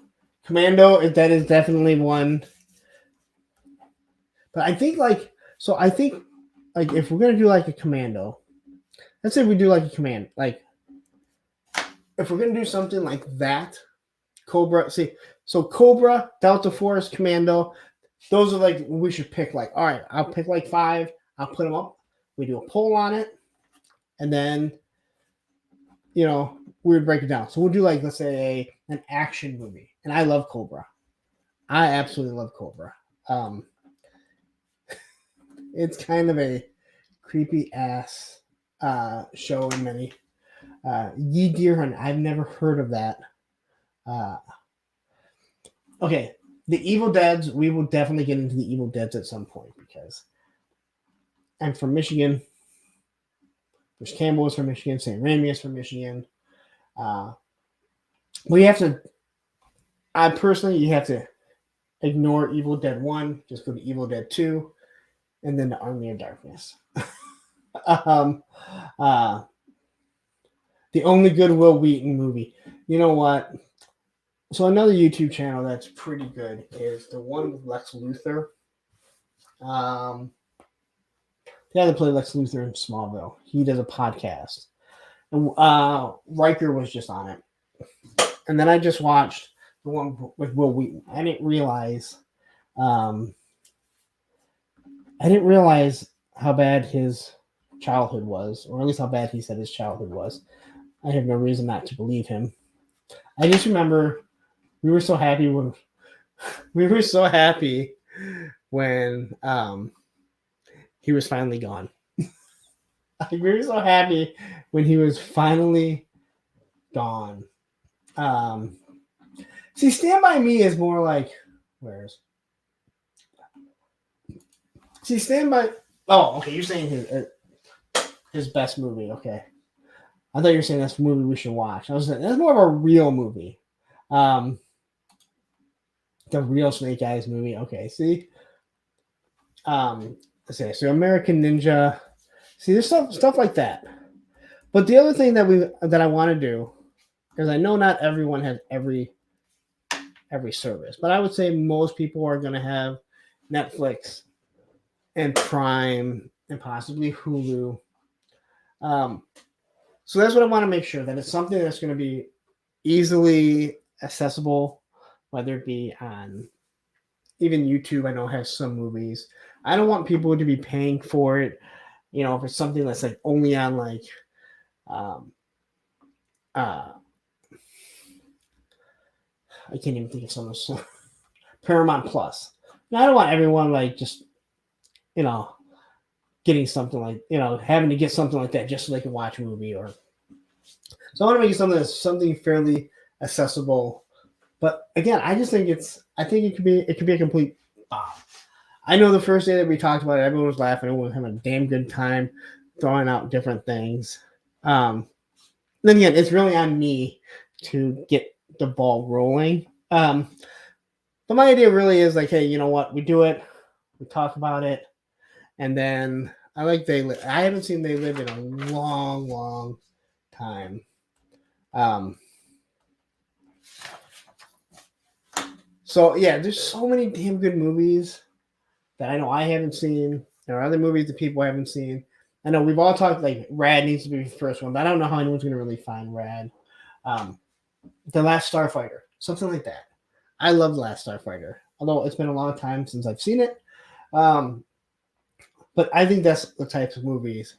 Commando, that is definitely one. But I think if we're gonna do a Commando, let's say we do a command, if we're gonna do something like that, Cobra. So Cobra, Delta Force, Commando, those are we should pick. All right, I'll pick 5. I'll put them up. We do a poll on it, and then we would break it down. So we'll do let's say an action movie, and I love Cobra. I absolutely love Cobra. It's kind of a creepy ass show in many. Ye Deer Hunt. I've never heard of that. Okay, the Evil Deads. We will definitely get into the Evil Deads at some point because I'm from Michigan. Bruce Campbell is from Michigan. Sam Raimi is from Michigan. You have to ignore Evil Dead 1. Just go to Evil Dead 2, and then the Army of Darkness. The only good Will Wheaton movie. You know what? So another YouTube channel that's pretty good is the one with Lex Luthor. The other played Lex Luthor in Smallville. He does a podcast. And Riker was just on it. And then I just watched the one with Will Wheaton. I didn't realize how bad his childhood was, or at least how bad he said his childhood was. I have no reason not to believe him. I just remember we were so happy when he was finally gone. We were so happy when he was finally gone. See, Stand By Me is more like Stand By. Oh, okay. You're saying his best movie. Okay, I thought you were saying that's the movie we should watch. I was saying that's more of a real movie. The real Snake Eyes movie. Okay, see. Let's see. So American Ninja. See, there's stuff like that. But the other thing that I want to do, because I know not everyone has every service, but I would say most people are going to have Netflix and Prime and possibly Hulu. So that's what I want to make sure that it's something that's going to be easily accessible, whether it be on even YouTube. I know has some movies. I don't want people to be paying for it. You know, if it's something that's like only on like I can't even think of some of Paramount Plus. Now, I don't want everyone like just, you know, getting something like, you know, having to get something like that just so they can watch a movie. Or so I want to make it something fairly accessible. But again, I think it could be a complete bomb. I know the first day that we talked about it, everyone was laughing, everyone was having a damn good time throwing out different things. Then again, it's really on me to get the ball rolling. But my idea really is like, hey, you know what? We do it, we talk about it, and then I like They Live. I haven't seen They Live in a long, long time. So yeah, there's so many damn good movies that I know I haven't seen. There are other movies that people haven't seen. I know we've all talked like Rad needs to be the first one, but I don't know how anyone's going to really find Rad. The Last Starfighter, something like that. I love The Last Starfighter, although it's been a long time since I've seen it. But I think that's the types of movies.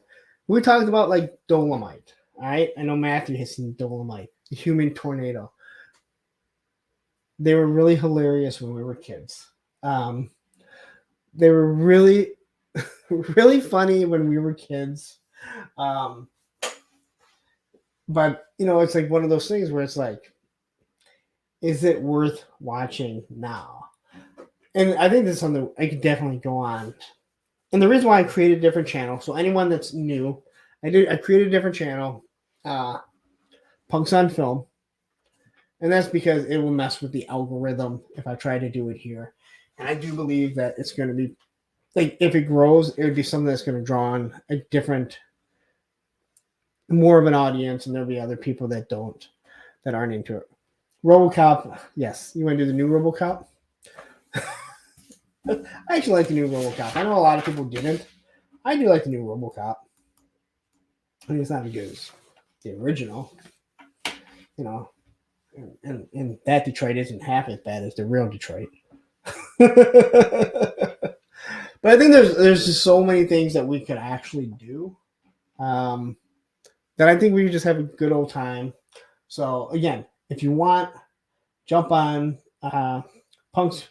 We talked about like Dolomite. All right, I know Matthew has seen Dolomite, The Human Tornado. They were really hilarious when we were kids. They were really, really funny when we were kids. But, you know, it's like one of those things where it's like, is it worth watching now? And I think this is something I could definitely go on. And the reason why I created a different channel, so anyone that's new, I created a different channel, Punks on Film. And that's because it will mess with the algorithm if I try to do it here. And I do believe that it's going to be, like, if it grows, it would be something that's going to draw on a different, more of an audience, and there'll be other people that aren't into it. RoboCop, yes. You want to do the new RoboCop? I actually like the new RoboCop. I know a lot of people didn't. I do like the new RoboCop. I mean, it's not as good as the original, you know. And that Detroit isn't half as bad as the real Detroit. But I think there's just so many things that we could actually do that I think we just have a good old time. So again, if you want, jump on Punks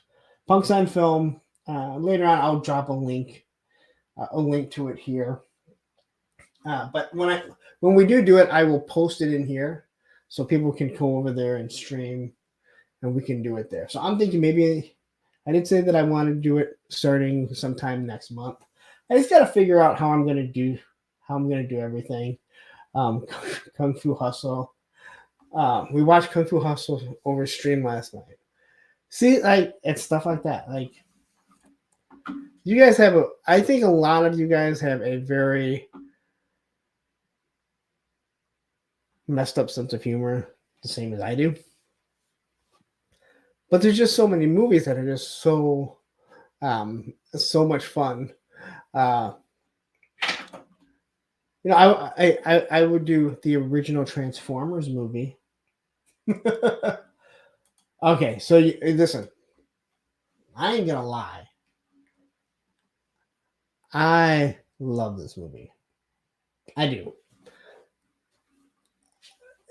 on Film. Later on, I'll drop a link to it here. But when we do it, I will post it in here so people can go over there and stream, and we can do it there. So I'm thinking maybe I did say that I want to do it starting sometime next month. I just got to figure out how I'm going to do everything. Kung Fu Hustle. We watched Kung Fu Hustle over stream last night. See, like, it's stuff like that. Like, you guys I think a lot of you guys have a very messed up sense of humor, the same as I do. But there's just so many movies that are just so much fun. I would do the original Transformers movie. Okay, so listen, I ain't gonna lie. I love this movie. I do.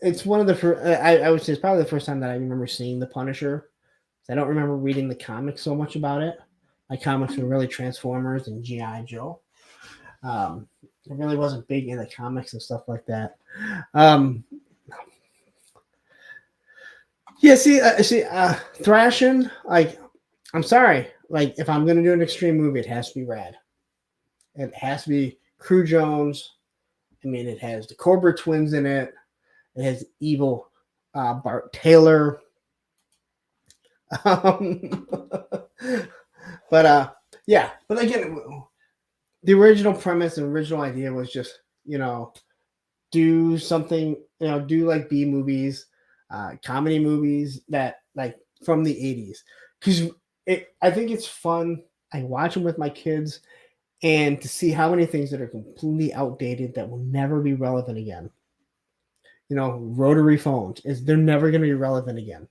It's one of the first. I would say it's probably the first time that I remember seeing the Punisher. I don't remember reading the comics so much about it. My comics were really Transformers and GI Joe. I really wasn't big into comics and stuff like that. Yeah, Thrashing. Like, I'm sorry. Like, if I'm gonna do an extreme movie, it has to be rad. It has to be Crew Jones. I mean, it has the Cobra twins in it. It has evil Bart Taylor. But yeah. But again, the original premise and original idea was just, do something, do like B movies, comedy movies that like from the 80s. Because I think it's fun. I watch them with my kids and to see how many things that are completely outdated that will never be relevant again. Rotary phones they're never going to be relevant again.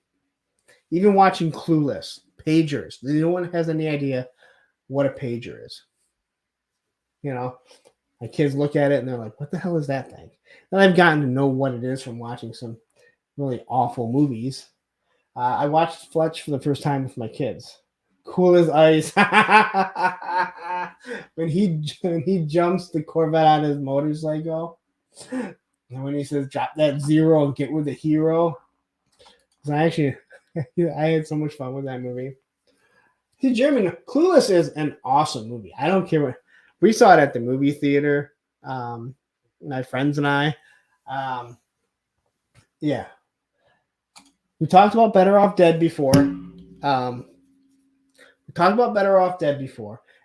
Even watching Clueless, pagers. No one has any idea what a pager is. My kids look at it and they're like, what the hell is that thing? And I've gotten to know what it is from watching some really awful movies. I watched Fletch for the first time with my kids. Cool as ice. when he jumps the Corvette on his motorcycle. And when he says, drop that zero and get with the hero. I had so much fun with that movie. See, Jeremy, Clueless is an awesome movie. I don't care what. We saw it at the movie theater. My friends and I. Yeah. We talked about Better Off Dead before. And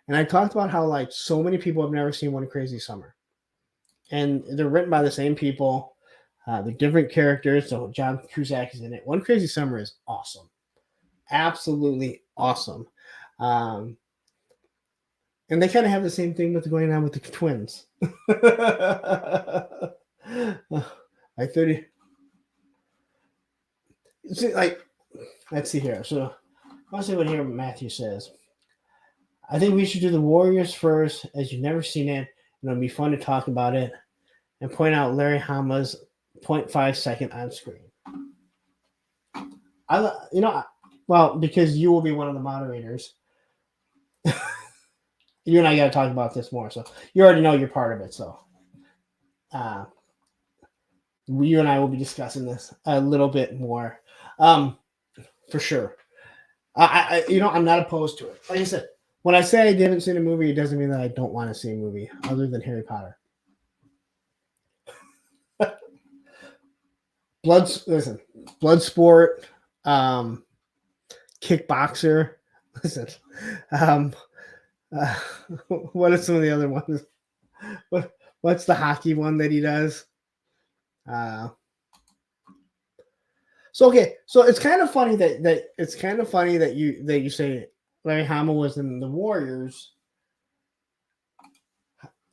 I talked about how like so many people have never seen One Crazy Summer. And they're written by the same people. They're different characters. So John Cusack is in it. One Crazy Summer is awesome. Absolutely awesome. And they kind of have the same thing with going on with the twins. Like 30. See, like, let's see here. So let's see what here Matthew says. I think we should do the Warriors first, as you've never seen it. And it'll be fun to talk about it and point out Larry Hama's 0.5 second on screen. Because you will be one of the moderators. You and I got to talk about this more. So you already know you're part of it. So you and I will be discussing this a little bit more, for sure. I'm not opposed to it. Like I said, when I say I didn't see a movie, it doesn't mean that I don't want to see a movie other than Harry Potter. Bloodsport, Kickboxer. Listen, what are some of the other ones? What's the hockey one that he does? So it's kind of funny that you say Larry Hama was in the Warriors.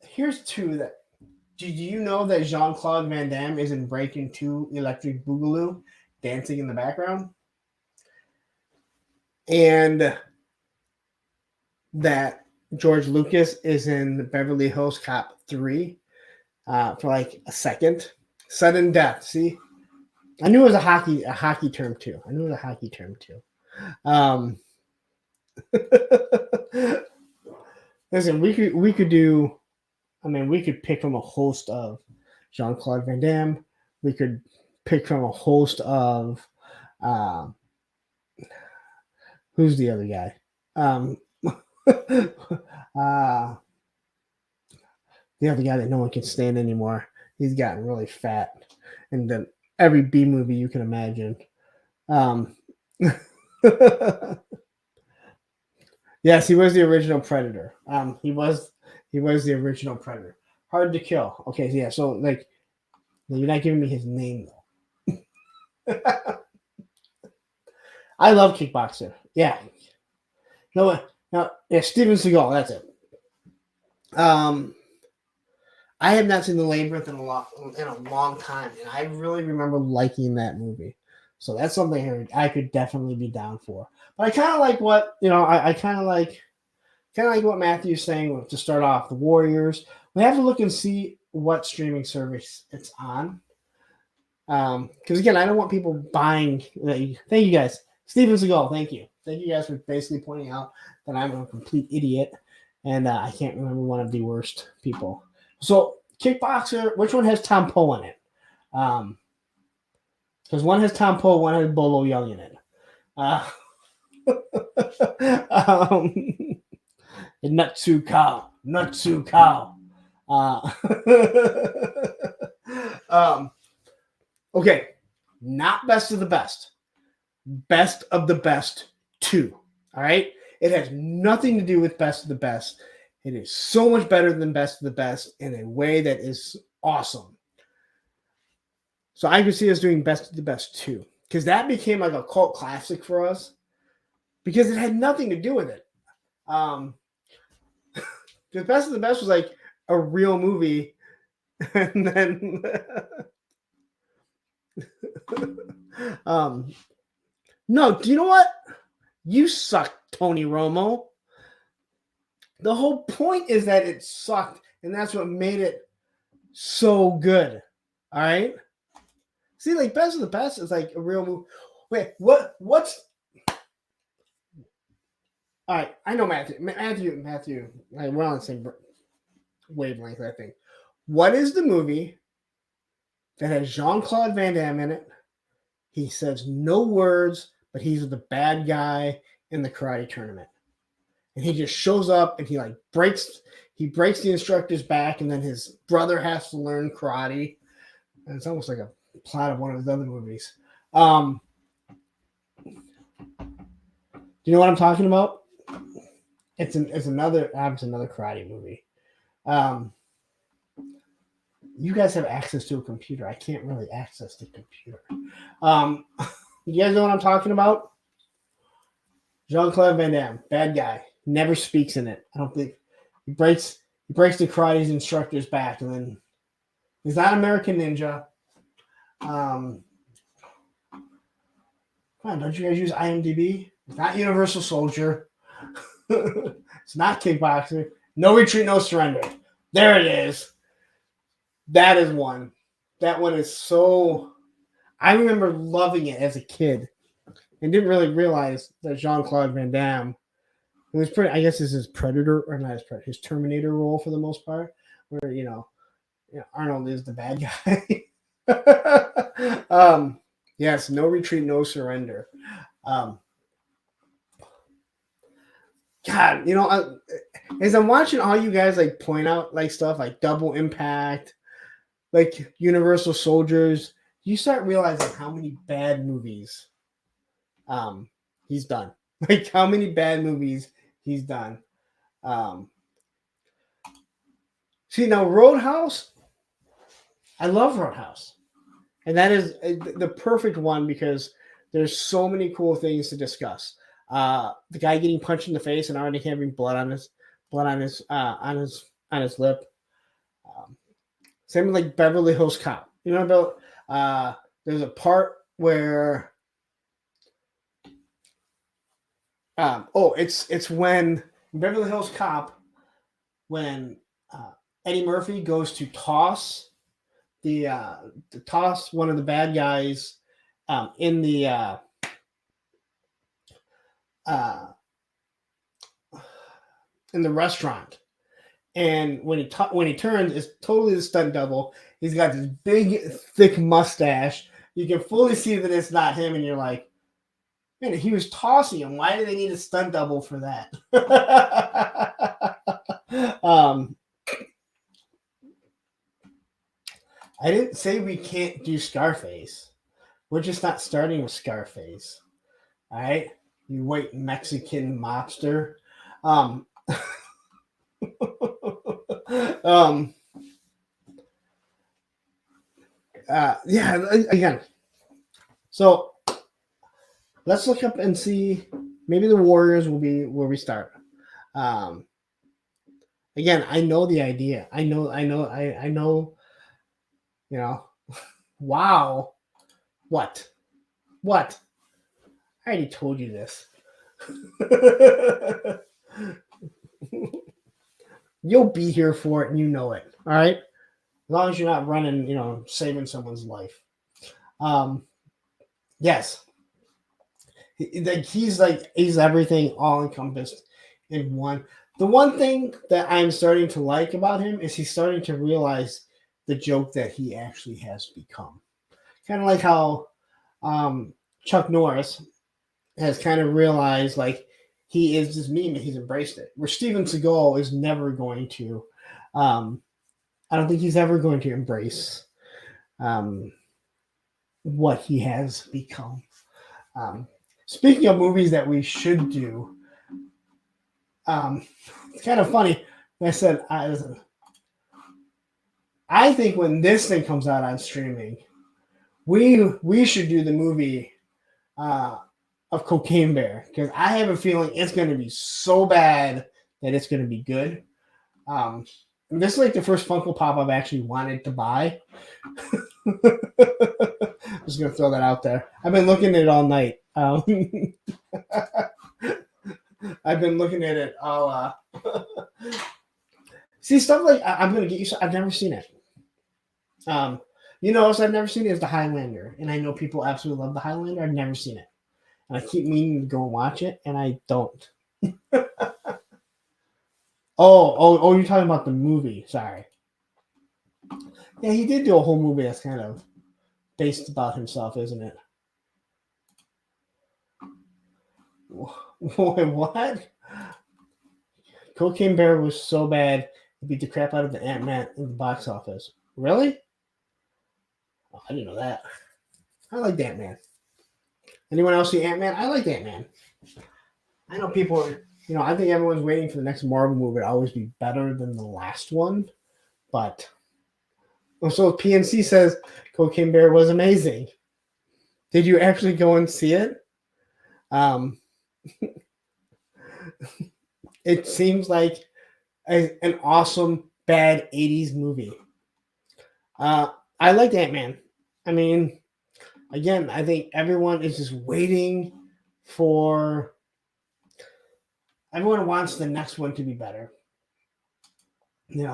Here's two that. Do you know that Jean-Claude Van Damme is in Breaking 2 Electric Boogaloo dancing in the background? And that George Lucas is in Beverly Hills Cop 3 for like a second. Sudden death. See? I knew it was a hockey term too. Listen, we could do. I mean, we could pick from a host of Jean-Claude Van Damme. We could pick from a host of who's the other guy? The other guy that no one can stand anymore. He's gotten really fat, and then every B movie you can imagine. Yes, he was the original Predator. He was the original Predator. Hard to Kill. Okay, yeah. So like, You're not giving me his name though. I love Kickboxer. Yeah. No, yeah, Steven Seagal. That's it. I have not seen The Labyrinth in a long time, and I really remember liking that movie. So that's something I could definitely be down for. But I kind of like what I kind of like what Matthew's saying to start off. The Warriors. We have to look and see what streaming service it's on. Because again, I don't want people buying. Thank you guys, Steven Seagal. Thank you guys for basically pointing out that I'm a complete idiot, and I can't remember one of the worst people. So Kickboxer, which one has Tom Poe in it? Because one has Tom Poe, one has Bolo Young in it. Nutsu cow. Okay, not best of the best. Best of the best 2. All right? It has nothing to do with best of the best. It is so much better than best of the best in a way that is awesome. So I could see us doing best of the best 2. Because that became like a cult classic for us. Because it had nothing to do with it. Because best of the best was like a real movie. And then no, do you know what? You suck, Tony Romo. The whole point is that it sucked, and that's what made it so good. All right? See, like best of the best is like a real movie. Wait, what's all right? I know Matthew. Like, we're on the same wavelength, I think. What is the movie that has Jean-Claude Van Damme in it? He says no words, but he's the bad guy in the karate tournament. And he just shows up and he breaks the instructor's back, and then his brother has to learn karate. And it's almost like a plot of one of his other movies. Do you know what I'm talking about? It's another karate movie. You guys have access to a computer. I can't really access the computer. You guys know what I'm talking about? Jean-Claude Van Damme, bad guy, never speaks in it. I don't think he breaks the karate instructor's back, and then he's not American Ninja. Come on, don't you guys use IMDb? It's not Universal Soldier. It's not Kickboxer. No Retreat, No Surrender. There it is. That is one. That one is so... I remember loving it as a kid and didn't really realize that Jean-Claude Van Damme, it was pretty, I guess this is Predator, or not his Predator, his Terminator role for the most part, where, Arnold is the bad guy. Yes, No Retreat, No Surrender. God, as I'm watching all you guys point out stuff like Double Impact, like Universal Soldiers, you start realizing how many bad movies he's done. Like how many bad movies he's done. See, now Roadhouse, I love Roadhouse. And that is the perfect one because there's so many cool things to discuss. The guy getting punched in the face and already having blood on his lip. Same with like Beverly Hills Cop. You know about there's a part where it's when Beverly Hills Cop, when Eddie Murphy goes to toss one of the bad guys in the restaurant, and when he turns, it's totally the stunt double. He's got this big thick mustache. You can fully see that it's not him, and you're like, man, he was tossing him. Why do they need a stunt double for that? I didn't say we can't do Scarface. We're just not starting with Scarface. All right? You white Mexican mobster. Yeah, again. So let's look up and see. Maybe the Warriors will be where we start. Again, I know the idea. I know. You know. Wow. What? What? I already told you this. You'll be here for it, and you know it. All right. As long as you're not running, saving someone's life. Yes. He's everything all encompassed in one. The one thing that I'm starting to like about him is he's starting to realize the joke that he actually has become. Kind of like how Chuck Norris has kind of realized like he is this meme and he's embraced it. Where Steven Seagal is never going to, I don't think he's ever going to embrace what he has become. Speaking of movies that we should do, it's kind of funny. I said, I think when this thing comes out on streaming, we should do the movie of Cocaine Bear, because I have a feeling it's going to be so bad that it's going to be good. This is like the first Funko Pop I've actually wanted to buy. Just going to throw that out there. I've been looking at it all night. I've been looking at it all. See, stuff like I'm going to get you. I've never seen it. I've never seen it is The Highlander, and I know people absolutely love The Highlander. I've never seen it, and I keep meaning to go and watch it, and I don't. Oh! You're talking about the movie? Sorry. Yeah, he did do a whole movie that's kind of based about himself, isn't it? What? Cocaine Bear was so bad it beat the crap out of the Ant-Man in the box office. Really? Oh, I didn't know that. I like Ant-Man. Anyone else see Ant-Man? I like Ant-Man. I know people are, I think everyone's waiting for the next Marvel movie to always be better than the last one. But, so PNC says Cocaine Bear was amazing. Did you actually go and see it? It seems like an awesome, bad 80s movie. I liked Ant-Man. I mean, again, I think everyone is just waiting for... Everyone wants the next one to be better. I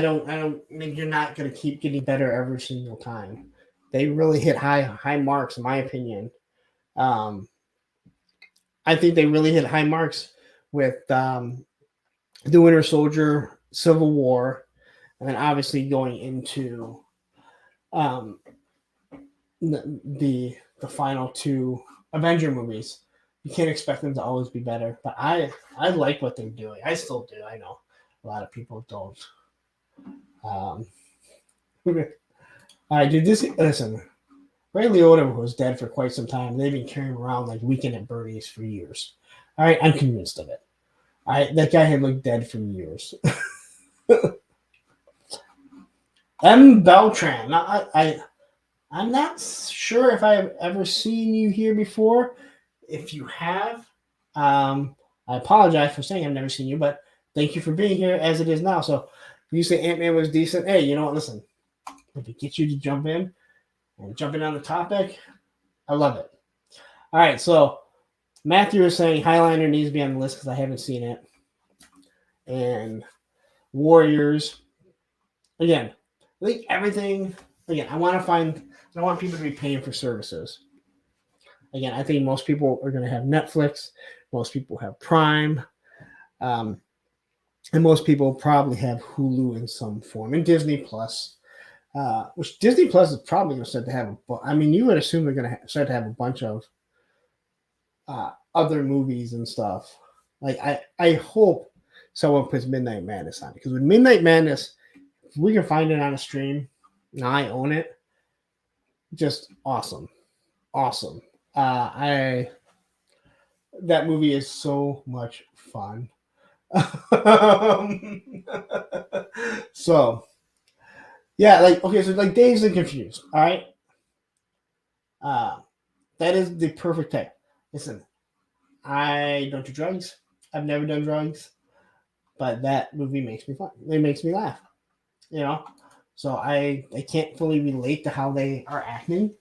don't think you're not going to keep getting better every single time. They really hit high marks, in my opinion. I think they really hit high marks with The Winter Soldier, Civil War, and then obviously going into the final two Avenger movies. You can't expect them to always be better, but I like what they're doing. I still do. I know a lot of people don't. All right, dude. Listen. Ray Liotta was dead for quite some time. They've been carrying around like Weekend at Bernie's for years. All right, I'm convinced of it. All right, that guy had looked dead for years. M. Beltran. Now, I'm not sure if I've ever seen you here before. If you have, I apologize for saying I've never seen you, but thank you for being here as it is now. So you say Ant-Man was decent. Hey, you know what? Listen, if it gets you to jump in on the topic, I love it. All right, so Matthew is saying Highlander needs to be on the list because I haven't seen it. And Warriors. Again, I think everything. Again, I want people to be paying for services. Again, I think most people are going to have Netflix. Most people have Prime. And most people probably have Hulu in some form. And Disney Plus. Which Disney Plus is probably going to start to have. You would assume they're going to start to have a bunch of other movies and stuff. Like, I hope someone puts Midnight Madness on it. Because with Midnight Madness, if we can find it on a stream, and I own it, just awesome. Awesome. That movie is so much fun. So, Yeah, like okay, so like Dazed and Confused. All right, that is the perfect type. Listen, I don't do drugs. I've never done drugs, but that movie makes me fun. It makes me laugh. You know, so I can't fully relate to how they are acting,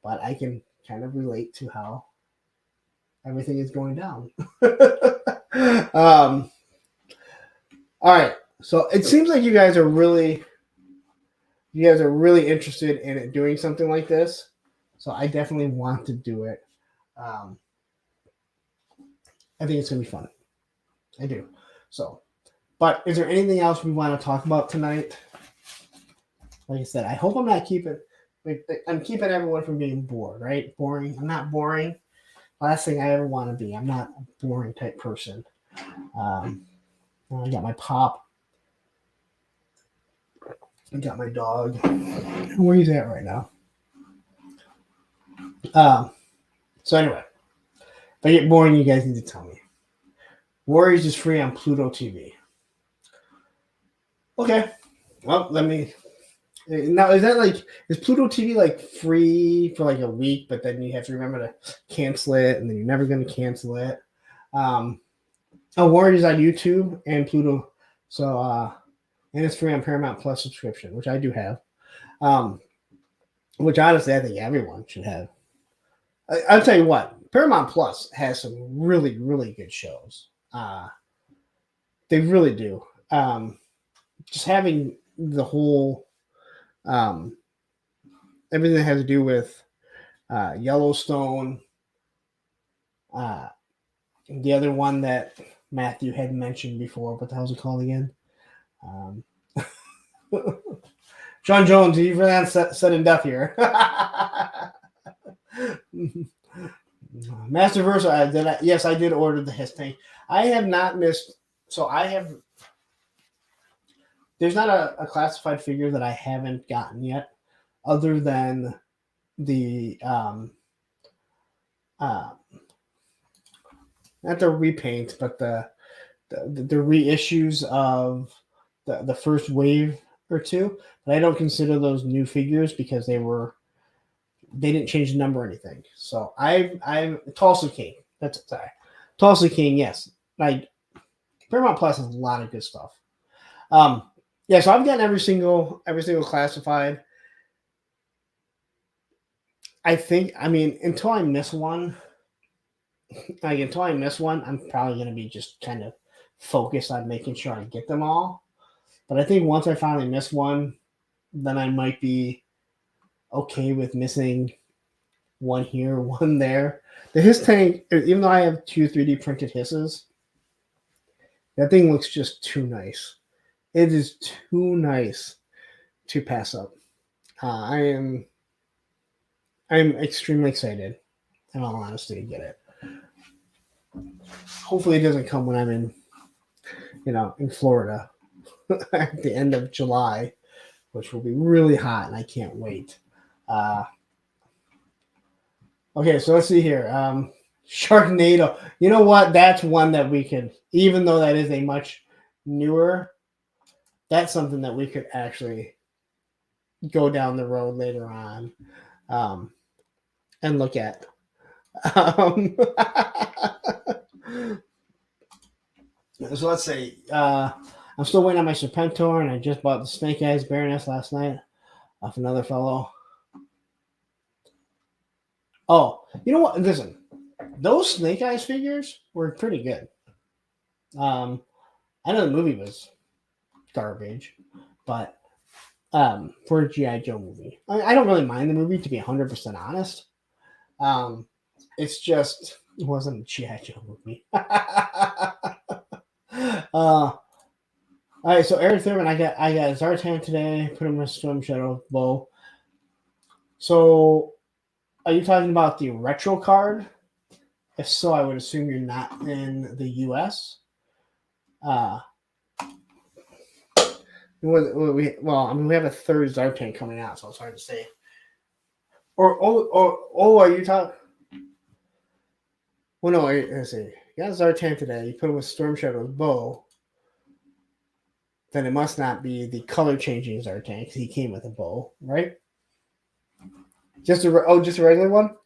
but I can kind of relate to how everything is going down. All right, so it seems like you guys are really interested in it doing something like this. So I definitely want to do it. Um, I think it's gonna be fun. I do. So, but is there anything else we want to talk about tonight? Like I said, I hope I'm not keeping. I'm keeping everyone from being bored, right? Boring. I'm not boring. Last thing I ever want to be. I'm not a boring type person. I got my pop. I got my dog. Where he's at right now. So anyway, if I get boring, you guys need to tell me. Warriors is free on Pluto TV. Okay. Well, let me. Now, is Pluto TV like free for like a week, but then you have to remember to cancel it, and then you're never going to cancel it? Warriors on YouTube and Pluto. So, and it's free on Paramount Plus subscription, which I do have. Which honestly, I think everyone should have. I'll tell you what, Paramount Plus has some really, really good shows. They really do. Just having the whole, everything that has to do with Yellowstone. The other one that Matthew had mentioned before, what the hell's it called again? John Jones, you've ran sudden death here. Masterverse, yes, I did order the His tank. I have not missed. So I have. There's not a classified figure that I haven't gotten yet, other than the not the repaint, but the reissues of the first wave or two. But I don't consider those new figures because they didn't change the number or anything. So I'm Tulsa King. That's sorry. Tulsa King, yes. Like Paramount Plus has a lot of good stuff. Yeah, so I've gotten every single classified. I mean, until I miss one, I'm probably gonna be just kind of focused on making sure I get them all. But I think once I finally miss one, then I might be okay with missing one here, one there. The His tank, even though I have 2 3D printed Hisses, that thing looks just too nice. It is too nice to pass up. I'm extremely excited, in all honesty, to get it. Hopefully, it doesn't come when I'm in Florida at the end of July, which will be really hot, and I can't wait. Okay, so let's see here. Sharknado. You know what? That's one that we could, even though that is a much newer, that's something that we could actually go down the road later on and look at. So let's see. I'm still waiting on my Serpentor, and I just bought the Snake Eyes Baroness last night off another fellow. Oh, you know what? Listen, those Snake Eyes figures were pretty good. I know the movie was garbage, but for a GI Joe movie, I don't really mind the movie, to be 100% honest. It's just it wasn't a GI Joe movie. All right, so Eric Thurman, I got Zartan today. Put him in a Storm Shadow bow. So, are you talking about the retro card? If so, I would assume you're not in the U.S. We have a third Zartan coming out, so it's hard to say. Are you talking? Well, no, let's see. You got Zartan today. You put him with Storm Shadow's bow. then it must not be the color changing Zartan because he came with a bow, right? Just a regular one.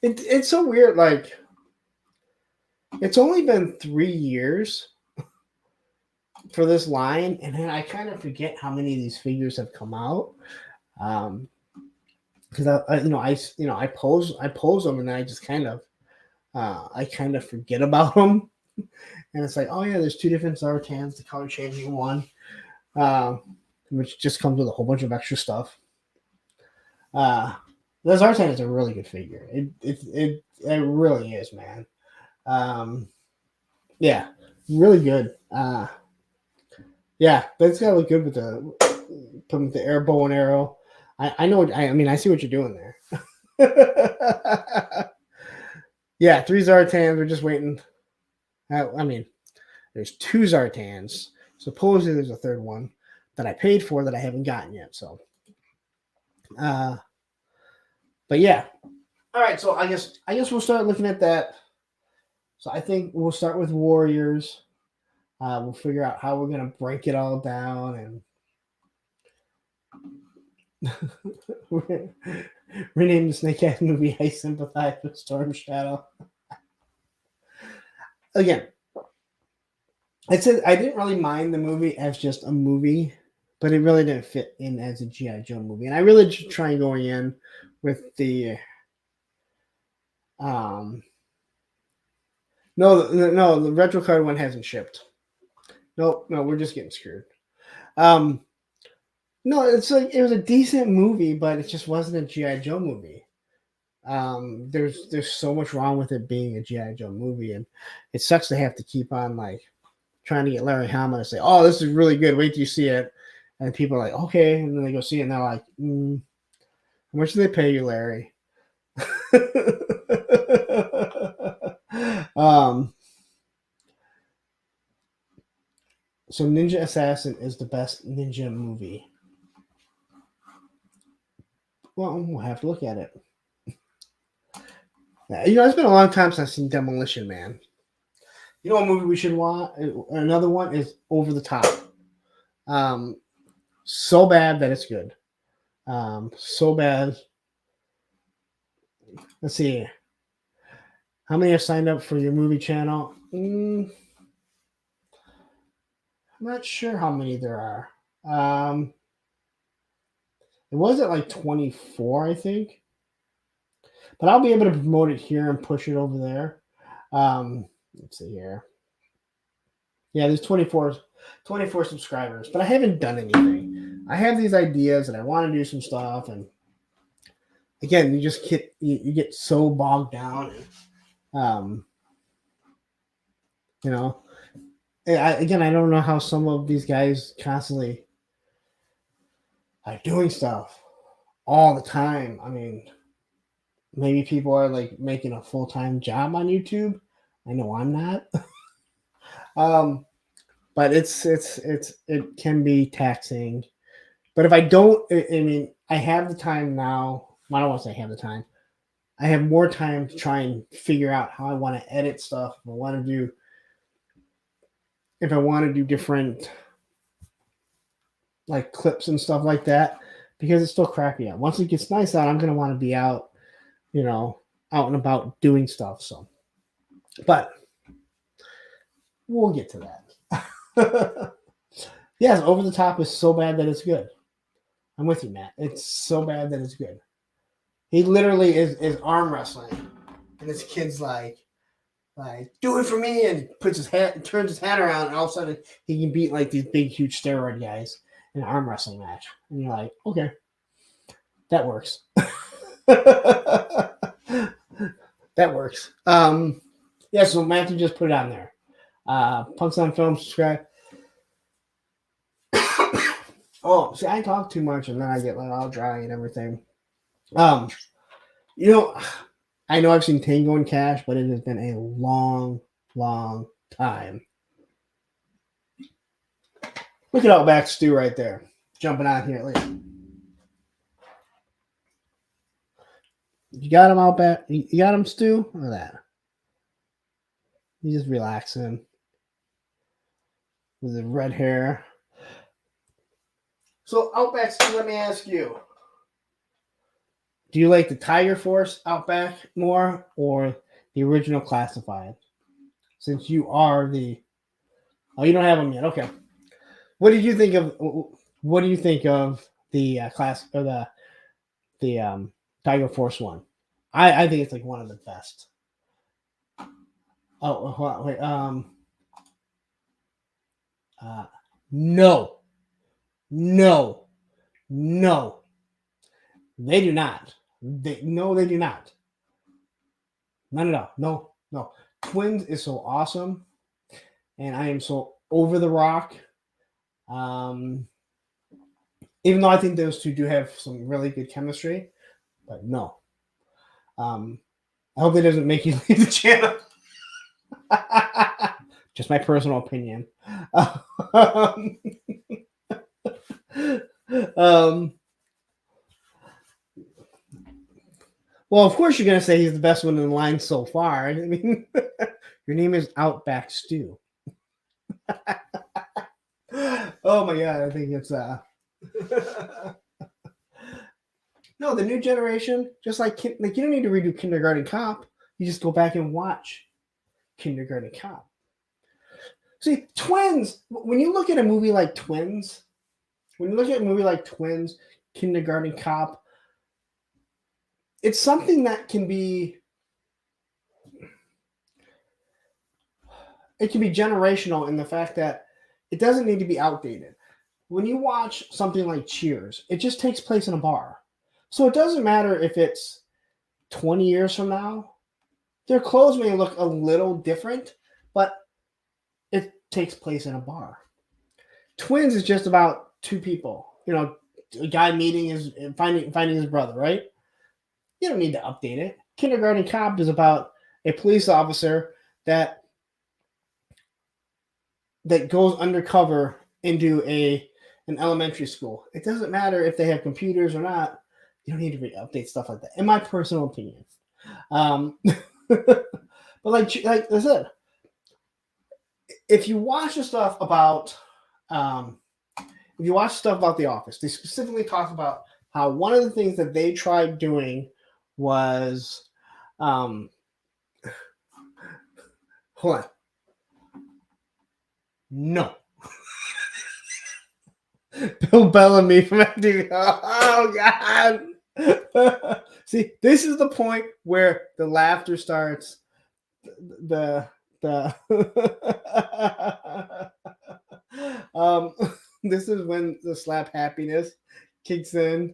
It's so weird. Like, it's only been 3 years for this line, and then I kind of forget how many of these figures have come out. Because I pose them, and then I just kind of forget about them, and it's like, oh yeah, there's 2 different Zartans, the color changing one, which just comes with a whole bunch of extra stuff. The Zartan is a really good figure. It really is, man. Yeah, really good. Yeah, that's gotta look good with the air bow and arrow. I know. I mean, I see what you're doing there. Yeah, 3 Zartans. We're just waiting. I mean, there's 2 Zartans. Supposedly there's a 3rd one that I paid for that I haven't gotten yet. So, but yeah. All right. So I guess we'll start looking at that. So I think we'll start with Warriors. We'll figure out how we're gonna break it all down and rename the Snake Eyes movie I Sympathize with Storm Shadow. Again, I said I didn't really mind the movie as just a movie, but it really didn't fit in as a GI Joe movie. And I really just try going in with the no, the retro card one hasn't shipped. No, we're just getting screwed. No, it's like it was a decent movie, but it just wasn't a GI Joe movie. There's so much wrong with it being a GI Joe movie, and it sucks to have to keep on like trying to get Larry Hama to say, "Oh, this is really good. Wait till you see it," and people are like, "Okay," and then they go see it, and they're like, "How much do they pay you, Larry?" So Ninja Assassin is the best ninja movie. Well, we'll have to look at it. It's been a long time since I've seen Demolition Man. You know what movie we should watch? Another one is Over the Top. So bad that it's good. So bad. Let's see. How many have signed up for your movie channel? I'm not sure how many there are. It was at like 24, I think. But I'll be able to promote it here and push it over there. Let's see here. Yeah, there's 24 subscribers, but I haven't done anything. I have these ideas and I want to do some stuff, and again, you just get so bogged down, and I don't know how some of these guys constantly are doing stuff all the time. I mean, maybe people are like making a full-time job on YouTube. I know I'm not. But it can be taxing. But if I don't, I mean, I have the time now. I don't want to say I have the time. I have more time to try and figure out how I want to edit stuff. If I want to do different like clips and stuff like that, because it's still crappy out. Once it gets nice out, I'm gonna want to be out, out and about doing stuff. So, but we'll get to that. Yes, Over the Top is so bad that it's good. I'm with you, Matt. It's so bad that it's good. He literally is arm wrestling, and this kid's like, do it for me, and turns his hat around, and all of a sudden he can beat like these big, huge steroid guys in an arm wrestling match. And you're like, okay, that works. That works. Yeah, so Matthew just put it on there. Punks on Film, subscribe. Oh, see, I talk too much, and then I get like all dry and everything. I know I've seen Tango and Cash, but it has been a long, long time. Look at Outback Stu right there, jumping out here. Look. You got him, Outback? You got him, Stu? Look at that. He's just relaxing with the red hair. So Outback, let me ask you. Do you like the Tiger Force Outback more or the original Classified? Since you are the... Oh, you don't have them yet. Okay. What did you think of... What do you think of the class or the Tiger Force one? I think it's like one of the best. Oh, hold on, wait. No, no, no. They do not. They do not. None at all. No, no. Twins is so awesome, and I am so over the Rock. Even though I think those two do have some really good chemistry, but no. I hope that doesn't make you leave the channel. Just my personal opinion. Well, of course you're going to say he's the best one in line so far. I mean, your name is Outback Stew. Oh my God, I think it's no, the new generation, just like you don't need to redo Kindergarten Cop. You just go back and watch Kindergarten Cop. See, Twins, when you look at a movie like Twins, Kindergarten Cop, it's something that can be generational in the fact that it doesn't need to be outdated. When you watch something like Cheers, it just takes place in a bar. So it doesn't matter if it's 20 years from now. Their clothes may look a little different, but it takes place in a bar. Twins is just about two people. You know, a guy finding his brother, right? You don't need to update it. Kindergarten Cop is about a police officer that goes undercover into an elementary school. It doesn't matter if they have computers or not. You don't need to update stuff like that, in my personal opinion. But like I said, if you watch the stuff about The Office, they specifically talk about how one of the things that they tried doing was hold on. No. Bill Bellamy from MTV. Oh God. See, this is the point where the laughter starts. This is when the slap happiness kicks in.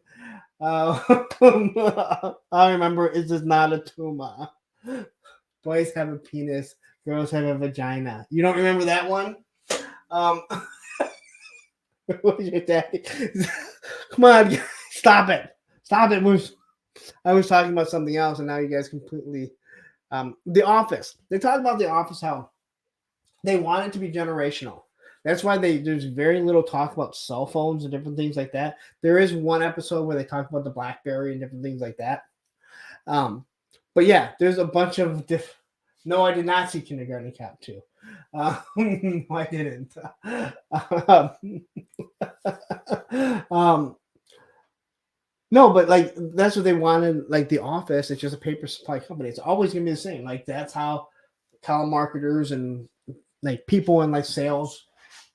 I remember it's just not a tumor. Boys have a penis, girls have a vagina. You don't remember that one? What was your daddy? Come on, stop it. I was talking about something else, and now you guys completely. The Office. They talk about The Office, how they want it to be generational. That's why there's very little talk about cell phones and different things like that. There is one episode where they talk about the BlackBerry and different things like that. But yeah, there's a bunch of No, I did not see Kindergarten Cop 2. No, I didn't. No, but like that's what they wanted. Like The Office, it's just a paper supply company. It's always gonna be the same. Like that's how telemarketers and like people in like sales,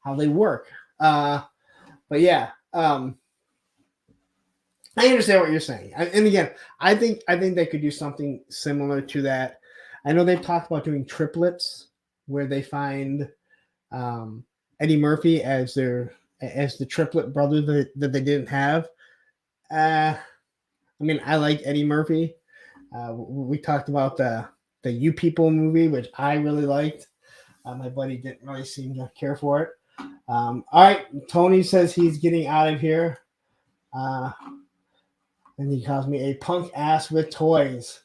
how they work. But yeah, I understand what you're saying. And again, I think they could do something similar to that. I know they've talked about doing triplets where they find Eddie Murphy as the triplet brother that they didn't have. I mean, I like Eddie Murphy. We talked about the You People movie, which I really liked. My buddy didn't really seem to care for it. All right, Tony says he's getting out of here. And he calls me a punk ass with toys.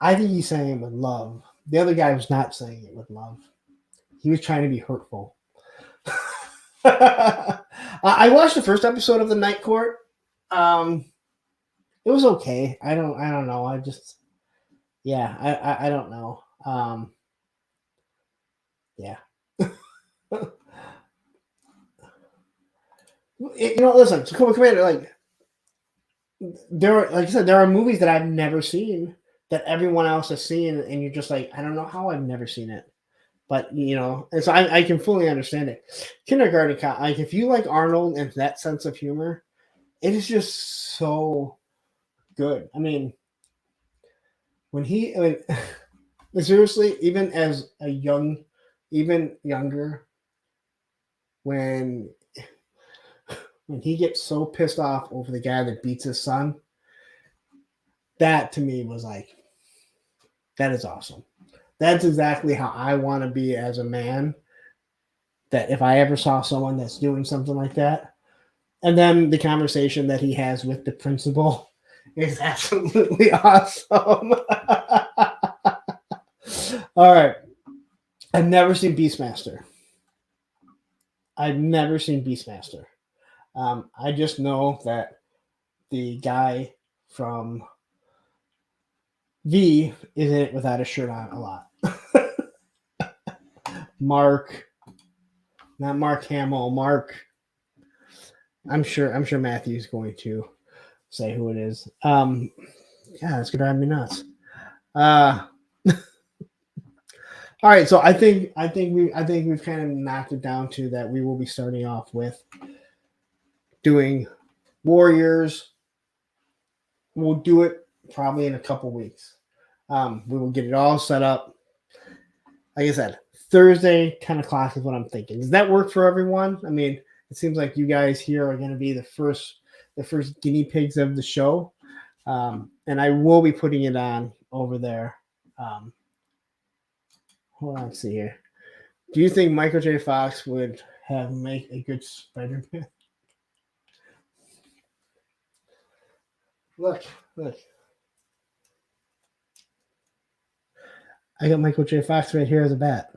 I think he's saying it with love. The other guy was not saying it with love. He was trying to be hurtful. I watched the first episode of The Night Court. It was okay. I don't know. I don't know. Yeah. Listen, so Cobra Commander, like like I said, there are movies that I've never seen that everyone else has seen, and you're just like, I don't know how I've never seen it. But and so I can fully understand it. Kindergarten Cop, like if you like Arnold and that sense of humor, it is just so good. I mean, seriously, even as even younger, when he gets so pissed off over the guy that beats his son, that to me was like, that is awesome. That's exactly how I want to be as a man. That if I ever saw someone that's doing something like that, and then the conversation that he has with the principal is absolutely awesome. All right. I've never seen Beastmaster. I just know that the guy from V is in it without a shirt on a lot. Not Mark Hamill, Mark. I'm sure Matthew's going to say who it is. Yeah, that's gonna drive me nuts. All right, so I think we've kind of knocked it down to that. We will be starting off with doing Warriors. We'll do it probably in a couple weeks. We will get it all set up. Like I said, Thursday, 10 o'clock is what I'm thinking. Does that work for everyone? I mean, it seems like you guys here are going to be the first guinea pigs of the show. And I will be putting it on over there. Hold on, let's see here. Do you think Michael J. Fox would make a good Spider-Man? Look. I got Michael J. Fox right here as a bat.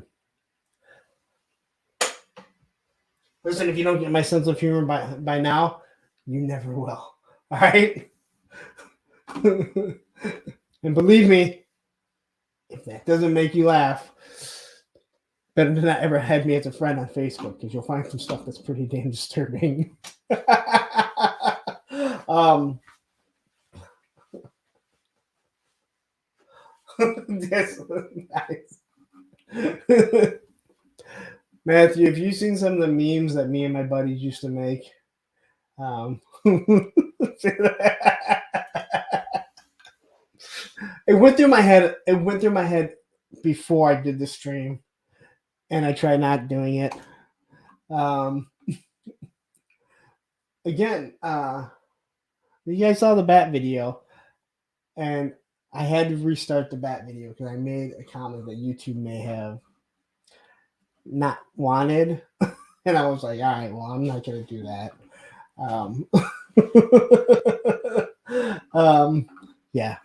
Listen, if you don't get my sense of humor by now, you never will. All right? And believe me, if that doesn't make you laugh, better than not ever have me as a friend on Facebook, because you'll find some stuff that's pretty damn disturbing. That's nice. Matthew, have you seen some of the memes that me and my buddies used to make? It went through my head. Before I did the stream, and I tried not doing it. Again, you guys saw the bat video, and I had to restart the bat video because I made a comment that YouTube may have not wanted, and I was like, all right, well, I'm not going to do that. Yeah,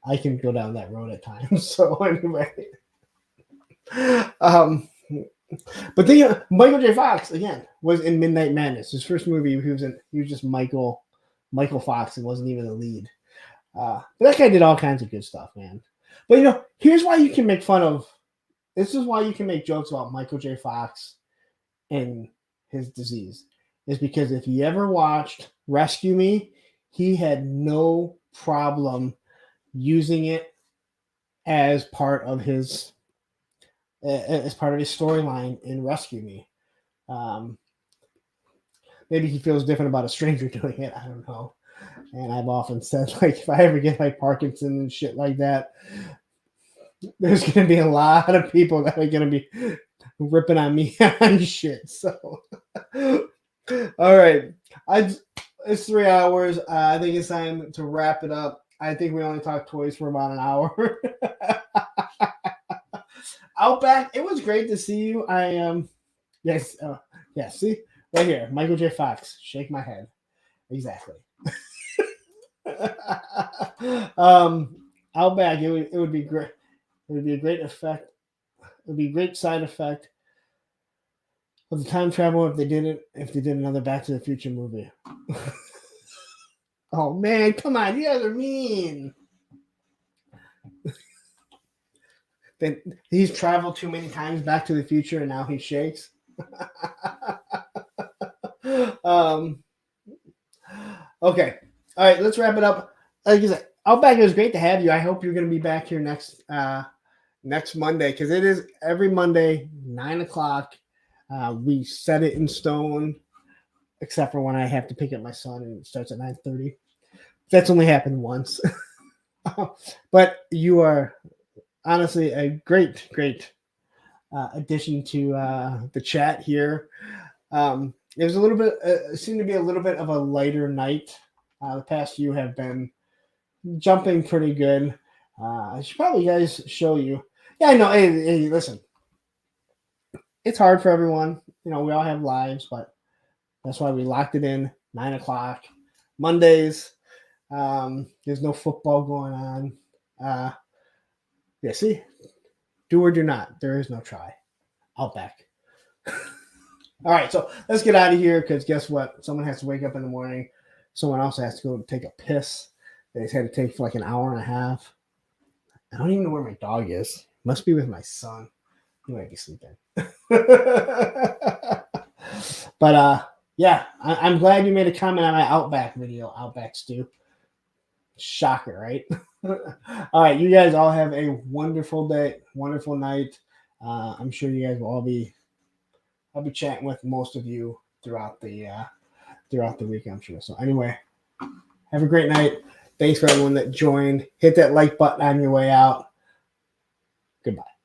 I can go down that road at times. So anyway, but then Michael J. Fox again was in Midnight Madness, his first movie. He was just Michael Fox and wasn't even the lead. But that guy did all kinds of good stuff, man. But here's why you can make fun of. This is why you can make jokes about Michael J. Fox and his disease. Is because if you ever watched Rescue Me, he had no problem using it as part of his storyline in Rescue Me. Maybe he feels different about a stranger doing it. I don't know. And I've often said, like, if I ever get like Parkinson and shit like that, there's going to be a lot of people that are going to be ripping on me on shit. So, all right. It's 3 hours. I think it's time to wrap it up. I think we only talked toys for about an hour. Outback, it was great to see you. Yes, see right here, Michael J. Fox. Shake my head. Exactly. Outback, it would be great. It would be a great effect. It would be a great side effect of the time travel if they did another Back to the Future movie. Oh man, come on, you guys are mean. Then he's traveled too many times Back to the Future and now he shakes. Okay. All right, let's wrap it up. Like I said, Outback, it was great to have you. I hope you're going to be back here next Monday, because it is every Monday, 9:00. We set it in stone, except for when I have to pick up my son and it starts at 9:30. That's only happened once. But you are honestly a great addition to the chat here. It was a little bit, it seemed to be a little bit of a lighter night. The past few have been jumping pretty good. I should probably guys show you. Yeah, I know. Hey, listen, it's hard for everyone. We all have lives, but that's why we locked it in 9:00 Mondays. There's no football going on. Yeah, see, do or do not. There is no try. Outback. All right, so let's get out of here, because guess what? Someone has to wake up in the morning. Someone else has to go take a piss. They just had to take for like an hour and a half. I don't even know where my dog is. Must be with my son. He might be sleeping. But yeah, I'm glad you made a comment on my Outback video, Outback Stew. Shocker, right? All right, you guys all have a wonderful day, wonderful night. I'm sure you guys will all be. I'll be chatting with most of you throughout the week, I'm sure. So anyway, have a great night. Thanks for everyone that joined. Hit that like button on your way out. Goodbye.